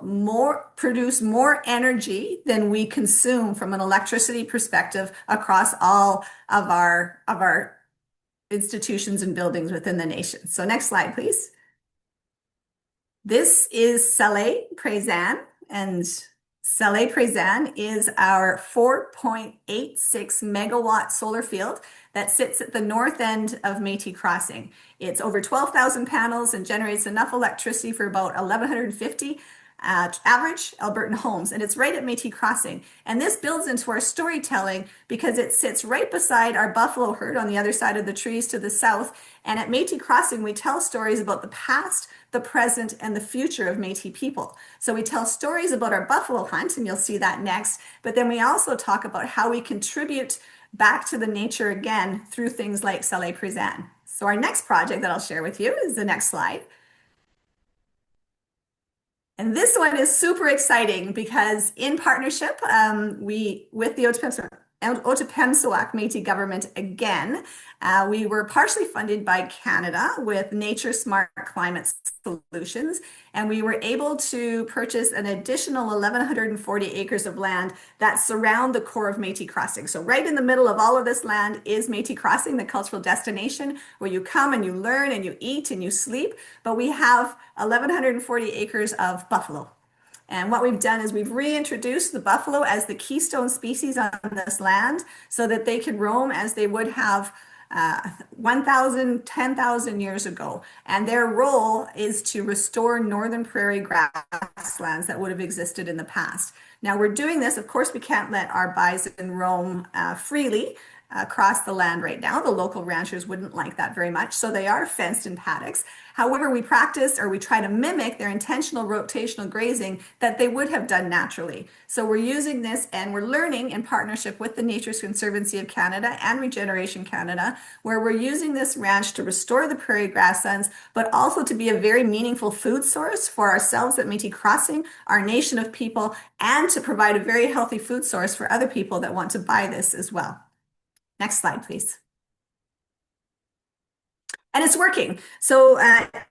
produce more energy than we consume from an electricity perspective across all of our institutions and buildings within the nation. So next slide, please. This is Salé Prézan, and Salé Prézan is our 4.86 megawatt solar field that sits at the north end of Métis Crossing. It's over 12,000 panels and generates enough electricity for about 1,150 average Albertan homes, and it's right at Métis Crossing. And this builds into our storytelling because it sits right beside our buffalo herd on the other side of the trees to the south. And at Métis Crossing, we tell stories about the past, the present, and the future of Métis people. So we tell stories about our buffalo hunt, and you'll see that next. But then we also talk about how we contribute back to the nature again through things like Salé Prézan. So our next project that I'll share with you is the next slide. And this one is super exciting because in partnership with the Otipemisiwak Otipemisiwak Métis government again. We were partially funded by Canada with Nature Smart Climate Solutions, and we were able to purchase an additional 1,140 acres of land that surround the core of Métis Crossing. So right in the middle of all of this land is Métis Crossing, the cultural destination where you come and you learn and you eat and you sleep. But we have 1,140 acres of buffalo. And what we've done is we've reintroduced the buffalo as the keystone species on this land so that they can roam as they would have 1,000, 10,000 years ago. And their role is to restore northern prairie grasslands that would have existed in the past. Now we're doing this, of course, we can't let our bison roam freely across the land right now. The local ranchers wouldn't like that very much, so they are fenced in paddocks. However, we practice or we try to mimic their intentional rotational grazing that they would have done naturally. So we're using this and we're learning in partnership with the Nature Conservancy of Canada and Regeneration Canada, where we're using this ranch to restore the prairie grasslands, but also to be a very meaningful food source for ourselves at Métis Crossing, our nation of people, and to provide a very healthy food source for other people that want to buy this as well. Next slide, please. And it's working. So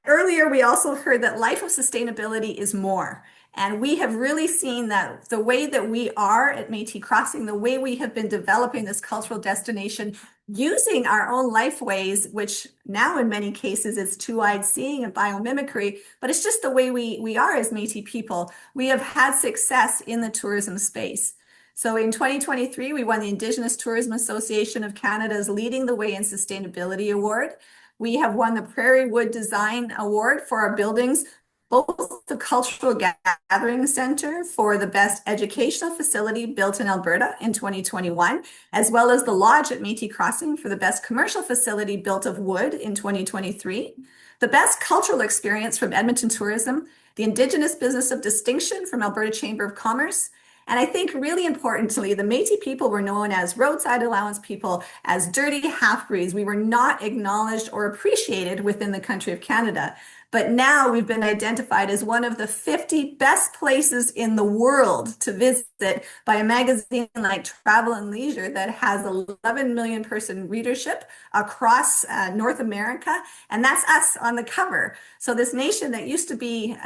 earlier we also heard that life of sustainability is more. And we have really seen that the way that we are at Métis Crossing, the way we have been developing this cultural destination using our own lifeways, which now in many cases is two-eyed seeing and biomimicry, but it's just the way we are as Métis people. We have had success in the tourism space. So in 2023, we won the Indigenous Tourism Association of Canada's Leading the Way in Sustainability Award. We have won the Prairie Wood Design Award for our buildings, both the Cultural Gathering Center for the best educational facility built in Alberta in 2021, as well as the Lodge at Métis Crossing for the best commercial facility built of wood in 2023, the best cultural experience from Edmonton Tourism, the Indigenous Business of Distinction from Alberta Chamber of Commerce, and I think really importantly, the Métis people were known as roadside allowance people, as dirty half-breeds. We were not acknowledged or appreciated within the country of Canada. But now we've been identified as one of the 50 best places in the world to visit by a magazine like Travel and Leisure that has 11 million person readership across North America. And that's us on the cover. So this nation that used to be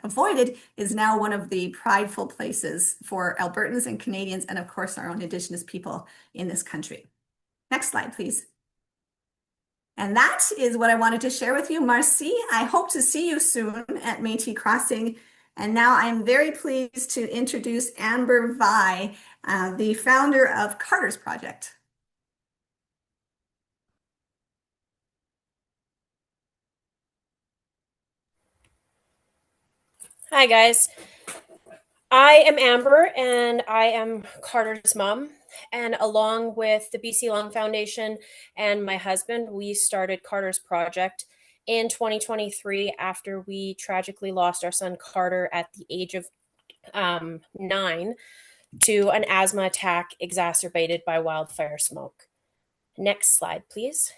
avoided is now one of the prideful places for Albertans and Canadians, and of course our own Indigenous people in this country. Next slide, please. And that is what I wanted to share with you. Marcy, I hope to see you soon at Métis Crossing. And now I'm very pleased to introduce Amber Vi, the founder of Carter's Project. Hi, guys. I am Amber, and I am Carter's mom. And along with the BC Lung Foundation and my husband, we started Carter's Project in 2023 after we tragically lost our son Carter at the age of 9 to an asthma attack exacerbated by wildfire smoke. Next slide, please.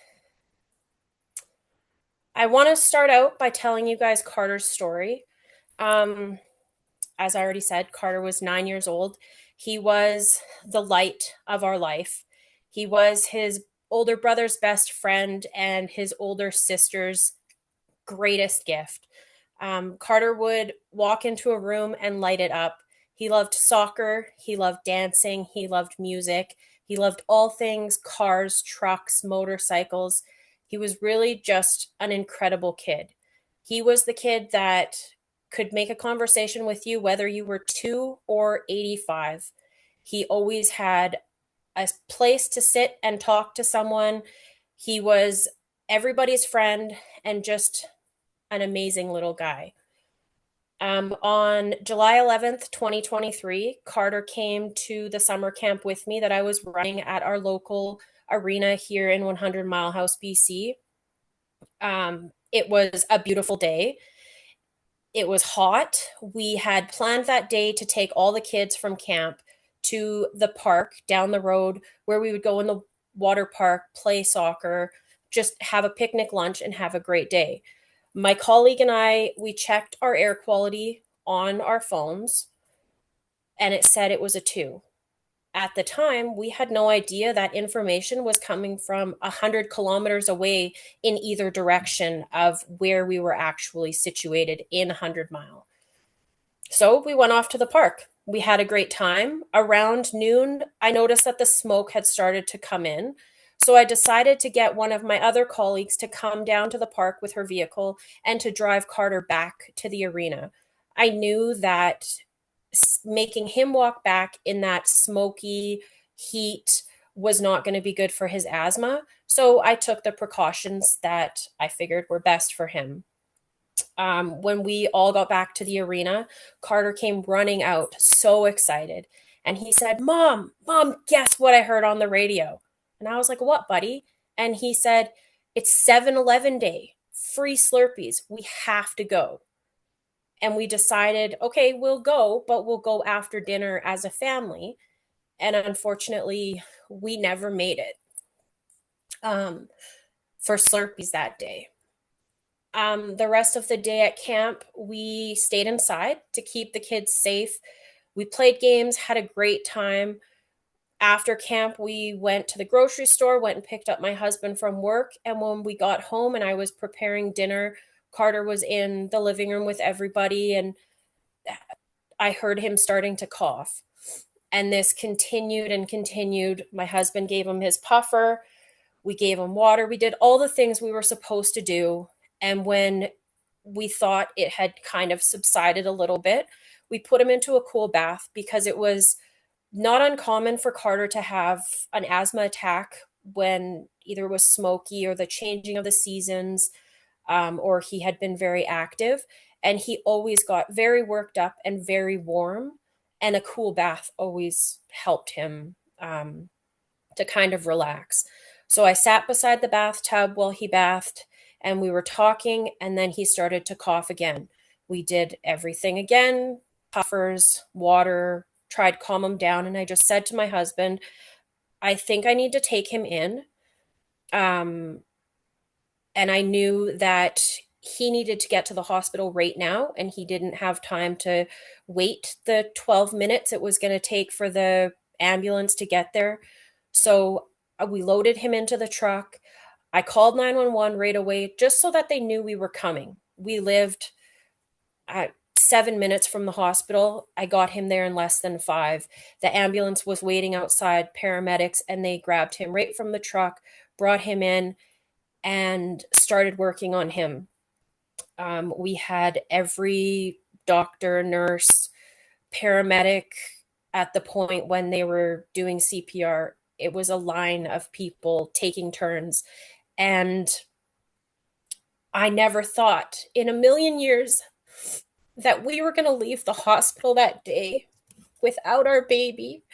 I want to start out by telling you guys Carter's story. As I already said, Carter was 9 years old. He was the light of our life. He was his older brother's best friend and his older sister's greatest gift. Carter would walk into a room and light it up. He loved soccer. He loved dancing. He loved music. He loved all things cars, trucks, motorcycles. He was really just an incredible kid. He was the kid that could make a conversation with you whether you were 2 or 85. He always had a place to sit and talk to someone. He was everybody's friend and just an amazing little guy. On July 11th, 2023, Carter came to the summer camp with me that I was running at our local arena here in 100 Mile House, BC. It was a beautiful day. It was hot. We had planned that day to take all the kids from camp to the park down the road where we would go in the water park, play soccer, just have a picnic lunch and have a great day. My colleague and I, we checked our air quality on our phones and it said it was a 2. at the time, we had no idea that information was coming from 100 kilometers away in either direction of where we were actually situated in 100 Mile. So we went off to the park. We had a great time. Around noon, I noticed that the smoke had started to come in. So I decided to get one of my other colleagues to come down to the park with her vehicle and to drive Carter back to the arena. I knew that making him walk back in that smoky heat was not going to be good for his asthma. So I took the precautions that I figured were best for him. When we all got back to the arena, Carter came running out, so excited. And he said, Mom, guess what I heard on the radio? And I was like, what, buddy? And he said, it's 7-Eleven day, free Slurpees. We have to go. And we decided, okay, we'll go, but we'll go after dinner as a family. And unfortunately, we never made it for Slurpees that day. The rest of the day at camp, we stayed inside to keep the kids safe. We played games, had a great time. After camp, we went to the grocery store, went and picked up my husband from work. And when we got home and I was preparing dinner, Carter was in the living room with everybody, and I heard him starting to cough. And this continued and continued. My husband gave him his puffer. We gave him water. We did all the things we were supposed to do. And when we thought it had kind of subsided a little bit, we put him into a cool bath because it was not uncommon for Carter to have an asthma attack when either it was smoky or the changing of the seasons, or he had been very active. And he always got very worked up and very warm. And a cool bath always helped him to kind of relax. So I sat beside the bathtub while he bathed and we were talking, and then he started to cough again. We did everything again, puffers, water, tried to calm him down. And I just said to my husband, I think I need to take him in. And I knew that he needed to get to the hospital right now, and he didn't have time to wait the 12 minutes it was going to take for the ambulance to get there. So we loaded him into the truck. I called 911 right away just so that they knew we were coming. We lived at 7 minutes from the hospital. I got him there in less than 5. The ambulance was waiting outside, paramedics, and they grabbed him right from the truck, brought him in, and started working on him. We had every doctor, nurse, paramedic at the point when they were doing CPR. It was a line of people taking turns. And I never thought in a million years that we were going to leave the hospital that day without our baby.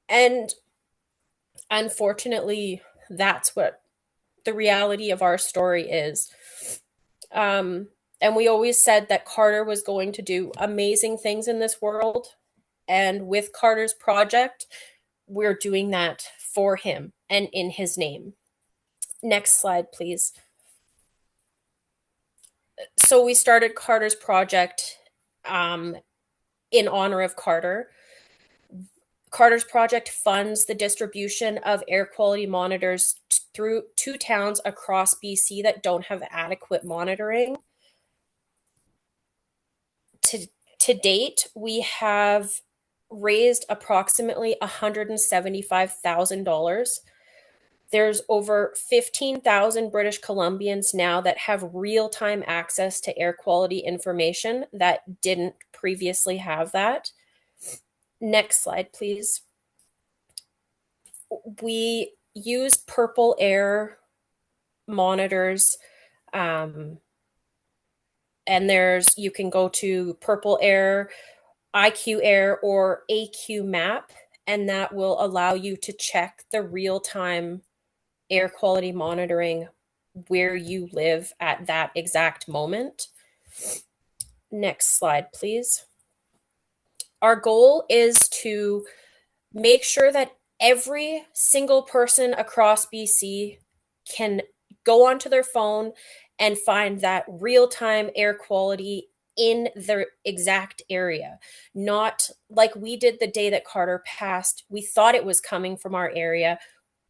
And unfortunately, that's what the reality of our story is. And we always said that Carter was going to do amazing things in this world. And with Carter's project, we're doing that for him and in his name. Next slide, please. So we started Carter's project in honor of Carter. Carter's project funds the distribution of air quality monitors through 2 towns across BC that don't have adequate monitoring. To date, we have raised approximately $175,000. There's over 15,000 British Columbians now that have real-time access to air quality information that didn't previously have that. Next slide, please. We use purple air monitors, and you can go to Purple Air, IQ Air, or AQ Map, and that will allow you to check the real-time air quality monitoring where you live at that exact moment. Next slide, please. Our goal is to make sure that every single person across BC can go onto their phone and find that real-time air quality in the exact area, not like we did the day that Carter passed. We thought it was coming from our area,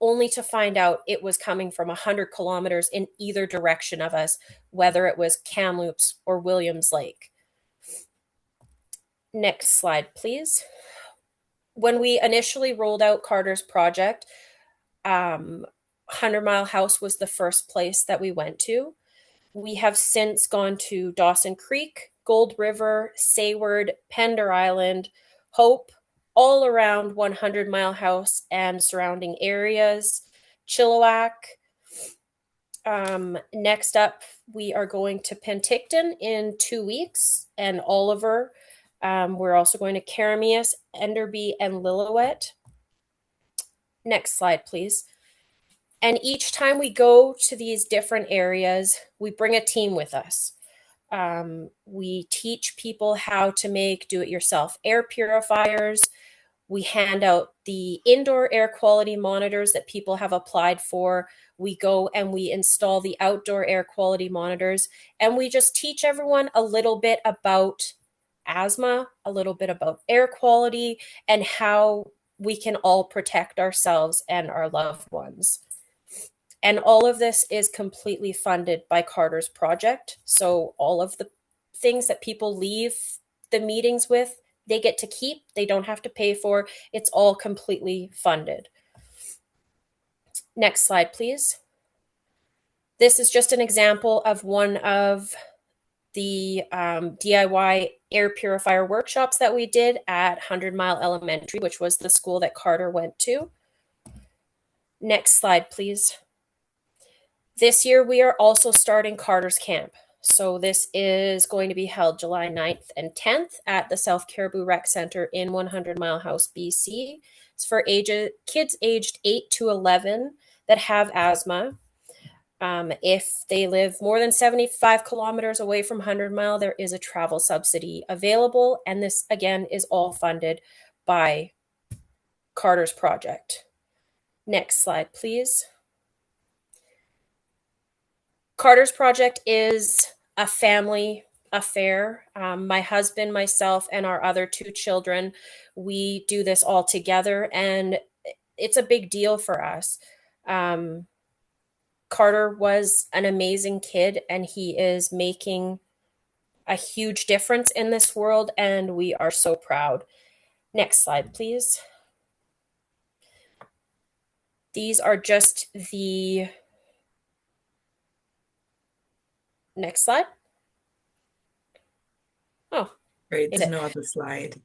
only to find out it was coming from 100 kilometers in either direction of us, whether it was Kamloops or Williams Lake. Next slide, please. When we initially rolled out Carter's project, 100 Mile House was the first place that we went to. We have since gone to Dawson Creek, Gold River, Sayward, Pender Island, Hope, all around 100 Mile House and surrounding areas, Chilliwack. Next up, we are going to Penticton in 2 weeks, and Oliver. We're also going to Carameus, Enderby, and Lillooet. Next slide, please. And each time we go to these different areas, we bring a team with us. We teach people how to make do-it-yourself air purifiers. We hand out the indoor air quality monitors that people have applied for. We go and we install the outdoor air quality monitors, and we just teach everyone a little bit about asthma, a little bit about air quality, and how we can all protect ourselves and our loved ones. And all of this is completely funded by Carter's project. So all of the things that people leave the meetings with, they get to keep. They don't have to pay for. It's all completely funded. Next slide, please. This is just an example of one of the DIY air purifier workshops that we did at 100 Mile Elementary, which was the school that Carter went to. Next slide, please. This year, we are also starting Carter's Camp. So this is going to be held July 9th and 10th at the South Caribou Rec Center in 100 Mile House, BC. It's for kids aged 8 to 11 that have asthma. If they live more than 75 kilometers away from 100 Mile, there is a travel subsidy available. And this, again, is all funded by Carter's project. Next slide, please. Carter's project is a family affair. My husband, myself, and our other 2 children, we do this all together, and it's a big deal for us. Carter was an amazing kid, and he is making a huge difference in this world, and we are so proud. Next slide, please. These are just the... Next slide. Oh, great. There's no other slide.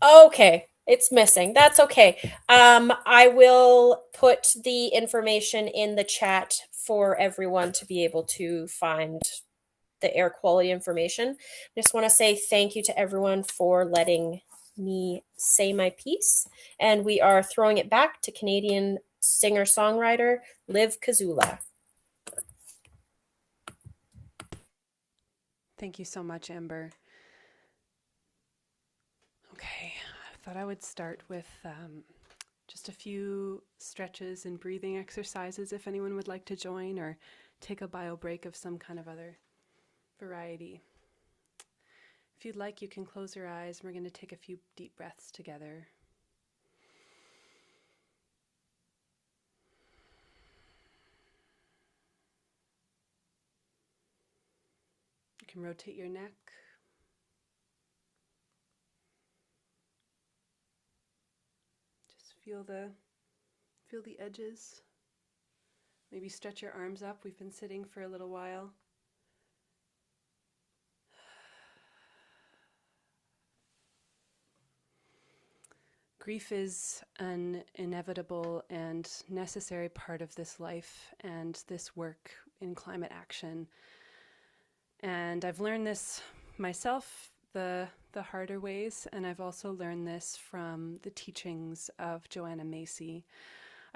Okay, it's missing. That's okay. I will put the information in the chat for everyone to be able to find the air quality information. I just want to say thank you to everyone for letting me say my piece. And we are throwing it back to Canadian singer-songwriter Liv Kazula. Thank you so much, Amber. Okay, I thought I would start with just a few stretches and breathing exercises if anyone would like to join or take a bio break of some kind of other variety. If you'd like, you can close your eyes. We're going to take a few deep breaths together. You can rotate your neck. Just feel the edges. Maybe stretch your arms up. We've been sitting for a little while. Grief is an inevitable and necessary part of this life and this work in climate action. And I've learned this myself the harder ways, and I've also learned this from the teachings of Joanna Macy.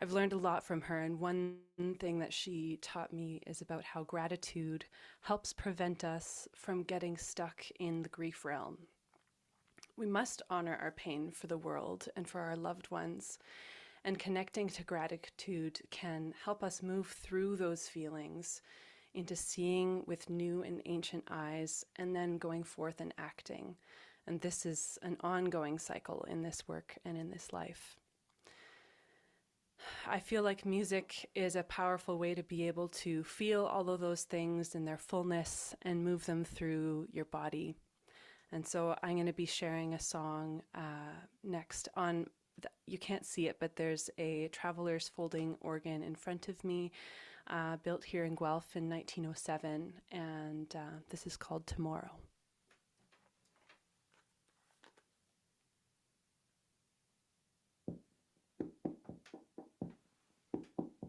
I've learned a lot from her, and one thing that she taught me is about how gratitude helps prevent us from getting stuck in the grief realm. We must honor our pain for the world and for our loved ones, and connecting to gratitude can help us move through those feelings into seeing with new and ancient eyes, and then going forth and acting. And this is an ongoing cycle in this work and in this life. I feel like music is a powerful way to be able to feel all of those things in their fullness and move them through your body. And so I'm going to be sharing a song next on, you can't see it, but there's a traveler's folding organ in front of me, built here in Guelph in 1907, and this is called Tomorrow.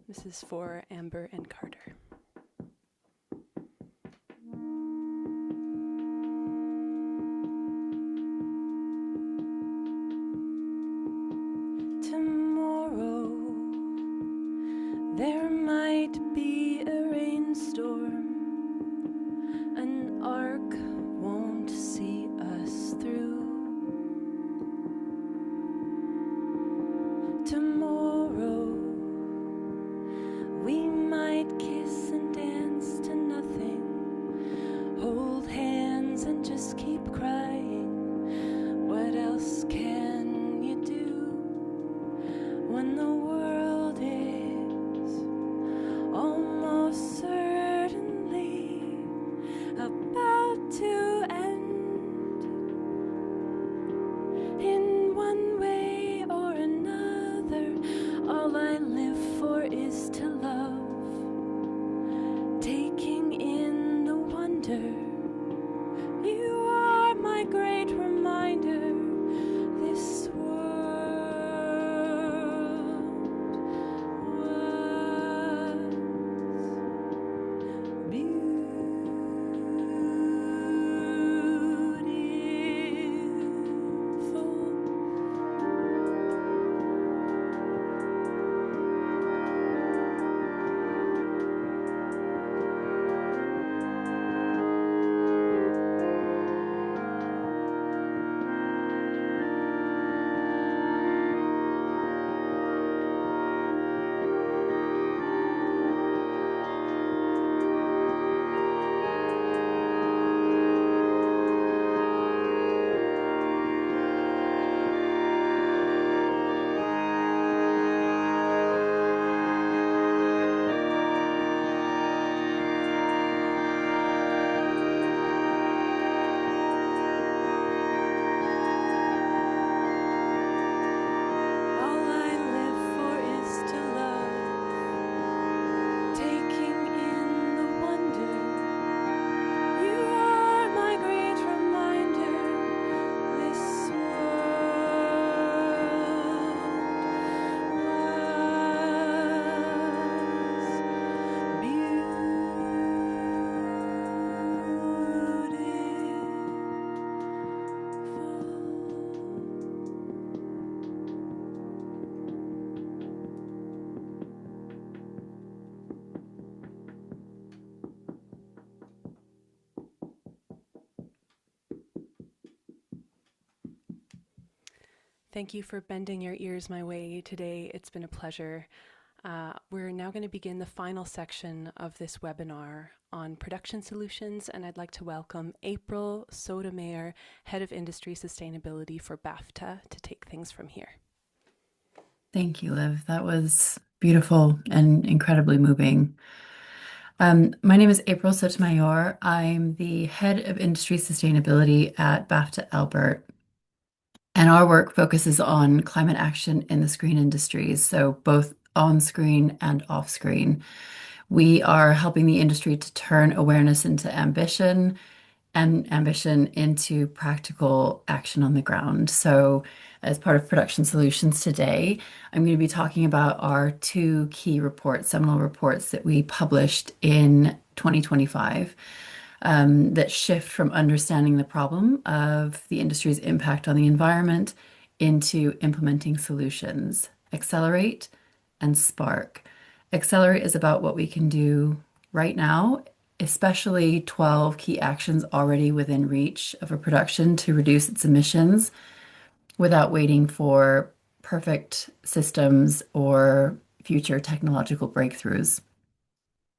This is for Amber and Carter. Tomorrow there might be a rainstorm. An arc won't see us through. Tomorrow we might kiss and dance to nothing, hold hands and just keep crying. What else can you do when the world is almost certainly about to end? In one way or another, all I live for is to love, taking in the wonder. You are my great reminder. This world was Thank you for bending your ears my way today. It's been a pleasure. We're now going to begin the final section of this webinar on production solutions, and I'd like to welcome April Sotomayor, Head of Industry Sustainability for BAFTA, to take things from here. Thank you, Liv. That was beautiful and incredibly moving. My name is April Sotomayor. I'm the Head of Industry Sustainability at BAFTA Albert. And our work focuses on climate action in the screen industries, so both on screen and off screen. We are helping the industry to turn awareness into ambition and ambition into practical action on the ground. So, as part of Production Solutions today, I'm going to be talking about our two key reports, seminal reports that we published in 2025. That shift from understanding the problem of the industry's impact on the environment into implementing solutions. Accelerate and Spark. Accelerate is about what we can do right now, especially 12 key actions already within reach of a production to reduce its emissions without waiting for perfect systems or future technological breakthroughs.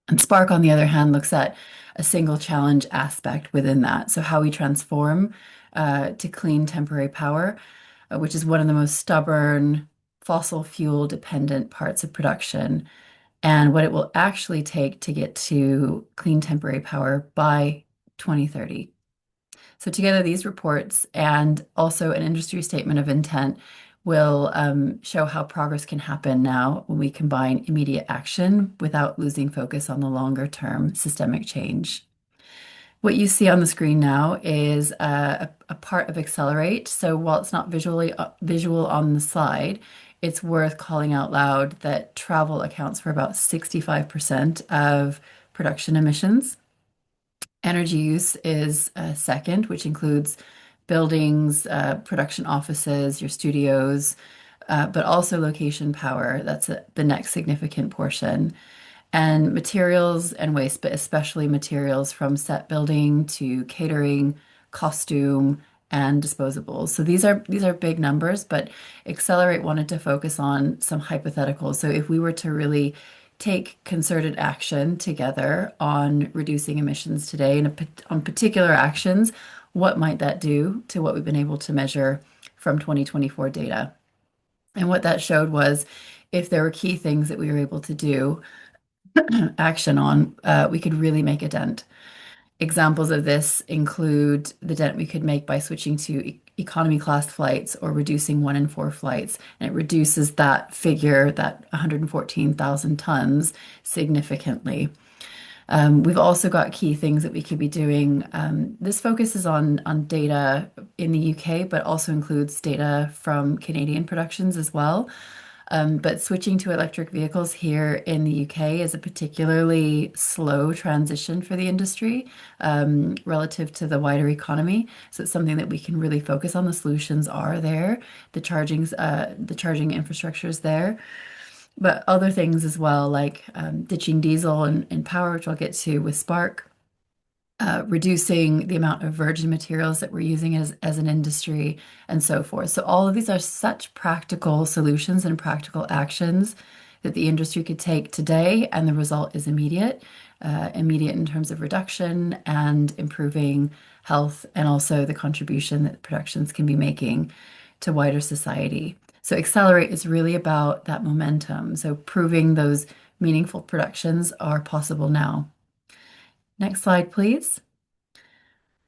And Spark, on the other hand, looks at a single challenge aspect within that. So how we transform to clean temporary power, which is one of the most stubborn fossil fuel dependent parts of production, and what it will actually take to get to clean temporary power by 2030. So together, these reports and also an industry statement of intent will show how progress can happen now when we combine immediate action without losing focus on the longer term systemic change. What you see on the screen now is a part of Accelerate. So while it's not visual on the slide, it's worth calling out loud that travel accounts for about 65% of production emissions. Energy use is second, which includes buildings, production offices, your studios, but also location power. That's the next significant portion. And materials and waste, but especially materials from set building to catering, costume, and disposables. So these are big numbers, but Accelerate wanted to focus on some hypotheticals. So if we were to really take concerted action together on reducing emissions today and on particular actions, what might that do to what we've been able to measure from 2024 data? And what that showed was if there were key things that we were able to do action on, we could really make a dent. Examples of this include the dent we could make by switching to economy class flights or reducing 1 in 4 flights. And it reduces that figure, that 114,000 tons, significantly. We've also got key things that we could be doing. This focuses on data in the UK, but also includes data from Canadian productions as well. But switching to electric vehicles here in the UK is a particularly slow transition for the industry relative to the wider economy. So it's something that we can really focus on. The solutions are there, the charging infrastructure is there. But other things as well, like ditching diesel and power, which I'll get to with Spark, reducing the amount of virgin materials that we're using as an industry, and so forth. So all of these are such practical solutions and practical actions that the industry could take today, and the result is immediate. Immediate in terms of reduction and improving health, and also the contribution that productions can be making to wider society. So Accelerate is really about that momentum. So proving those meaningful productions are possible now. Next slide, please.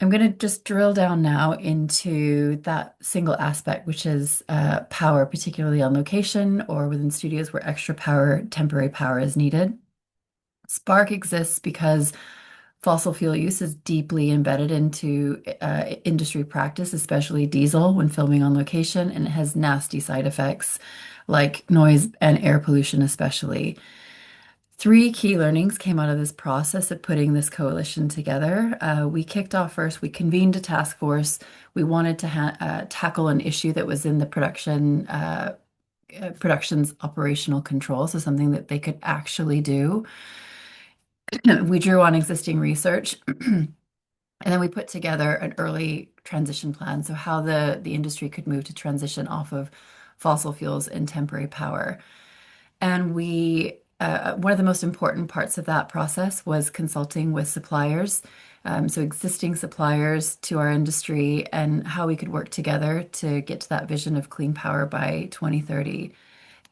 I'm going to just drill down now into that single aspect, which is power, particularly on location or within studios where extra power, temporary power is needed. Spark exists because fossil fuel use is deeply embedded into industry practice, especially diesel when filming on location, and it has nasty side effects like noise and air pollution, especially. Three key learnings came out of this process of putting this coalition together. We kicked off first, we convened a task force. We wanted to tackle an issue that was in the production's operational control, so something that they could actually do. We drew on existing research, and then we put together an early transition plan, so how the industry could move to transition off of fossil fuels and temporary power. And one of the most important parts of that process was consulting with suppliers, so existing suppliers to our industry, and how we could work together to get to that vision of clean power by 2030.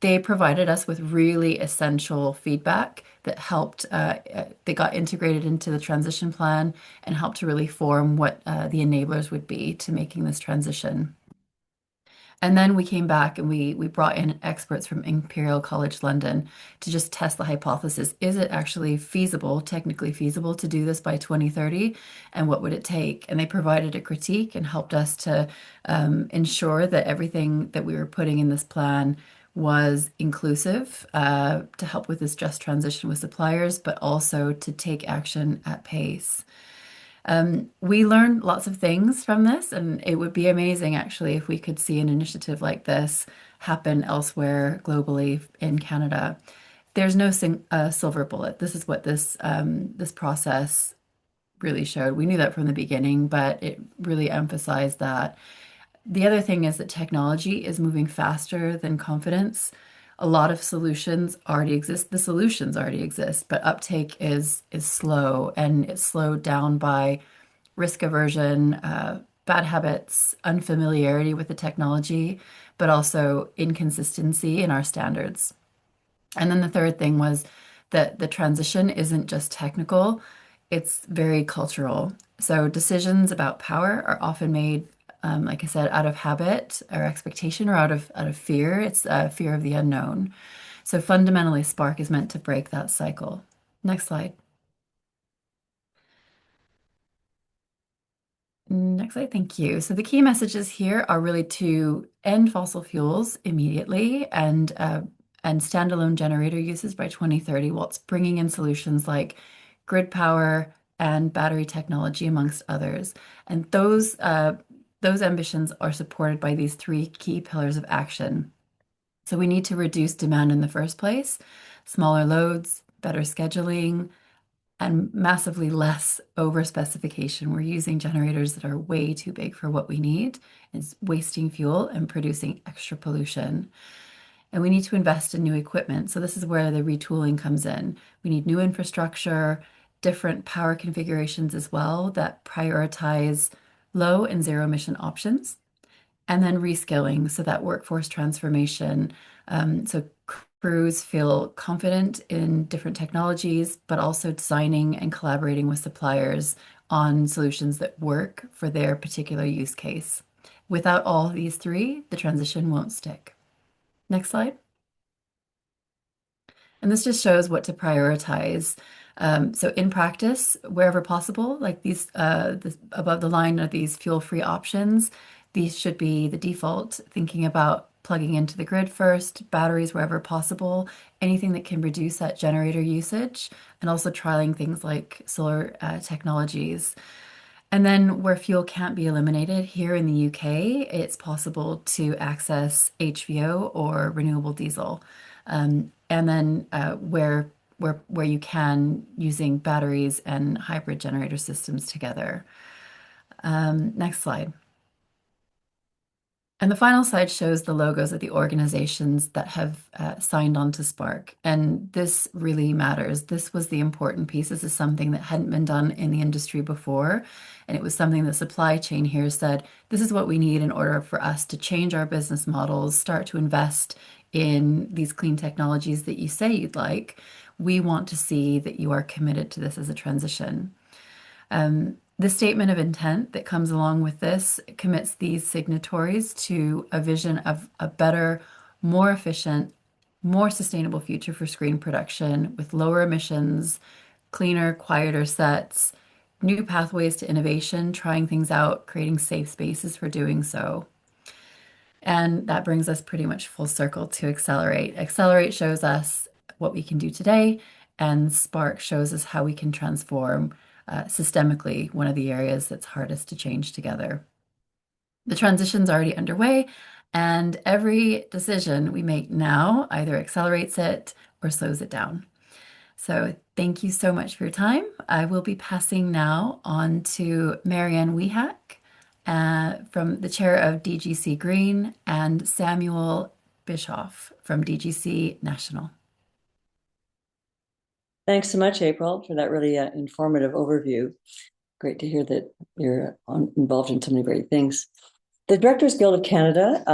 They provided us with really essential feedback that helped, they got integrated into the transition plan and helped to really form what the enablers would be to making this transition. And then we came back and we brought in experts from Imperial College London to just test the hypothesis. Is it actually feasible, technically feasible, to do this by 2030? And what would it take? And they provided a critique and helped us to ensure that everything that we were putting in this plan was inclusive to help with this just transition with suppliers, but also to take action at pace. We learned lots of things from this, and it would be amazing actually if we could see an initiative like this happen elsewhere globally in Canada. There's no silver bullet. This is what this process really showed. We knew that from the beginning, but it really emphasized that. The other thing is that technology is moving faster than confidence. A lot of solutions already exist. The solutions already exist, but uptake is slow, and it's slowed down by risk aversion, bad habits, unfamiliarity with the technology, but also inconsistency in our standards. And then the third thing was that the transition isn't just technical, it's very cultural. So decisions about power are often made, like I said, out of habit or expectation, or out of fear. It's fear of the unknown. So fundamentally, Spark is meant to break that cycle. Next slide. Next slide, thank you. So the key messages here are really to end fossil fuels immediately and standalone generator uses by 2030, whilst bringing in solutions like grid power and battery technology, amongst others. And those ambitions are supported by these three key pillars of action. So we need to reduce demand in the first place, smaller loads, better scheduling, and massively less over specification. We're using generators that are way too big for what we need. It's wasting fuel and producing extra pollution. And we need to invest in new equipment. So this is where the retooling comes in. We need new infrastructure, different power configurations as well that prioritize low and zero emission options, and then reskilling, so that workforce transformation. So crews feel confident in different technologies, but also designing and collaborating with suppliers on solutions that work for their particular use case. Without all these three, the transition won't stick. Next slide. And this just shows what to prioritize. So in practice, wherever possible, like these above the line are these fuel-free options. These should be the default, thinking about plugging into the grid first, batteries wherever possible, anything that can reduce that generator usage, and also trialing things like solar technologies. And then where fuel can't be eliminated, here in the UK, it's possible to access HVO or renewable diesel. And then where you can, using batteries and hybrid generator systems together. Next slide. And the final slide shows the logos of the organizations that have signed on to Spark. And this really matters. This was the important piece. This is something that hadn't been done in the industry before. And it was something the supply chain here said, this is what we need in order for us to change our business models, start to invest in these clean technologies that you say you'd like. We want to see that you are committed to this as a transition. The statement of intent that comes along with this commits these signatories to a vision of a better, more efficient, more sustainable future for screen production with lower emissions, cleaner, quieter sets, new pathways to innovation, trying things out, creating safe spaces for doing so. And that brings us pretty much full circle to Accelerate. Accelerate shows us what we can do today, and Spark shows us how we can transform systemically one of the areas that's hardest to change together. The transition's already underway, and every decision we make now either accelerates it or slows it down. So thank you so much for your time. I will be passing now on to Marianne Wehak, from the chair of DGC Green, and Samuel Bischoff from DGC National. Thanks so much, April, for that really informative overview. Great to hear that you're involved in so many great things. The Directors Guild of Canada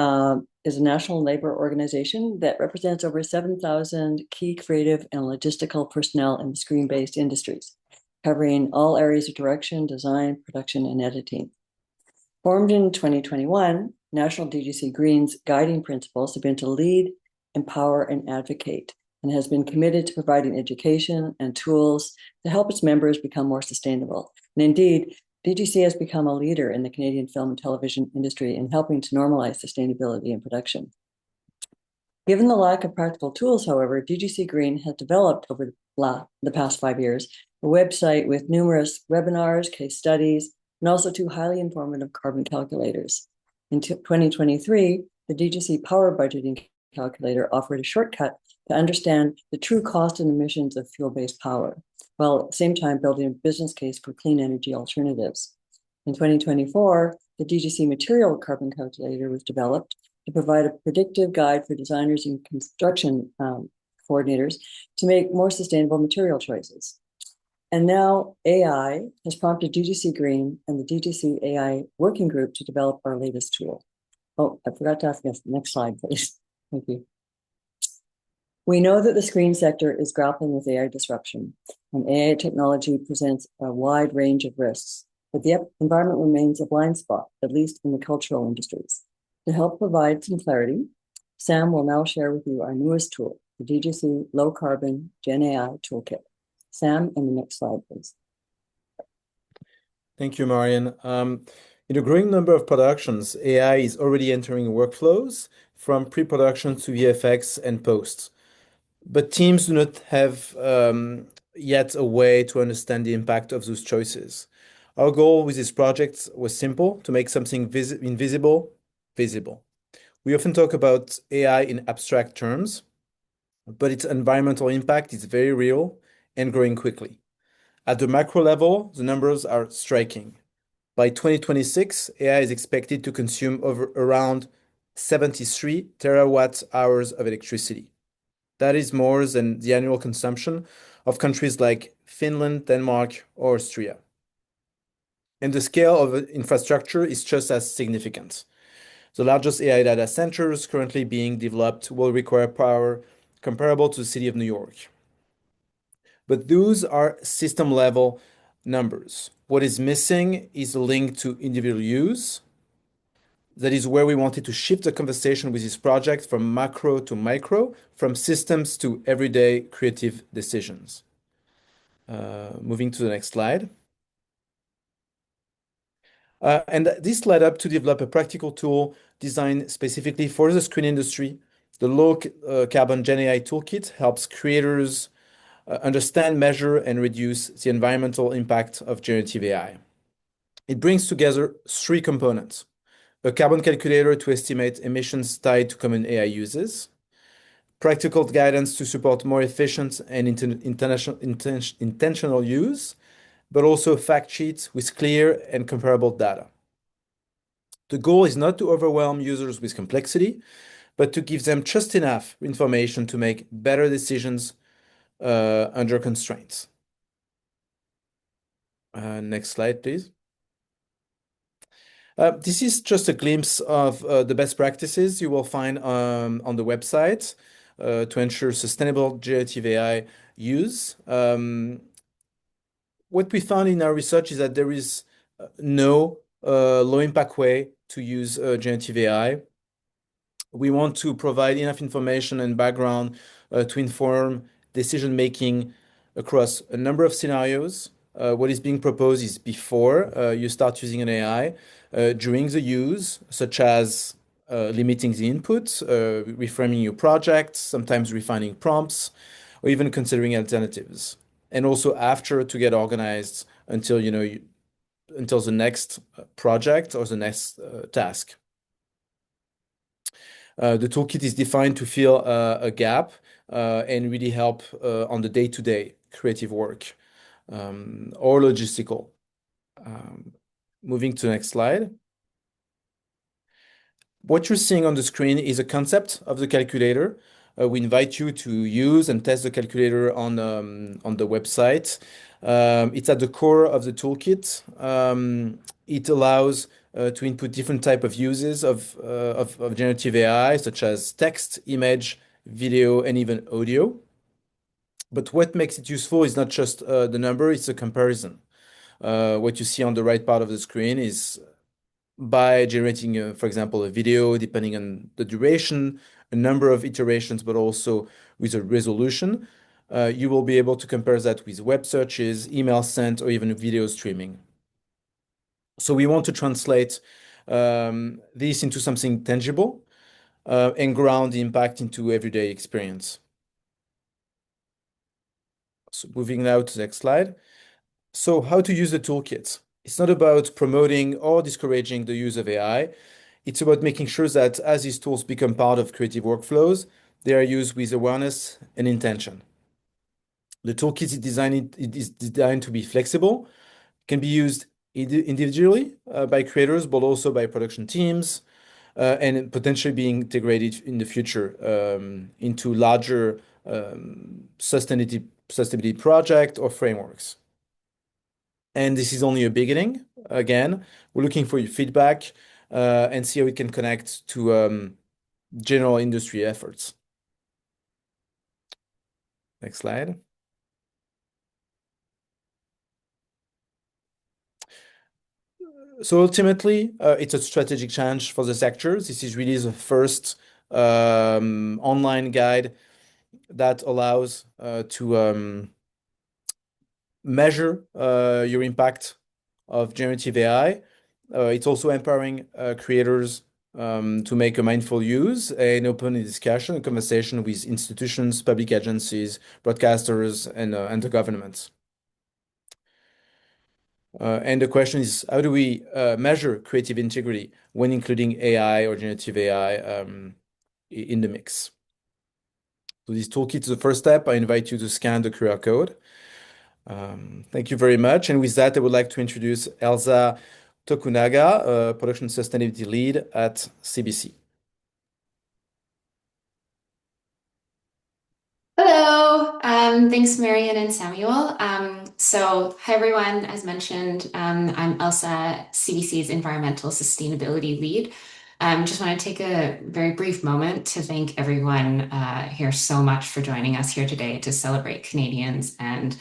is a national labor organization that represents over 7,000 key creative and logistical personnel in screen-based industries, covering all areas of direction, design, production, and editing. Formed in 2021, National DGC Green's guiding principles have been to lead, empower, and advocate, and has been committed to providing education and tools to help its members become more sustainable. And indeed, DGC has become a leader in the Canadian film and television industry in helping to normalize sustainability in production. Given the lack of practical tools, however, DGC Green has developed over the past 5 years a website with numerous webinars, case studies, and also 2 highly informative carbon calculators. In 2023, the DGC Power Budgeting Calculator offered a shortcut to understand the true cost and emissions of fuel-based power, while at the same time building a business case for clean energy alternatives. In 2024, the DGC Material Carbon Calculator was developed to provide a predictive guide for designers and construction coordinators to make more sustainable material choices. And now AI has prompted DGC Green and the DGC AI Working Group to develop our latest tool. Oh, I forgot to ask us. Next slide, please. Thank you. We know that the screen sector is grappling with AI disruption, and AI technology presents a wide range of risks, but the environment remains a blind spot, at least in the cultural industries. To help provide some clarity, Sam will now share with you our newest tool, the DGC Low Carbon Gen AI Toolkit. Sam, and the next slide, please. Thank you, Marian. In a growing number of productions, AI is already entering workflows from pre-production to VFX and post. But teams do not have yet a way to understand the impact of those choices. Our goal with this project was simple: to make something invisible visible. We often talk about AI in abstract terms, but its environmental impact is very real and growing quickly. At the macro level, the numbers are striking. By 2026, AI is expected to consume around 73 terawatt hours of electricity. That is more than the annual consumption of countries like Finland, Denmark, or Austria. And the scale of infrastructure is just as significant. The largest AI data centers currently being developed will require power comparable to the city of New York. But those are system-level numbers. What is missing is a link to individual use. That is where we wanted to shift the conversation with this project from macro to micro, from systems to everyday creative decisions. Moving to the next slide. And this led up to develop a practical tool designed specifically for the screen industry. The Low Carbon Gen AI Toolkit helps creators understand, measure, and reduce the environmental impact of generative AI. It brings together three components: a carbon calculator to estimate emissions tied to common AI uses, practical guidance to support more efficient and intentional use, but also fact sheets with clear and comparable data. The goal is not to overwhelm users with complexity, but to give them just enough information to make better decisions under constraints. Next slide, please. This is just a glimpse of the best practices you will find on the website to ensure sustainable generative AI use. What we found in our research is that there is no low-impact way to use generative AI. We want to provide enough information and background to inform decision-making across a number of scenarios. What is being proposed is before you start using an AI, during the use, such as limiting the input, reframing your project, sometimes refining prompts, or even considering alternatives. And also after, to get organized until until the next project or the next task. The toolkit is defined to fill a gap and really help on the day-to-day creative work or logistical. Moving to the next slide. What you're seeing on the screen is a concept of the calculator. We invite you to use and test the calculator on the website. It's at the core of the toolkit. It allows to input different type of uses of generative AI, such as text, image, video, and even audio. But what makes it useful is not just the number, it's a comparison. What you see on the right part of the screen is by generating, for example, a video, depending on the duration, a number of iterations, but also with a resolution, you will be able to compare that with web searches, email sent, or even video streaming. So we want to translate this into something tangible and ground the impact into everyday experience. So moving now to the next slide. So how to use the toolkit? It's not about promoting or discouraging the use of AI. It's about making sure that as these tools become part of creative workflows, they are used with awareness and intention. The toolkit is designed to be flexible, can be used individually by creators, but also by production teams, and potentially being integrated in the future into larger sustainability project or frameworks. And this is only a beginning. Again, we're looking for your feedback and see how we can connect to general industry efforts. Next slide. So ultimately, it's a strategic challenge for the sector. This is really the first online guide that allows to measure your impact of generative AI. It's also empowering creators to make a mindful use and open a discussion, a conversation with institutions, public agencies, broadcasters, and the governments. And the question is, how do we measure creative integrity when including AI or generative AI in the mix? So this toolkit is the first step. I invite you to scan the QR code. Thank you very much. And with that, I would like to introduce Elsa Tokunaga, Production Sustainability Lead at CBC. Hello, thanks Marian and Samuel. Hi everyone, as mentioned, I'm Elsa, CBC's Environmental Sustainability Lead. Just want to take a very brief moment to thank everyone here so much for joining us here today to celebrate Canadians and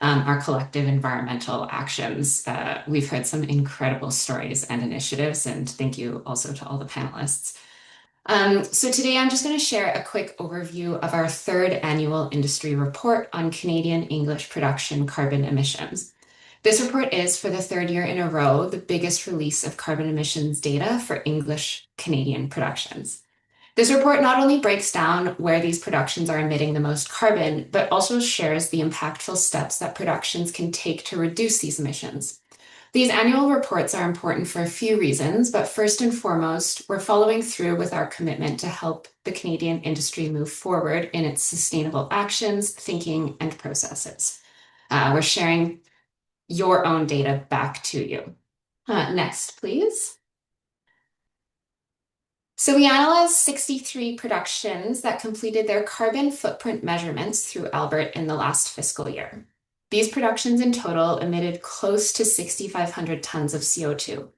our collective environmental actions. We've heard some incredible stories and initiatives, and thank you also to all the panelists. So today I'm just going to share a quick overview of our third annual industry report on Canadian English production carbon emissions. This report is, for the third year in a row, the biggest release of carbon emissions data for English Canadian productions. This report not only breaks down where these productions are emitting the most carbon, but also shares the impactful steps that productions can take to reduce these emissions. These annual reports are important for a few reasons, but first and foremost, we're following through with our commitment to help the Canadian industry move forward in its sustainable actions, thinking, and processes. We're sharing your own data back to you. Next, please. So we analyzed 63 productions that completed their carbon footprint measurements through Albert in the last fiscal year. These productions in total emitted close to 6,500 tons of CO2.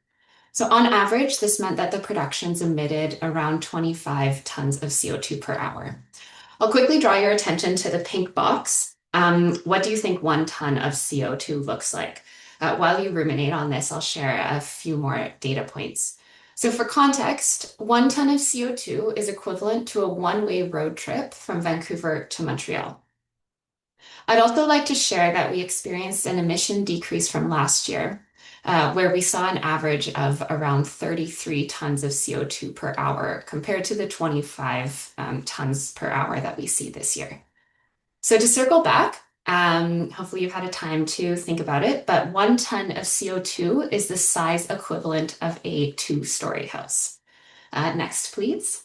So on average, this meant that the productions emitted around 25 tons of CO2 per hour. I'll quickly draw your attention to the pink box. What do you think 1 ton of CO2 looks like? While you ruminate on this, I'll share a few more data points. So for context, 1 ton of CO2 is equivalent to a one-way road trip from Vancouver to Montreal. I'd also like to share that we experienced an emission decrease from last year, where we saw an average of around 33 tons of CO2 per hour compared to the 25 tons per hour that we see this year. So to circle back, hopefully you've had a time to think about it, but 1 ton of CO2 is the size equivalent of a 2-story house. Next, please.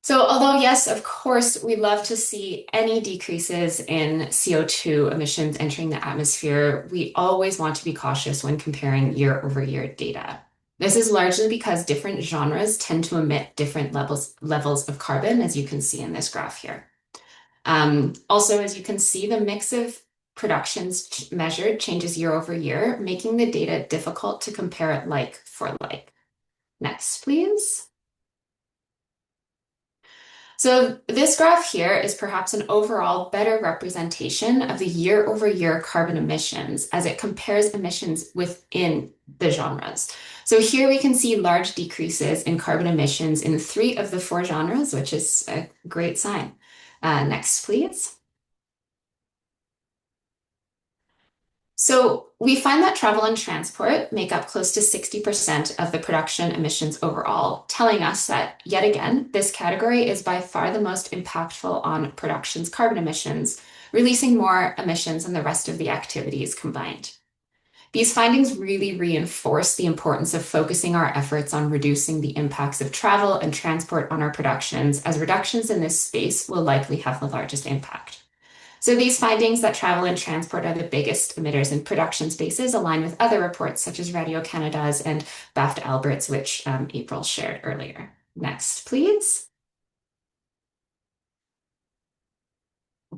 So although, yes, of course, we love to see any decreases in CO2 emissions entering the atmosphere, we always want to be cautious when comparing year-over-year data. This is largely because different genres tend to emit different levels of carbon, as you can see in this graph here. Also, as you can see, the mix of productions measured changes year over year, making the data difficult to compare it like for like. Next, please. So this graph here is perhaps an overall better representation of the year-over-year carbon emissions as it compares emissions within the genres. So here we can see large decreases in carbon emissions in 3 of the 4 genres, which is a great sign. Next, please. So we find that travel and transport make up close to 60% of the production emissions overall, telling us that, yet again, this category is by far the most impactful on production's carbon emissions, releasing more emissions than the rest of the activities combined. These findings really reinforce the importance of focusing our efforts on reducing the impacts of travel and transport on our productions, as reductions in this space will likely have the largest impact. So these findings that travel and transport are the biggest emitters in production spaces align with other reports such as Radio Canada's and BAFTA Albert's, which April shared earlier. Next, please.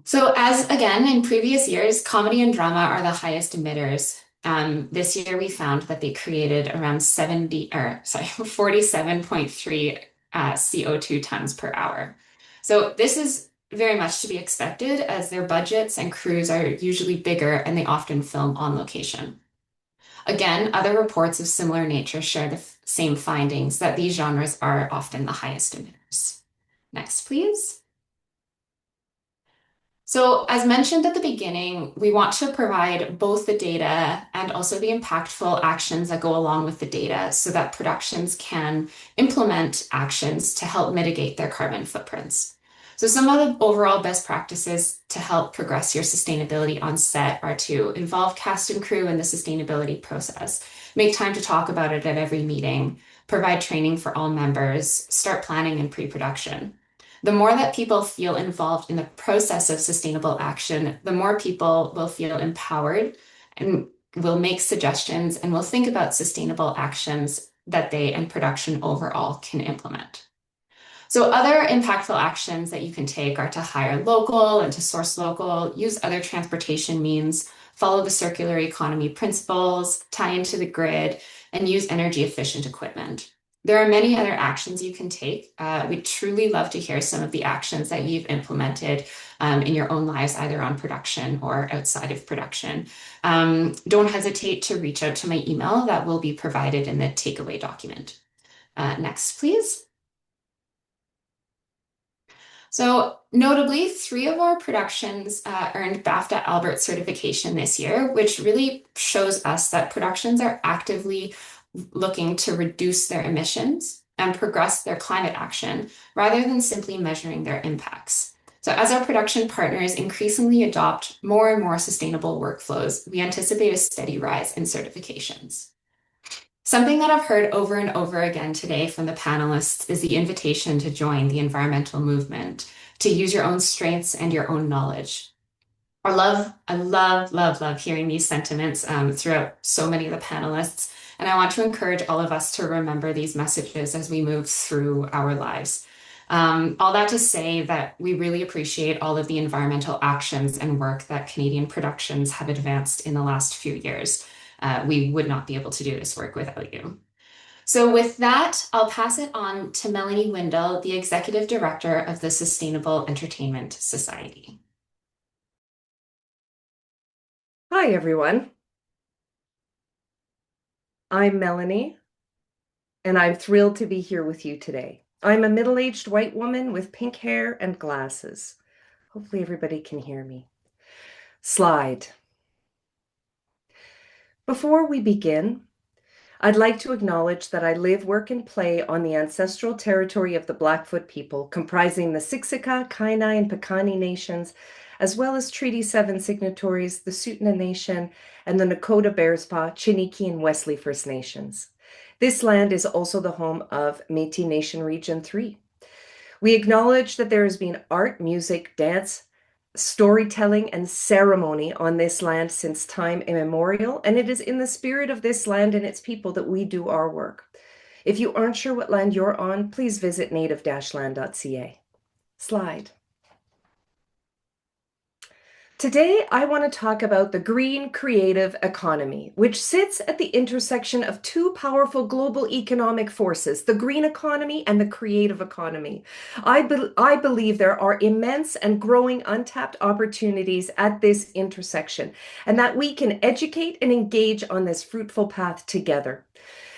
So as again, in previous years, comedy and drama are the highest emitters. This year we found that they created around 47.3 CO2 tons per hour. So this is very much to be expected as their budgets and crews are usually bigger and they often film on location. Again, other reports of similar nature share the same findings that these genres are often the highest emitters. Next, please. So as mentioned at the beginning, we want to provide both the data and also the impactful actions that go along with the data so that productions can implement actions to help mitigate their carbon footprints. So some of the overall best practices to help progress your sustainability on set are to involve cast and crew in the sustainability process, make time to talk about it at every meeting, provide training for all members, start planning and pre-production. The more that people feel involved in the process of sustainable action, the more people will feel empowered and will make suggestions and will think about sustainable actions that they and production overall can implement. So other impactful actions that you can take are to hire local and to source local, use other transportation means, follow the circular economy principles, tie into the grid, and use energy efficient equipment. There are many other actions you can take. We'd truly love to hear some of the actions that you've implemented in your own lives, either on production or outside of production. Don't hesitate to reach out to my email that will be provided in the takeaway document. Next, please. So notably, 3 of our productions earned BAFTA Albert certification this year, which really shows us that productions are actively looking to reduce their emissions and progress their climate action rather than simply measuring their impacts. So as our production partners increasingly adopt more and more sustainable workflows, we anticipate a steady rise in certifications. Something that I've heard over and over again today from the panelists is the invitation to join the environmental movement, to use your own strengths and your own knowledge. I love hearing these sentiments throughout so many of the panelists. And I want to encourage all of us to remember these messages as we move through our lives. All that to say that we really appreciate all of the environmental actions and work that Canadian productions have advanced in the last few years. We would not be able to do this work without you. So with that, I'll pass it on to Melanie Windle, the Executive Director of the Sustainable Entertainment Society. Hi, everyone. I'm Melanie, and I'm thrilled to be here with you today. I'm a middle-aged white woman with pink hair and glasses. Hopefully everybody can hear me. Slide. Before we begin, I'd like to acknowledge that I live, work, and play on the ancestral territory of the Blackfoot people, comprising the Siksika, Kainai, and Piikani nations, as well as Treaty 7 signatories, the Tsuut'ina Nation, and the Nakota Bearspaw, Chiniki, and Wesley First Nations. This land is also the home of Métis Nation Region 3. We acknowledge that there has been art, music, dance, storytelling, and ceremony on this land since time immemorial, and it is in the spirit of this land and its people that we do our work. If you aren't sure what land you're on, please visit native-land.ca. Slide. Today, I want to talk about the green creative economy, which sits at the intersection of 2 powerful global economic forces, the green economy and the creative economy. I believe there are immense and growing untapped opportunities at this intersection, and that we can educate and engage on this fruitful path together.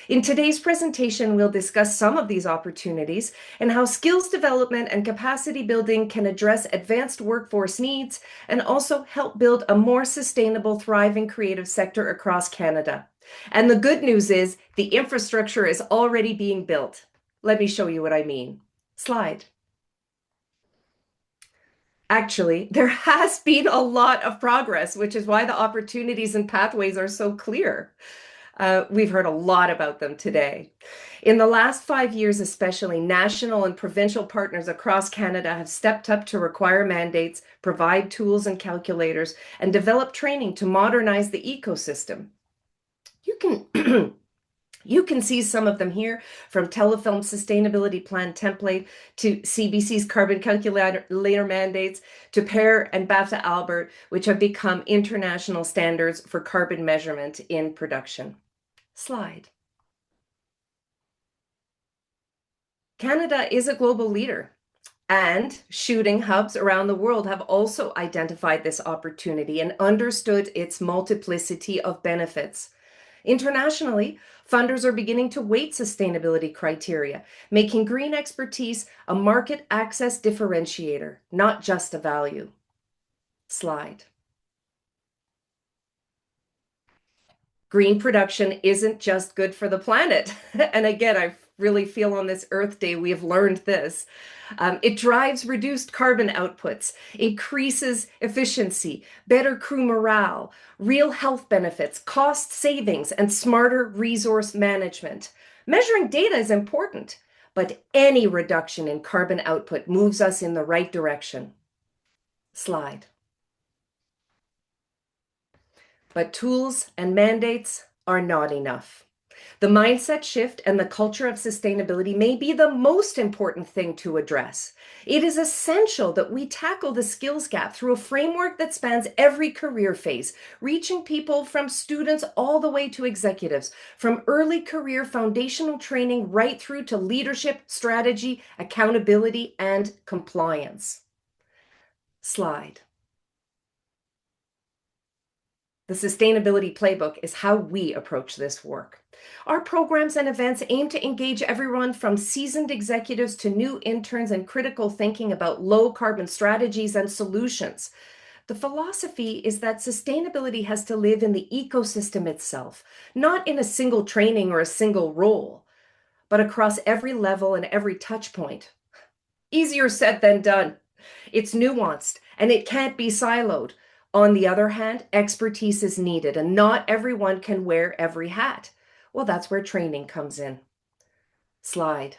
In today's presentation, we'll discuss some of these opportunities and how skills development and capacity building can address advanced workforce needs and also help build a more sustainable, thriving creative sector across Canada. And the good news is the infrastructure is already being built. Let me show you what I mean. Slide. Actually, there has been a lot of progress, which is why the opportunities and pathways are so clear. We've heard a lot about them today. In the last 5 years, especially, national and provincial partners across Canada have stepped up to require mandates, provide tools and calculators, and develop training to modernize the ecosystem. You can see some of them here, from Telefilm Sustainability Plan template to CBC's carbon calculator mandates to PAIR and BAFTA Albert, which have become international standards for carbon measurement in production. Slide. Canada is a global leader, and shooting hubs around the world have also identified this opportunity and understood its multiplicity of benefits. Internationally, funders are beginning to weight sustainability criteria, making green expertise a market access differentiator, not just a value. Slide. Green production isn't just good for the planet. And again, I really feel on this Earth Day, we have learned this. It drives reduced carbon outputs, increases efficiency, better crew morale, real health benefits, cost savings, and smarter resource management. Measuring data is important, but any reduction in carbon output moves us in the right direction. Slide. But tools and mandates are not enough. The mindset shift and the culture of sustainability may be the most important thing to address. It is essential that we tackle the skills gap through a framework that spans every career phase, reaching people from students all the way to executives, from early career foundational training right through to leadership, strategy, accountability, and compliance. Slide. The Sustainability Playbook is how we approach this work. Our programs and events aim to engage everyone from seasoned executives to new interns in critical thinking about low carbon strategies and solutions. The philosophy is that sustainability has to live in the ecosystem itself, not in a single training or a single role, but across every level and every touch point. Easier said than done. It's nuanced and it can't be siloed. On the other hand, expertise is needed, and not everyone can wear every hat. Well, that's where training comes in. Slide.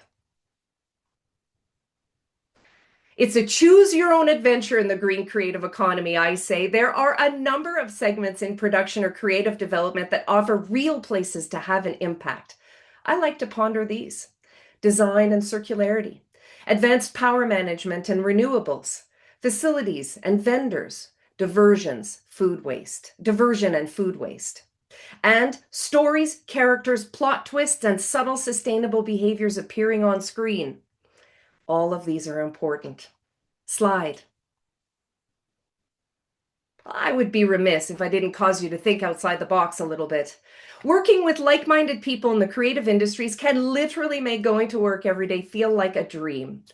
It's a choose your own adventure in the green creative economy, I say. There are a number of segments in production or creative development that offer real places to have an impact. I like to ponder these: design and circularity, advanced power management and renewables, facilities and vendors, diversion and food waste, and stories, characters, plot twists, and subtle sustainable behaviors appearing on screen. All of these are important. Slide. I would be remiss if I didn't cause you to think outside the box a little bit. Working with like-minded people in the creative industries can literally make going to work every day feel like a dream.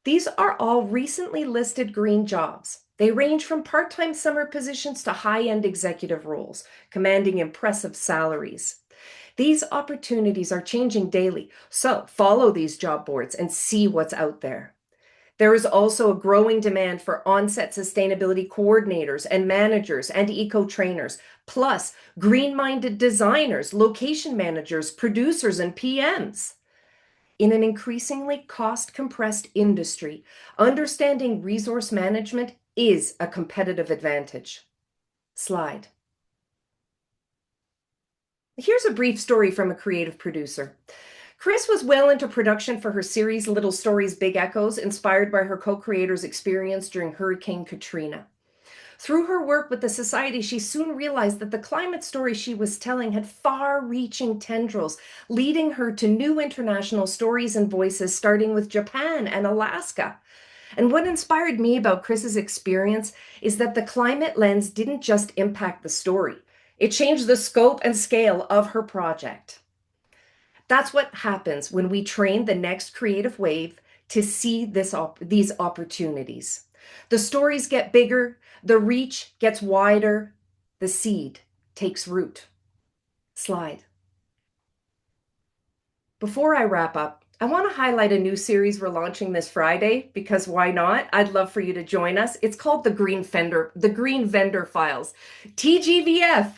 These are all recently listed green jobs. They range from part-time summer positions to high-end executive roles, commanding impressive salaries. These opportunities are changing daily, so follow these job boards and see what's out there. There is also a growing demand for on-set sustainability coordinators and managers and eco-trainers, plus green-minded designers, location managers, producers, and PMs. In an increasingly cost-compressed industry, understanding resource management is a competitive advantage. Slide. Here's a brief story from a creative producer. Chris was well into production for her series Little Stories, Big Echoes, inspired by her co-creator's experience during Hurricane Katrina. Through her work with the Society, she soon realized that the climate story she was telling had far-reaching tendrils, leading her to new international stories and voices, starting with Japan and Alaska. And what inspired me about Chris's experience is that the climate lens didn't just impact the story. It changed the scope and scale of her project. That's what happens when we train the next creative wave to see these opportunities. The stories get bigger, the reach gets wider, the seed takes root. Slide. Before I wrap up, I want to highlight a new series we're launching this Friday, because why not? I'd love for you to join us. It's called The Green Vendor Files, TGVF.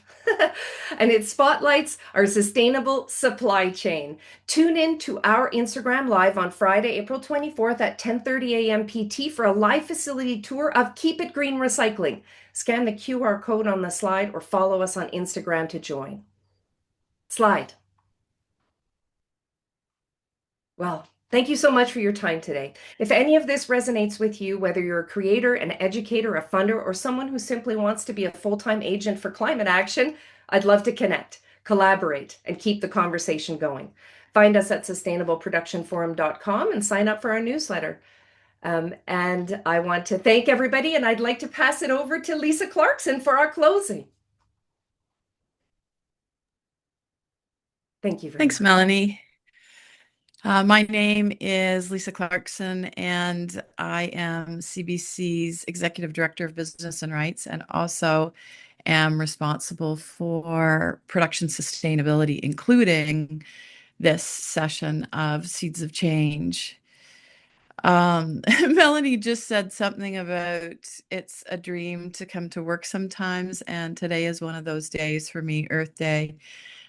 And it spotlights our sustainable supply chain. Tune in to our Instagram live on Friday, April 24th at 10:30 a.m. PT for a live facility tour of Keep It Green Recycling. Scan the QR code on the slide or follow us on Instagram to join. Slide. Well, thank you so much for your time today. If any of this resonates with you, whether you're a creator, an educator, a funder, or someone who simply wants to be a full-time agent for climate action, I'd love to connect, collaborate, and keep the conversation going. Find us at sustainableproductionforum.com and sign up for our newsletter. And I want to thank everybody, and I'd like to pass it over to Lisa Clarkson for our closing. Thank you very Thanks, much. Melanie. My name is Lisa Clarkson, and I am CBC's Executive Director of Business and Rights, and also am responsible for production sustainability, including this session of Seeds of Change. Melanie just said something about it's a dream to come to work sometimes, and today is one of those days for me, Earth Day.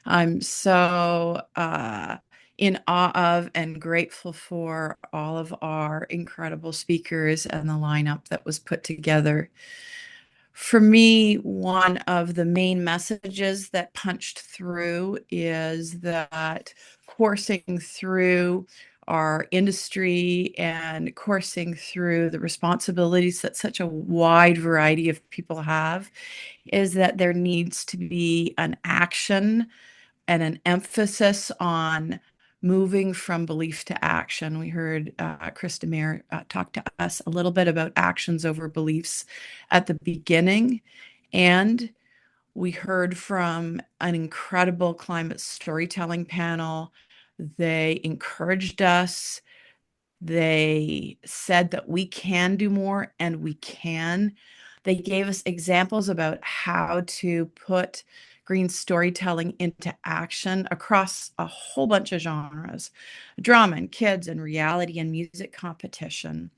I'm so in awe of and grateful for all of our incredible speakers and the lineup that was put together. For me, one of the main messages that punched through is that coursing through our industry and coursing through the responsibilities that such a wide variety of people have is that there needs to be an action and an emphasis on moving from belief to action. We heard Chris Demare talk to us a little bit about actions over beliefs at the beginning. And we heard from an incredible climate storytelling panel. They encouraged us. They said that we can do more, and we can. They gave us examples about how to put green storytelling into action across a whole bunch of genres, drama and kids and reality and music competition.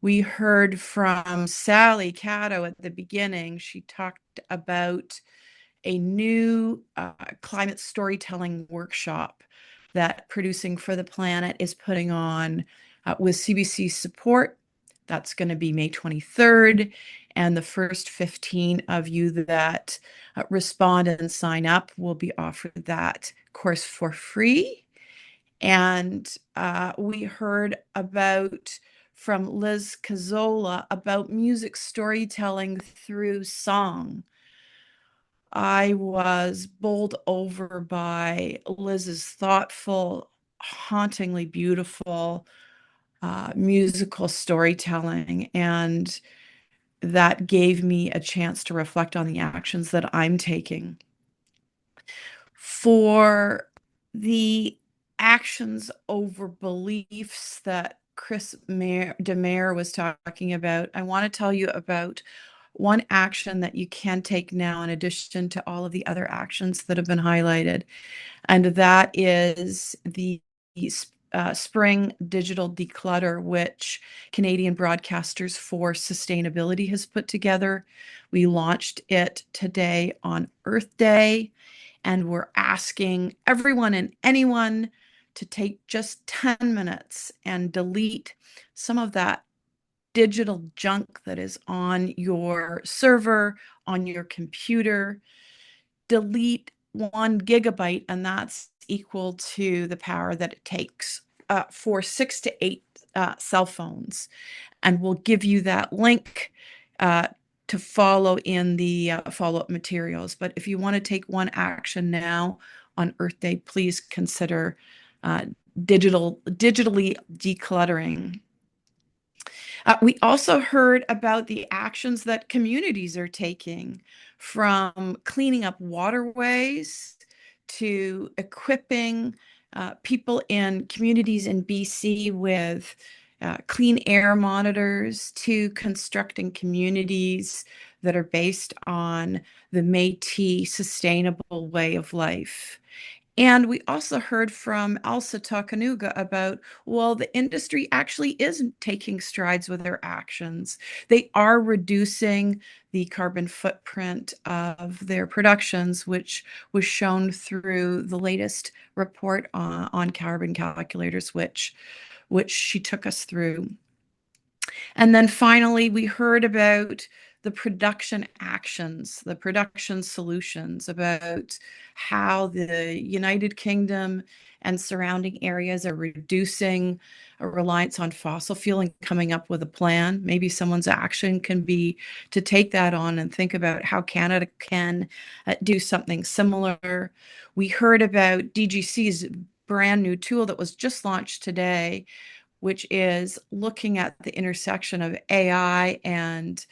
We heard from Sally Caddo at the beginning. She talked about a new climate storytelling workshop that Producing for the Planet is putting on with CBC support. That's going to be May 23rd. And the first 15 of you that respond and sign up will be offered that course for free. And we heard from Liz Cazzola about music storytelling through song. I was bowled over by Liz's thoughtful, hauntingly beautiful musical storytelling, and that gave me a chance to reflect on the actions that I'm taking. For the actions over beliefs that Chris Demare was talking about, I want to tell you about one action that you can take now in addition to all of the other actions that have been highlighted, and that is the Spring Digital Declutter, which Canadian Broadcasters for Sustainability has put together. We launched it today on Earth Day, and we're asking everyone and anyone to take just 10 minutes and delete some of that digital junk that is on your server, on your computer. Delete 1 gigabyte, and that's equal to the power that it takes for 6 to 8 cell phones. And we'll give you that link to follow in the follow-up materials. But if you want to take one action now on Earth Day, please consider digitally decluttering. We also heard about the actions that communities are taking, from cleaning up waterways to equipping people in communities in BC with clean air monitors, to constructing communities that are based on the Métis sustainable way of life. And we also heard from Elsa Takanuga about, well, the industry actually isn't taking strides with their actions. They are reducing the carbon footprint of their productions, which was shown through the latest report on carbon calculators, which she took us through. And then finally, we heard about the production actions, the production solutions, about how the United Kingdom and surrounding areas are reducing a reliance on fossil fuel and coming up with a plan. Maybe someone's action can be to take that on and think about how Canada can do something similar. We heard about DGC's brand new tool that was just launched today, which is looking at the intersection of AI and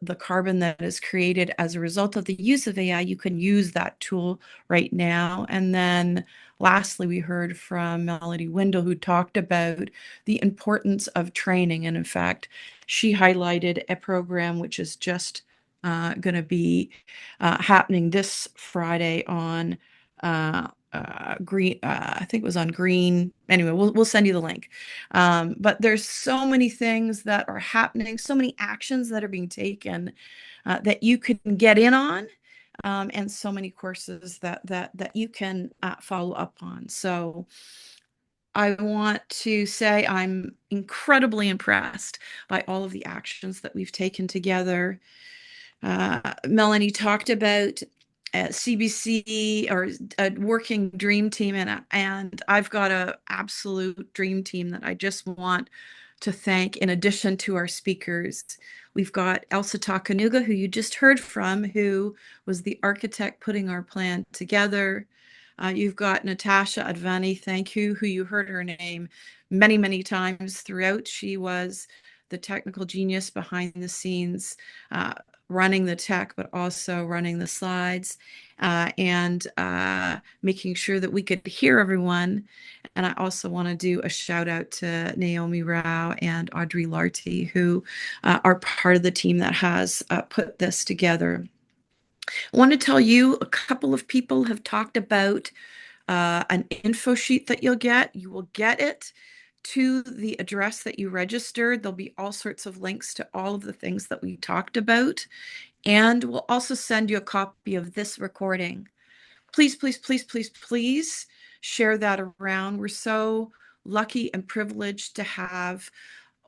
the carbon that is created as a result of the use of AI. You can use that tool right now. And then lastly, we heard from Melody Windle, who talked about the importance of training. And in fact, she highlighted a program which is just going to be happening this Friday on green. I think it was on green. Anyway, we'll send you the link. But there's so many things that are happening, so many actions that are being taken that you can get in on, and so many courses that you can follow up on. So I want to say I'm incredibly impressed by all of the actions that we've taken together. Melanie talked about CBC or a working dream team, and I've got an absolute dream team that I just want to thank. In addition to our speakers, we've got Elsa Takanuga, who you just heard from, who was the architect putting our plan together. You've got Natasha Advani, thank you, who you heard her name many, many times throughout. She was the technical genius behind the scenes, running the tech, but also running the slides and making sure that we could hear everyone. And I also want to do a shout out to Naomi Rao and Audrey Larty, who are part of the team that has put this together. I want to tell you, a couple of people have talked about an info sheet that you'll get. You will get it to the address that you registered. There'll be all sorts of links to all of the things that we talked about. And we'll also send you a copy of this recording. Please, please, please, please, please share that around. We're so lucky and privileged to have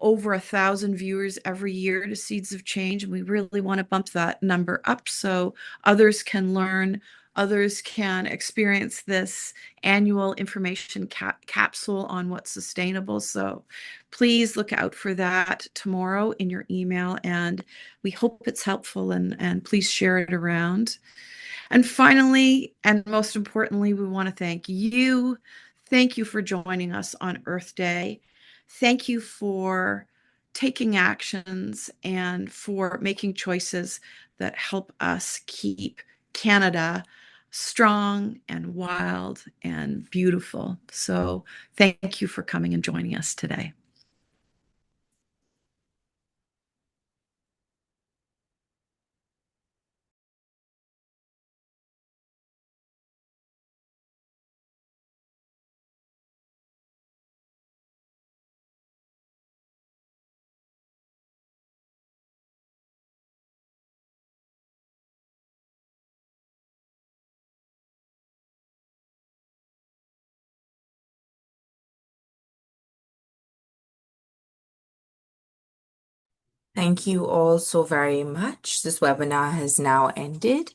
over 1,000 viewers every year to Seeds of Change, and we really want to bump that number up so others can learn, others can experience this annual information capsule on what's sustainable. So please look out for that tomorrow in your email, and we hope it's helpful, and please share it around. And finally, and most importantly, we want to thank you. Thank you for joining us on Earth Day. Thank you for taking actions and for making choices that help us keep Canada strong and wild and beautiful. So thank you for coming and joining us today. Thank you all so very much. This webinar has now ended.